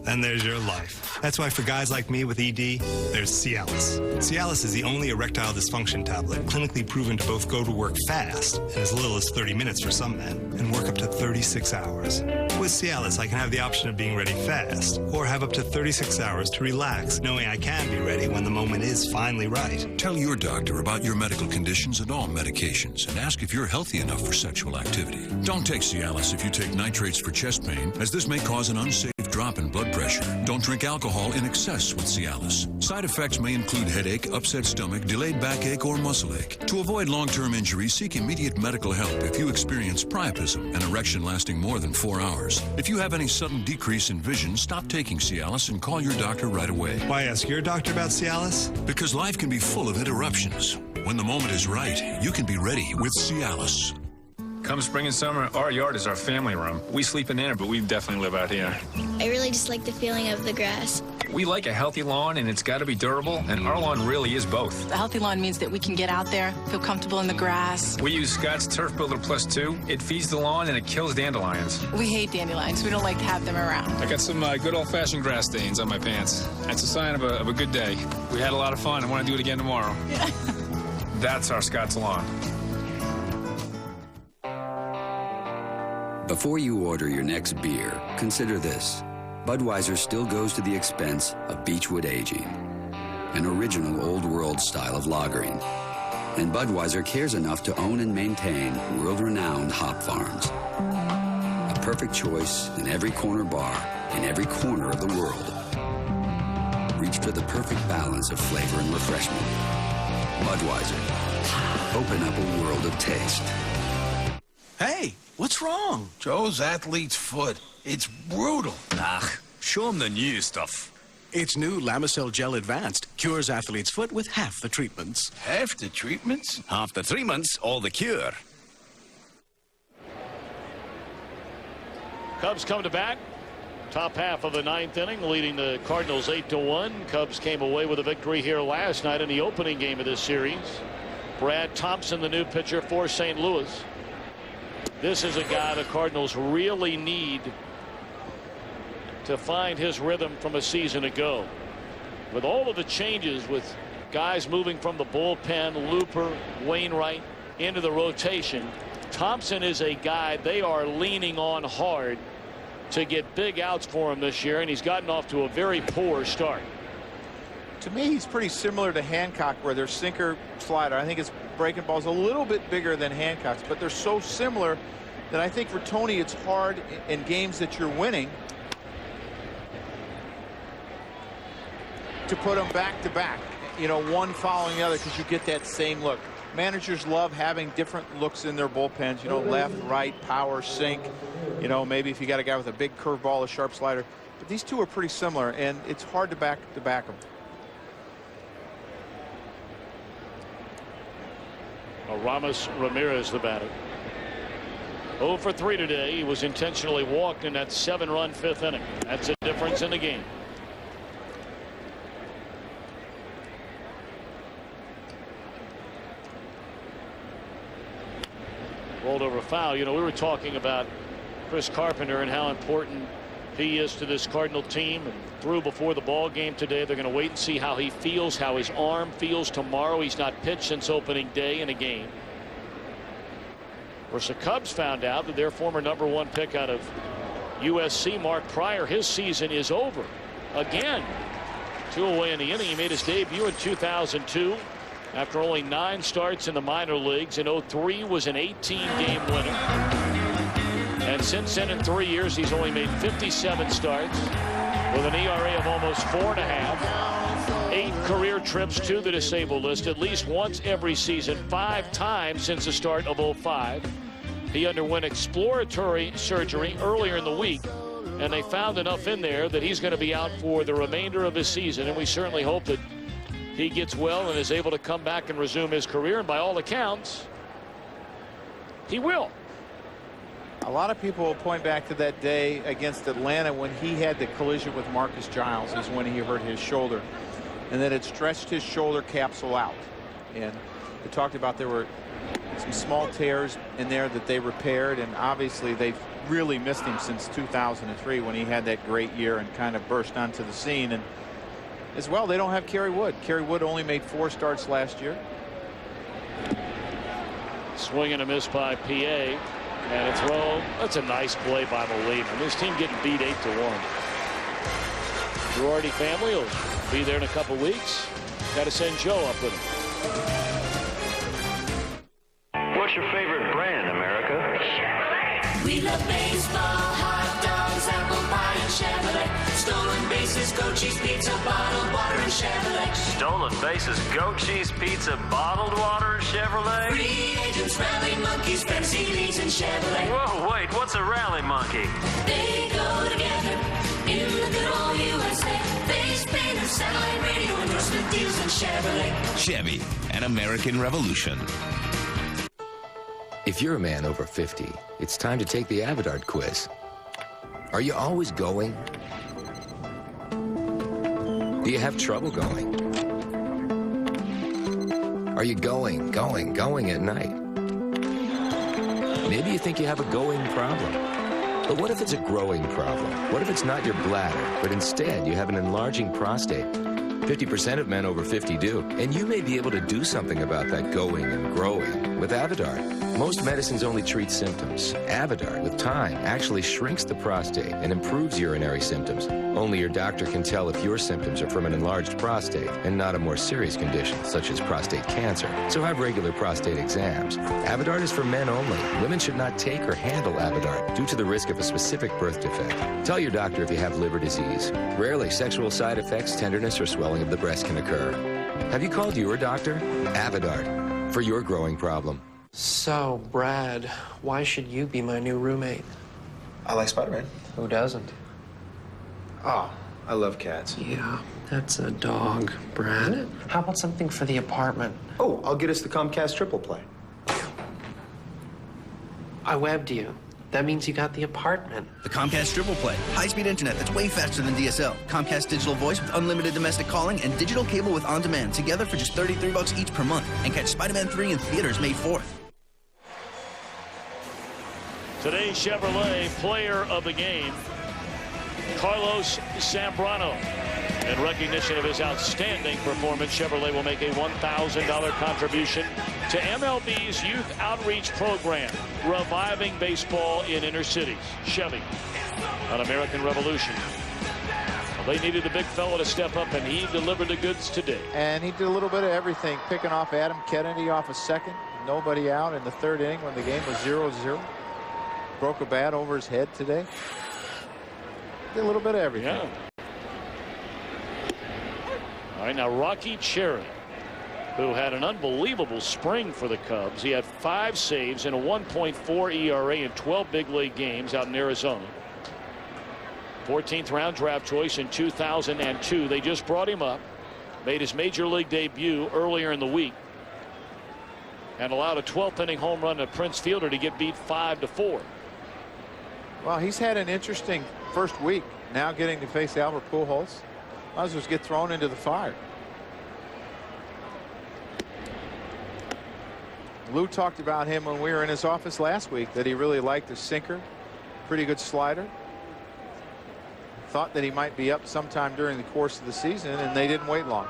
And there's your life. That's why for guys like me with ED, there's Cialis. Cialis is the only erectile dysfunction tablet clinically proven to both go to work fast, in as little as 30 minutes for some men, and work up to 36 hours. With Cialis, I can have the option of being ready fast, or have up to 36 hours to relax, knowing I can be ready when the moment is finally right. Tell your doctor about your medical conditions and all medications, and ask if you're healthy enough for sexual activity. Don't take Cialis if you take nitrates for chest pain, as this may cause an unsafe drop in blood pressure. Don't drink alcohol in excess with Cialis. Side effects may include headache, upset stomach, delayed backache, or muscle ache. To avoid long-term injury, seek immediate medical help if you experience priapism, an erection lasting more than 4 hours. If you have any sudden decrease in vision, stop taking Cialis and call your doctor right away. Why ask your doctor about Cialis? Because life can be full of interruptions. When the moment is right, you can be ready with Cialis. Come spring and summer, our yard is our family room. We sleep in there, but we definitely live out here. I really just like the feeling of the grass. We like a healthy lawn, and it's got to be durable, and our lawn really is both. A healthy lawn means that we can get out there, feel comfortable in the grass. We use Scott's Turf Builder Plus 2. It feeds the lawn, and it kills dandelions. We hate dandelions. We don't like to have them around. I got some good old-fashioned grass stains on my pants. That's a sign of a good day. We had a lot of fun. I want to do it again tomorrow. Yeah. That's our Scott's lawn. Before you order your next beer, consider this. Budweiser still goes to the expense of Beechwood aging, an original old world style of lagering. And Budweiser cares enough to own and maintain world-renowned hop farms. A perfect choice in every corner bar, in every corner of the world. Reach for the perfect balance of flavor and refreshment. Budweiser. Open up a world of taste. Hey, what's wrong? Joe's athlete's foot. It's brutal. Show him the new stuff. It's new Lamisil Gel Advanced. Cures athlete's foot with half the treatments. Half the treatments? Half the treatments, all the cure. Cubs come to bat. Top half of the ninth inning, leading the Cardinals 8-1. Cubs came away with a victory here last night in the opening game of this series. Brad Thompson, the new pitcher for St. Louis. This is a guy the Cardinals really need to find his rhythm from a season ago. With all of the changes, with guys moving from the bullpen, Looper, Wainwright, into the rotation, Thompson is a guy they are leaning on hard to get big outs for him this year, and he's gotten off to a very poor start. To me, he's pretty similar to Hancock, where their sinker slider, I think his breaking ball is a little bit bigger than Hancock's, but they're so similar that I think for Tony it's hard in games that you're winning to put them back to back, you know, one following the other, because you get that same look. Managers love having different looks in their bullpens, you know, left, right, power, sink. You know, maybe if you got a guy with a big curveball, a sharp slider. But these two are pretty similar, and it's hard to back them. Ramos Ramirez, the batter. 0 for 3 today. He was intentionally walked in that 7-run 5th inning. That's a difference in the game. Rolled over foul. You know, we were talking about Chris Carpenter and how important he is to this Cardinal team, and threw before the ball game today. They're going to wait and see how he feels, how his arm feels tomorrow. He's not pitched since opening day in a game. Of course, the Cubs found out that their former #1 pick out of USC, Mark Pryor, his season is over again. 2 away in the inning. He made his debut in 2002 after only 9 starts in the minor leagues. In 03 was an 18-game winner. And since then, in 3 years, he's only made 57 starts with an ERA of almost 4.5. 8 career trips to the disabled list at least once every season, 5 times since the start of 05. He underwent exploratory surgery earlier in the week, and they found enough in there that he's going to be out for the remainder of his season. And we certainly hope that he gets well and is able to come back and resume his career. And by all accounts, he will. A lot of people will point back to that day against Atlanta when he had the collision with Marcus Giles, is when he hurt his shoulder, and that it stretched his shoulder capsule out. And they talked about there were some small tears in there that they repaired, and obviously they've really missed him since 2003 when he had that great year and kind of burst onto the scene. And as well, they don't have Kerry Wood. Kerry Wood only made 4 starts last year. Swing and a miss by PA. And a throw. That's a nice play by Molina. This team getting beat 8-1. Girardi family will be there in a couple weeks. Got to send Joe up with him. What's your favorite brand, America? We love baseball, hot dogs, apple pie, and Chevrolet. Stolen bases, goat cheese, pizza, bottled water, and Chevrolet. Stolen bases, goat cheese, pizza, bottled water, and Chevrolet. Free agents, rally monkeys, fantasy leagues, and Chevrolet. Whoa, wait, what's a rally monkey? They go together in the good old USA. Face painter, satellite radio, endorsement deals, and Chevrolet. Chevy, an American revolution. If you're a man over 50, it's time to take the Avodart quiz. Are you always going? Do you have trouble going? Are you going at night? Maybe you think you have a going problem. But what if it's a growing problem? What if it's not your bladder, but instead you have an enlarging prostate? 50% of men over 50 do. And you may be able to do something about that going and growing with Avodart. Most medicines only treat symptoms. Avodart, with time, actually shrinks the prostate and improves urinary symptoms. Only your doctor can tell if your symptoms are from an enlarged prostate and not a more serious condition, such as prostate cancer. So have regular prostate exams. Avodart is for men only. Women should not take or handle Avodart due to the risk of a specific birth defect. Tell your doctor if you have liver disease. Rarely, sexual side effects, tenderness, or swelling of the breast can occur. Have you called your doctor? Avodart, for your growing problem. So, Brad, why should you be my new roommate? I like Spider-Man. Who doesn't? Oh, I love cats. Yeah, that's a dog, Brad. How about something for the apartment? Oh, I'll get us the Comcast triple play. I webbed you. That means you got the apartment. The Comcast Triple Play. High-speed internet that's way faster than DSL. Comcast digital voice with unlimited domestic calling and digital cable with on-demand. Together for just $33 each per month. And catch Spider-Man 3 in theaters May 4th. Today's Chevrolet player of the game, Carlos Zambrano. In recognition of his outstanding performance, Chevrolet will make a $1,000 contribution to MLB's youth outreach program, reviving baseball in inner cities. Chevy, an American revolution. Well, they needed the big fellow to step up, and he delivered the goods today. And he did a little bit of everything, picking off Adam Kennedy off a second. Nobody out in the 3rd inning when the game was 0-0. Broke a bat over his head today. Did a little bit of everything. Yeah. All right, now Rocky Cherry, who had an unbelievable spring for the Cubs. He had 5 saves and a 1.4 ERA in 12 big league games out in Arizona. 14th round draft choice in 2002. They just brought him up, made his major league debut earlier in the week, and allowed a 12th inning home run to Prince Fielder to get beat 5-4. Well, he's had an interesting first week. Now getting to face Albert Pujols. Might as well get thrown into the fire. Lou talked about him when we were in his office last week, that he really liked the sinker. Pretty good slider. Thought that he might be up sometime during the course of the season, and they didn't wait long.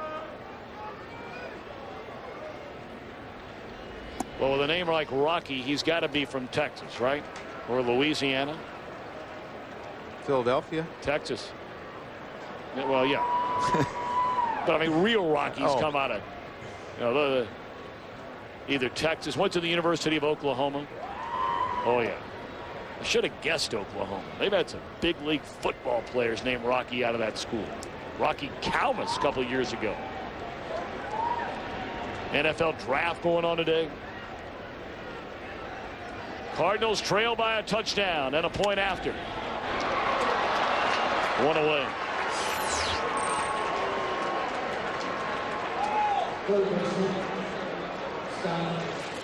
Well, with a name like Rocky, he's got to be from Texas, right? Or Louisiana? Philadelphia? Texas. Well, yeah. But I mean, real Rockies come out of, you know, either Texas. Went to the University of Oklahoma. Oh, yeah. I should have guessed Oklahoma. They've had some big league football players named Rocky out of that school. Rocky Calmus a couple of years ago. NFL draft going on today. Cardinals trail by a touchdown and a point after. 1 away.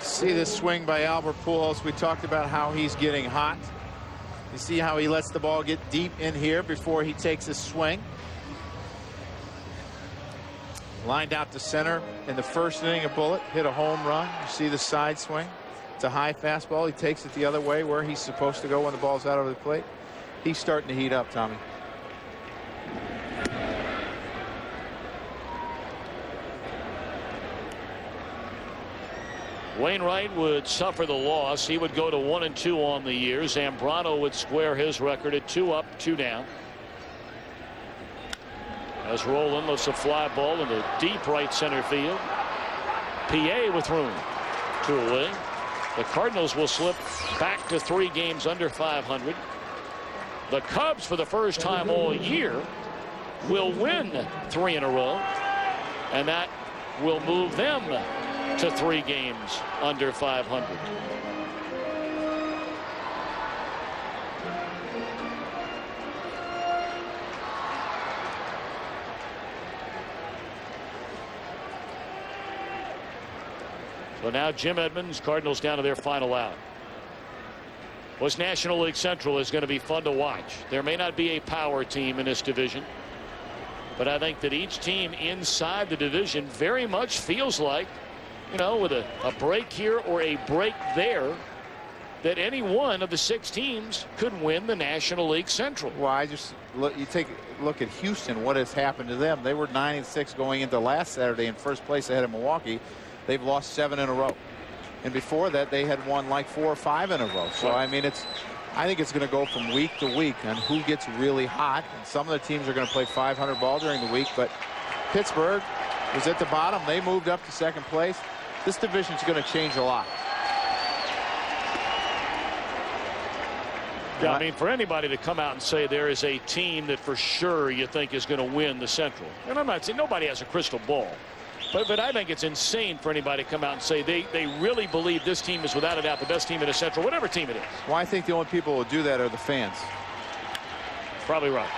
See this swing by Albert Pujols. We talked about how he's getting hot. You see how he lets the ball get deep in here before he takes a swing. Lined out to center in the first inning. A bullet hit a home run. You see the side swing. It's a high fastball. He takes it the other way where he's supposed to go when the ball's out over the plate. He's starting to heat up, Tommy. Wainwright would suffer the loss. He would go to 1-2 on the year. Zambrano would square his record at 2 up, 2 down. As Roland lifts a fly ball into deep right center field. PA with room. 2 away. The Cardinals will slip back to 3 games under 500. The Cubs, for the first time all year, will win 3 in a row, and that will move them to 3 games under 500. So now Jim Edmonds, Cardinals down to their final out. This National League Central is going to be fun to watch. There may not be a power team in this division, but I think that each team inside the division very much feels like, you know, with a break here or a break there, that any one of the 6 teams could win the National League Central. Well, I just look, you take a look at Houston, what has happened to them. They were 9-6 going into last Saturday in first place ahead of Milwaukee. They've lost 7 in a row. And before that, they had won like 4 or 5 in a row. So, I mean, I think it's going to go from week to week on who gets really hot. And some of the teams are going to play 500 ball during the week. But Pittsburgh was at the bottom. They moved up to second place. This division is going to change a lot. Yeah, I mean, for anybody to come out and say there is a team that for sure you think is going to win the Central. And I'm not saying nobody has a crystal ball. But I think it's insane for anybody to come out and say they really believe this team is without a doubt the best team in the Central, whatever team it is. Well, I think the only people who will do that are the fans. Probably right.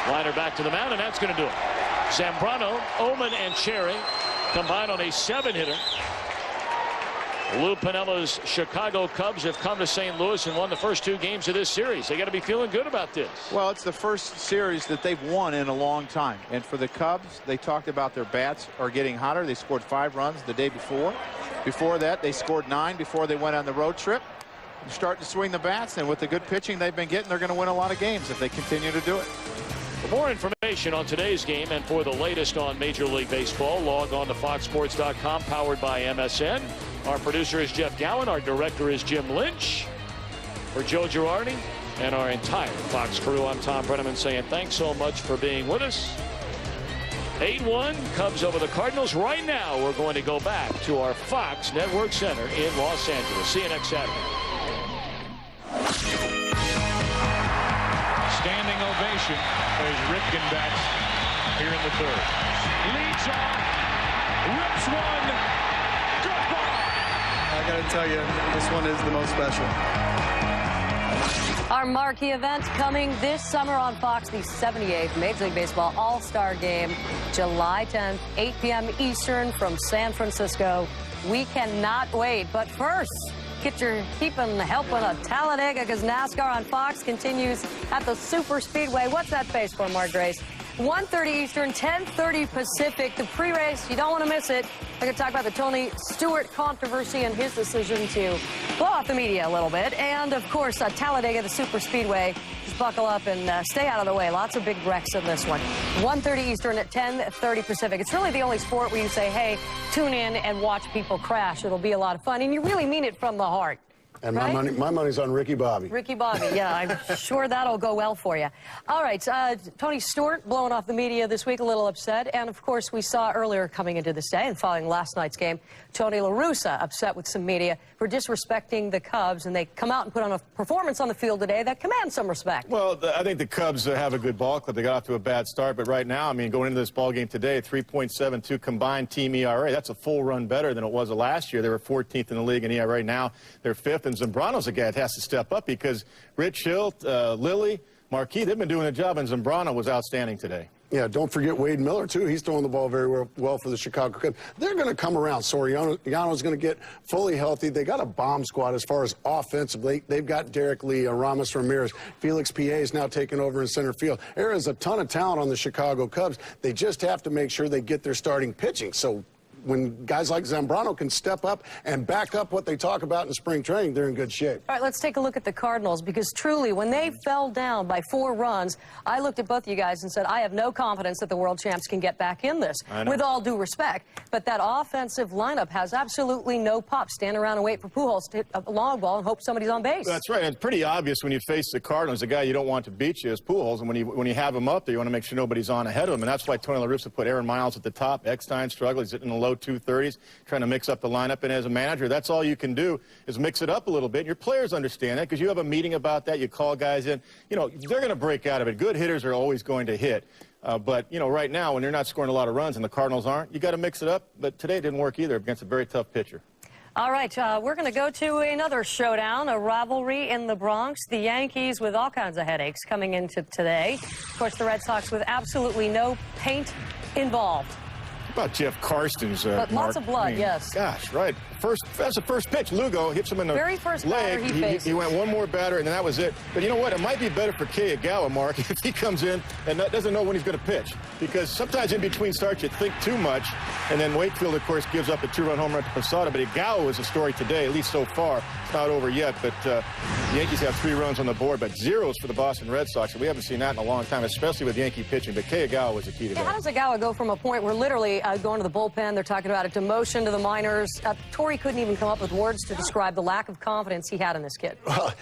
Liner back to the mound, and that's going to do it. Zambrano, Oman, and Cherry combined on a 7-hitter. Lou Pinella's Chicago Cubs have come to St. Louis and won the first 2 games of this series. They got to be feeling good about this. Well, it's the first series that they've won in a long time. And for the Cubs, they talked about their bats are getting hotter. They scored 5 runs the day before. Before that, they scored 9 before they went on the road trip. They're starting to swing the bats, and with the good pitching they've been getting, they're going to win a lot of games if they continue to do it. For more information on today's game and for the latest on Major League Baseball, log on to foxsports.com, powered by MSN. Our producer is Jeff Gowen. Our director is Jim Lynch. For Joe Girardi and our entire Fox crew, I'm Thom Brennaman saying thanks so much for being with us. 8-1, Cubs over the Cardinals. Right now, we're going to go back to our Fox Network Center in Los Angeles. See you next Saturday. Standing ovation as Ripken bats here in the 3rd. leads off, rips one, goodbye. I got to tell you, this one is the most special. Our marquee event coming this summer on Fox, the 78th Major League Baseball All-Star Game, July 10th, 8 p.m. Eastern from San Francisco. We cannot wait. But first, get your keeping helping at Talladega because NASCAR on Fox continues at the Super Speedway. What's that pace for, Mark Grace? 1:30 Eastern, 10:30 Pacific. The pre-race, you don't want to miss it. We're going to talk about the Tony Stewart controversy and his decision to blow off the media a little bit. And, of course, Talladega, the Super Speedway. Just buckle up and stay out of the way. Lots of big wrecks in this one. 1:30 Eastern at 10:30 Pacific. It's really the only sport where you say, hey, tune in and watch people crash. It'll be a lot of fun. And you really mean it from the heart. And right? my money's on Ricky Bobby. Ricky Bobby, yeah, I'm sure that'll go well for you. All right, Tony Stewart blowing off the media this week, a little upset. And, of course, we saw earlier coming into this day and following last night's game, Tony La Russa upset with some media for disrespecting the Cubs. And they come out and put on a performance on the field today that commands some respect. Well, I think the Cubs have a good ball club. They got off to a bad start. But right now, I mean, going into this ball game today, 3.72 combined team ERA. That's a full run better than it was last year. They were 14th in the league in ERA. Now they're 5th. And Zambrano's a guy that has to step up because Rich Hill, Lilly, Marquis, they've been doing a job, and Zambrano was outstanding today. Yeah, don't forget Wade Miller, too. He's throwing the ball very well for the Chicago Cubs. They're going to come around. Soriano's going to get fully healthy. They got a bomb squad as far as offensively. They've got Derek Lee, Ramos Ramirez. Felix P.A. is now taking over in center field. There is a ton of talent on the Chicago Cubs. They just have to make sure they get their starting pitching. So when guys like Zambrano can step up and back up what they talk about in spring training, they're in good shape. All right, let's take a look at the Cardinals, because truly, when they fell down by 4 runs, I looked at both of you guys and said, I have no confidence that the world champs can get back in this, with all due respect. But that offensive lineup has absolutely no pop. Stand around and wait for Pujols to hit a long ball and hope somebody's on base. That's right. It's pretty obvious when you face the Cardinals, the guy you don't want to beat you is Pujols. And when you have him up there, you want to make sure nobody's on ahead of him. And that's why Tony La Russa put Aaron Miles at the top. Eckstein struggled. He's hitting in the low 230s. Trying to mix up the lineup, and as a manager, that's all you can do is mix it up a little bit. Your players understand that because you have a meeting about that. You call guys in. You know, they're going to break out of it. Good hitters are always going to hit. But, you know, right now, when you're not scoring a lot of runs and the Cardinals aren't, you got to mix it up. But today it didn't work either against a very tough pitcher. All right, we're going to go to another showdown, a rivalry in the Bronx. The Yankees with all kinds of headaches coming into today. Of course, the Red Sox with absolutely no paint involved. About Jeff Karsten's, but lots of blood, yes. Gosh, right. That's the first pitch. Lugo hits him in the very first leg. He went one more batter, and then that was it. But you know what? It might be better for Kagawa, Mark, if he comes in and doesn't know when he's going to pitch. Because sometimes in between starts, you think too much. And then Wakefield, of course, gives up a 2-run home run to Posada. But Kagawa was a story today, at least so far. It's not over yet. But the Yankees have 3 runs on the board, but 0s for the Boston Red Sox. And we haven't seen that in a long time, especially with Yankee pitching. But Kagawa was the key to that. How does Kagawa go from a point where literally going to the bullpen, they're talking about a demotion to the minors. Torrey couldn't even come up with words to describe the lack of confidence he had in this kid. Well,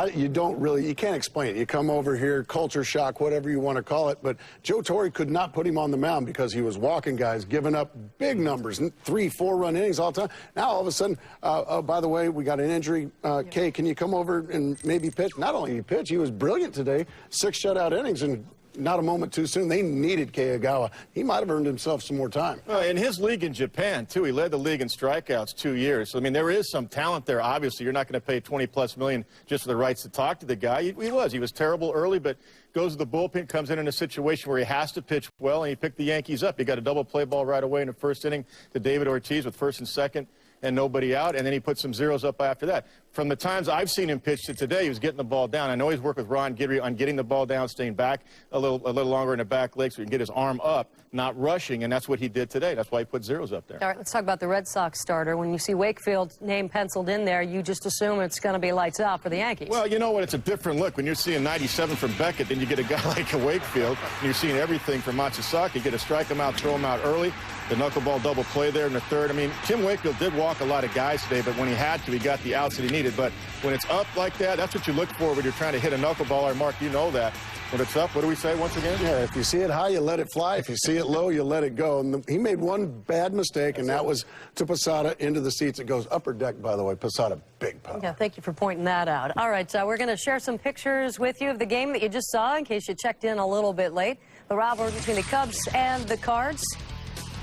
you can't explain it. You come over here, culture shock, whatever you want to call it, but Joe Torre could not put him on the mound because he was walking guys, giving up big numbers, 3-4-run innings all the time. Now, all of a sudden, by the way, we got an injury. Kay, can you come over and maybe pitch? Not only he pitched, he was brilliant today, 6 shutout innings, and not a moment too soon. They needed Kagawa. He might have earned himself some more time. In his league in Japan, too, he led the league in strikeouts 2 years. So, I mean, there is some talent there, obviously. You're not going to pay $20+ million just for the rights to talk to the guy. He was terrible early, but goes to the bullpen, comes in a situation where he has to pitch well, and he picked the Yankees up. He got a double play ball right away in the first inning to David Ortiz with first and second and nobody out, and then he put some zeros up after that. From the times I've seen him pitch to today, he was getting the ball down. I know he's worked with Ron Guidry on getting the ball down, staying back a little longer in the back leg so he can get his arm up, not rushing, and that's what he did today. That's why he put zeros up there. All right, let's talk about the Red Sox starter. When you see Wakefield's name penciled in there, you just assume it's going to be lights out for the Yankees. Well, you know what? It's a different look. When you're seeing 97 from Beckett, then you get a guy like a Wakefield, and you're seeing everything from Matsuzaki. You get to strike him out, throw him out early. The knuckleball double play there in the third. I mean, Tim Wakefield did walk a lot of guys today, but when he had to, he got the outs that he needed. But when it's up like that, that's what you look for when you're trying to hit a knuckleballer. Mark, you know that. When it's up, what do we say once again? Yeah, if you see it high, you let it fly. If you see it low, you let it go. And he made one bad mistake, and that was to Posada into the seats. It goes upper deck, by the way. Posada, big power. Yeah, thank you for pointing that out. All right, so we're going to share some pictures with you of the game that you just saw in case you checked in a little bit late. The rivalry between the Cubs and the Cards.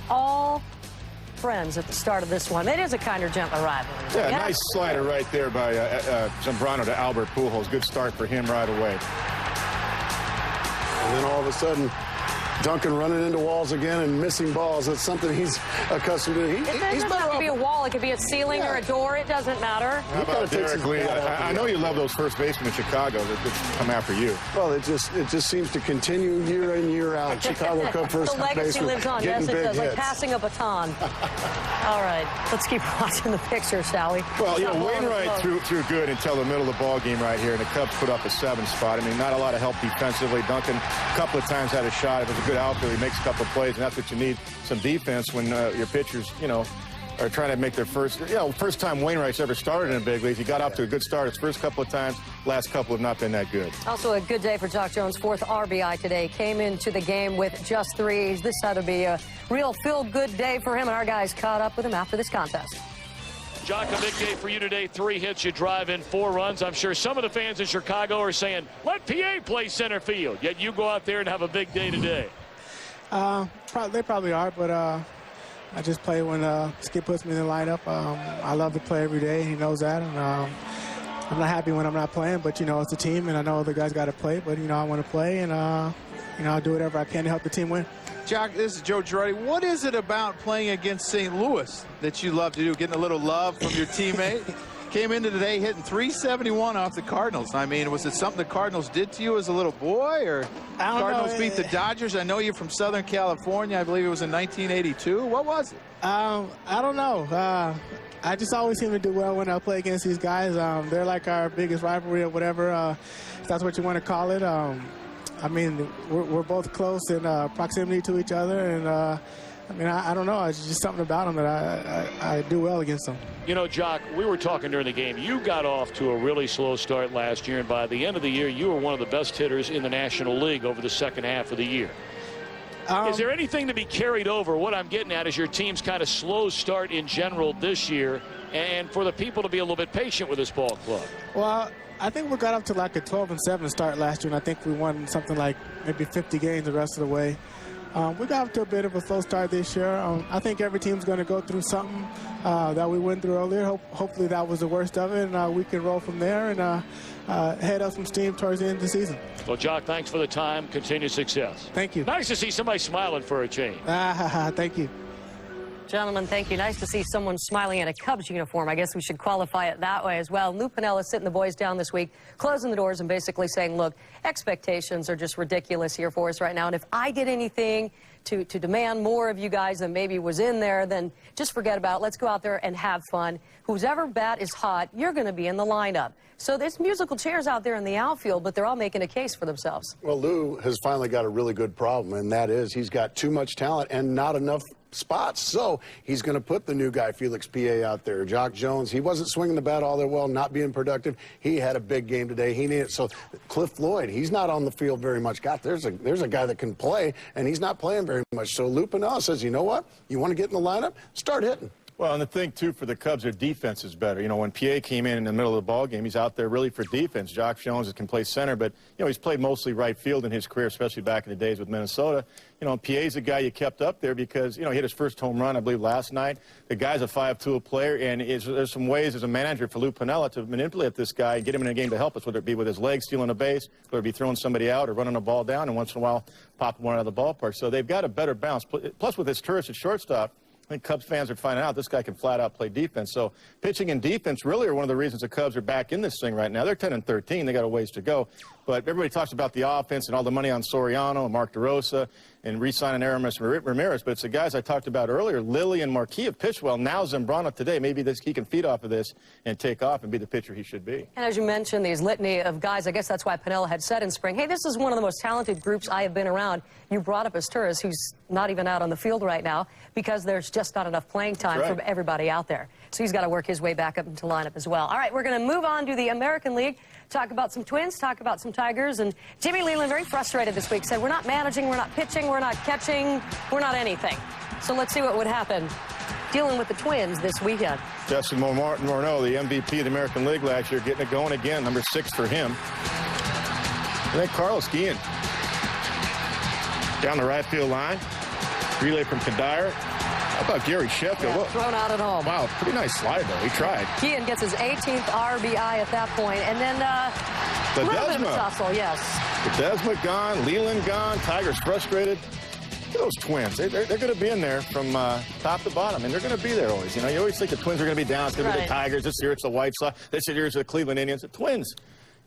all friends at the start of this one. It is a kinder, gentler rivalry. Yeah, nice slider right there by Zambrano to Albert Pujols. Good start for him right away. And then all of a sudden, Duncan running into walls again and missing balls. That's something he's accustomed to. It doesn't have to be a wall. It could be a ceiling or a door. It doesn't matter. How about Derek Lee? I know you love those first basemen in Chicago that come after you. Well, it just seems to continue year in, year out. Chicago Cub first baseman. The legacy lives on. Yes, it does. Like passing a baton. All right, let's keep watching the picture, shall we? Well, Wainwright threw good until the middle of the ball game right here, and the Cubs put up a 7 spot. I mean, not a lot of help defensively. Duncan a couple of times had a shot. It was a good outfield. He makes a couple of plays, and that's what you need, some defense when your pitchers, are trying to make their first time Wainwright's ever started in the big leagues. He got off to a good start his first couple of times. Last couple have not been that good. Also a good day for Jock Jones. 4th RBI today. Came into the game with just 3. This had to be a real feel-good day for him, and our guys caught up with him after this contest. Jock, a big day for you today. 3 hits, you drive in 4 runs. I'm sure some of the fans in Chicago are saying, let PA play center field. Yet you go out there and have a big day today. They probably are, but I just play when Skip puts me in the lineup. I love to play every day. He knows that, and I'm not happy when I'm not playing. But it's a team, and I know the guys got to play. But I want to play, and I'll do whatever I can to help the team win. Jock, this is Joe Girardi. What is it about playing against St. Louis that you love to do? Getting a little love from your teammate. Came into today hitting 371 off the Cardinals. I mean, was it something the Cardinals did to you as a little boy, or Cardinals beat the Dodgers? I know you're from Southern California. I believe it was in 1982. What was it? I don't know. I just always seem to do well when I play against these guys. They're like our biggest rivalry or whatever, if that's what you want to call it. I mean, we're both close in proximity to each other, and I don't know. It's just something about them that I do well against them. Jock, we were talking during the game. You got off to a really slow start last year, and by the end of the year, you were one of the best hitters in the National League over the second half of the year. Is there anything to be carried over? What I'm getting at is your team's kind of slow start in general this year, and for the people to be a little bit patient with this ball club. Well, I think we got up to like a 12-7 start last year, and I think we won something like maybe 50 games the rest of the way. We got up to a bit of a slow start this year. I think every team's going to go through something that we went through earlier. Hopefully that was the worst of it, and we can roll from there and head up some steam towards the end of the season. Well, Jock, thanks for the time. Continued success. Thank you. Nice to see somebody smiling for a change. Thank you. Gentlemen, thank you. Nice to see someone smiling in a Cubs uniform. I guess we should qualify it that way as well. Lou Piniella sitting the boys down this week, closing the doors and basically saying, look, expectations are just ridiculous here for us right now. And if I did anything to demand more of you guys than maybe was in there, then just forget about it. Let's go out there and have fun. Whoever bat is hot, you're going to be in the lineup. So there's musical chairs out there in the outfield, but they're all making a case for themselves. Well, Lou has finally got a really good problem, and that is he's got too much talent and not enough spots. So he's going to put the new guy, Felix PA, out there. Jock Jones, he wasn't swinging the bat all that well, not being productive. He had a big game today. He needed it. So Cliff Floyd, he's not on the field very much. God, there's a guy that can play, and he's not playing very much. So Lou Piniella says, you know what? You want to get in the lineup? Start hitting. Well, and the thing, too, for the Cubs, their defense is better. When PA came in the middle of the ballgame, he's out there really for defense. Jock Jones can play center, but, he's played mostly right field in his career, especially back in the days with Minnesota. PA's a guy you kept up there because, he hit his first home run, I believe, last night. The guy's a 5-tool player, and there's some ways as a manager for Lou Piniella to manipulate this guy and get him in a game to help us, whether it be with his legs stealing a base, whether it be throwing somebody out or running a ball down, and once in a while popping one out of the ballpark. So they've got a better balance. Plus, with his tourist at shortstop, I think Cubs fans are finding out this guy can flat out play defense. So pitching and defense really are one of the reasons the Cubs are back in this thing right now. They're 10-13. They got a ways to go. But everybody talks about the offense and all the money on Soriano and Mark DeRosa and re-signing Aramis Ramirez. But it's the guys I talked about earlier. Lilly and Marquis have pitched well. Now Zambrano today. Maybe he can feed off of this and take off and be the pitcher he should be. And as you mentioned, these litany of guys, I guess that's why Piniella had said in spring, hey, this is one of the most talented groups I have been around. You brought up Asturias, who's not even out on the field right now because there's just not enough playing time from everybody out there. So he's got to work his way back up into lineup as well. All right, we're going to move on to the American League, talk about some Twins, talk about some Tigers. And Jimmy Leland, very frustrated this week, said we're not managing, we're not pitching, we're not catching, we're not anything. So let's see what would happen dealing with the Twins this weekend. Justin Morneau, the MVP of the American League last year, getting it going again, number 6 for him. And then Carlos Guillen down the right field line. Relay from Kadire. How about Gary Sheffield? Yeah, thrown out at home. Wow, pretty nice slide, though. He tried. Kean gets his 18th RBI at that point, and then a little bit of a tussle, yes. Ledesma gone, Leland gone, Tigers frustrated. Look at those Twins. They're going to be in there from top to bottom, and they're going to be there always. You know, you always think the Twins are going to be down. It's going to be the Tigers. This year it's the White Sox. This year it's the Cleveland Indians. The Twins.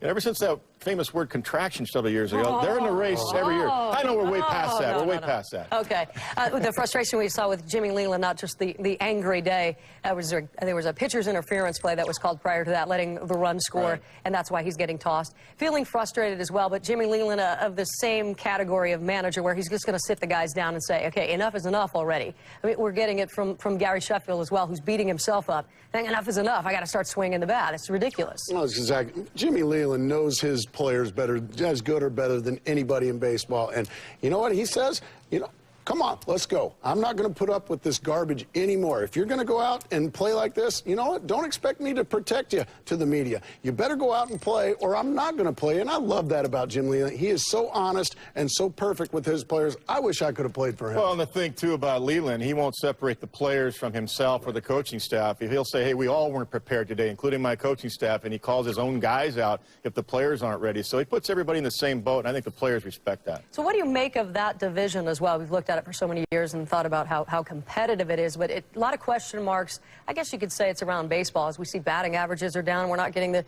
And ever since that famous word contraction several years ago, they're in the race every year. I know we're way past that. We're way past that. Okay. The frustration we saw with Jimmy Leland, not just the angry day, there was a pitcher's interference play that was called prior to that, letting the run score, and that's why he's getting tossed. Feeling frustrated as well, but Jimmy Leland of the same category of manager where he's just going to sit the guys down and say, okay, enough is enough already. I mean, we're getting it from Gary Sheffield as well, who's beating himself up. Saying enough is enough. I got to start swinging the bat. It's ridiculous. No, it's exactly. Jimmy Leland knows his players better, as good or better than anybody in baseball. And you know what he says? You know, come on, let's go. I'm not going to put up with this garbage anymore. If you're going to go out and play like this, you know what? Don't expect me to protect you to the media. You better go out and play, or I'm not going to play. And I love that about Jim Leland. He is so honest and so perfect with his players. I wish I could have played for him. Well, and the thing, too, about Leland, he won't separate the players from himself or the coaching staff. He'll say, hey, we all weren't prepared today, including my coaching staff, and he calls his own guys out if the players aren't ready. So he puts everybody in the same boat, and I think the players respect that. So what do you make of that division as well? We've looked at it for so many years and thought about how competitive it is, but a lot of question marks. I guess you could say it's around baseball. As we see batting averages are down, we're not getting the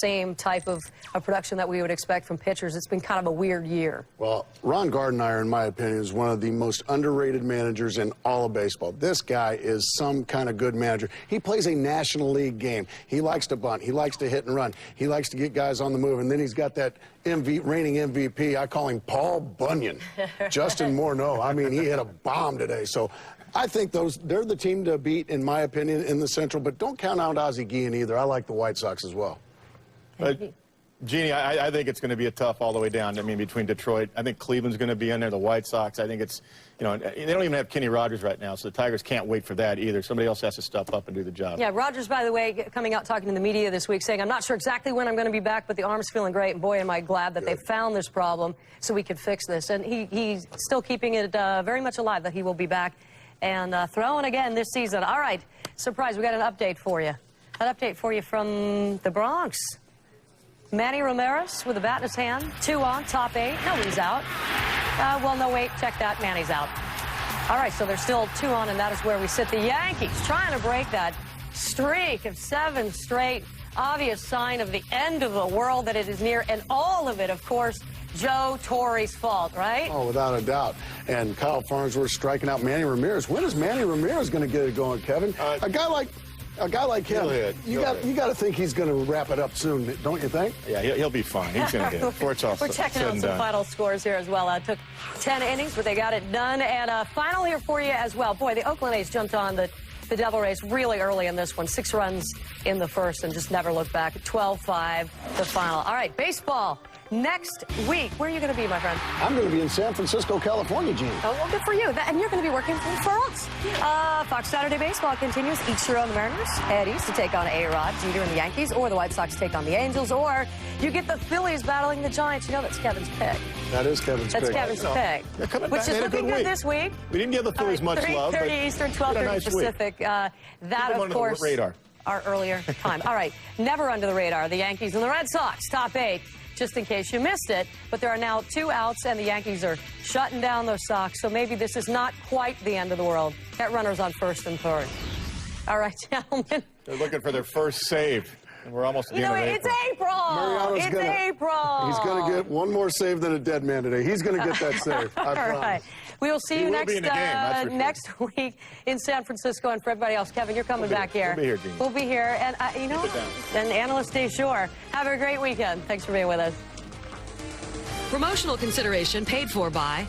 same type of production that we would expect from pitchers. It's been kind of a weird year. Well, Ron Gardenhire, in my opinion, is one of the most underrated managers in all of baseball. This guy is some kind of good manager. He plays a National League game. He likes to bunt. He likes to hit and run. He likes to get guys on the move, and then he's got that reigning MVP. I call him Paul Bunyan. Justin Morneau. I mean, he hit a bomb today. So I think they're the team to beat, in my opinion, in the Central. But don't count out Ozzie Guillen either. I like the White Sox as well. Jeannie, I think it's going to be a tough all the way down. I mean, between Detroit, I think Cleveland's going to be in there, the White Sox. I think it's, you know, they don't even have Kenny Rogers right now, so the Tigers can't wait for that either. Somebody else has to step up and do the job. Yeah, Rogers, by the way, coming out talking to the media this week, saying, I'm not sure exactly when I'm going to be back, but the arm's feeling great, and boy, am I glad that they found this problem so we could fix this. And he's still keeping it very much alive that he will be back and throwing again this season. All right, surprise, we got an update for you. An update for you from the Bronx. Manny Ramirez with a bat in his hand, 2 on, top 8. Nobody's out. Well, no, wait, check that. Manny's out. All right, so there's still 2 on, and that is where we sit. The Yankees trying to break that streak of 7 straight. Obvious sign of the end of the world that it is near, and all of it, of course, Joe Torre's fault, right? Oh, without a doubt. And Kyle Farnsworth striking out Manny Ramirez. When is Manny Ramirez going to get it going, Kevin? A guy like him, you got to think he's going to wrap it up soon, don't you think? Yeah, he'll be fine. He's going to get it. We're checking out some final scores here as well. It took 10 innings, but they got it done. And final here for you as well. Boy, the Oakland A's jumped on the Devil Rays really early in this one. 6 runs in the first and just never looked back. 12-5 the final. All right, baseball. Next week, where are you going to be, my friend? I'm going to be in San Francisco, California, Gene. Oh, well, good for you. And you're going to be working for us. Fox Saturday Baseball continues. Each year on the Mariners head east to take on A-Rod, Jeter and the Yankees, or the White Sox take on the Angels, or you get the Phillies battling the Giants. You know that's Kevin's pick. That is Kevin's pick. That's Kevin's pick. Which is looking good this week. We didn't give the Phillies much love. 3:30 Eastern, 12:30 Pacific. That, of course, our earlier time. All right, never under the radar. The Yankees and the Red Sox, top 8. Just in case you missed it, but there are now 2 outs, and the Yankees are shutting down those Sox, so maybe this is not quite the end of the world. That runner's on first and third. All right, gentlemen. They're looking for their first save, and we're almost at the end of April. It's April. It's April. He's going to get one more save than a dead man today. He's going to get that save. I promise. Right. We will see you next week in San Francisco. And for everybody else, Kevin, you're coming back here. We'll be here, Dean. We'll be here. And, you know, and analysts stay sure. Have a great weekend. Thanks for being with us. Promotional consideration paid for by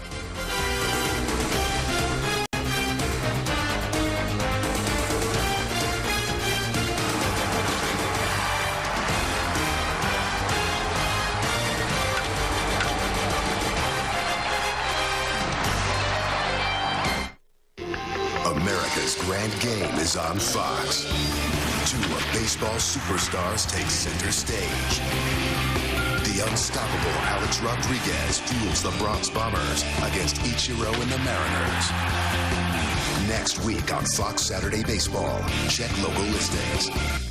America's Grand Game is on Fox. 2 of baseball superstars take center stage. The unstoppable Alex Rodriguez fuels the Bronx Bombers against Ichiro and the Mariners. Next week on Fox Saturday Baseball. Check local listings.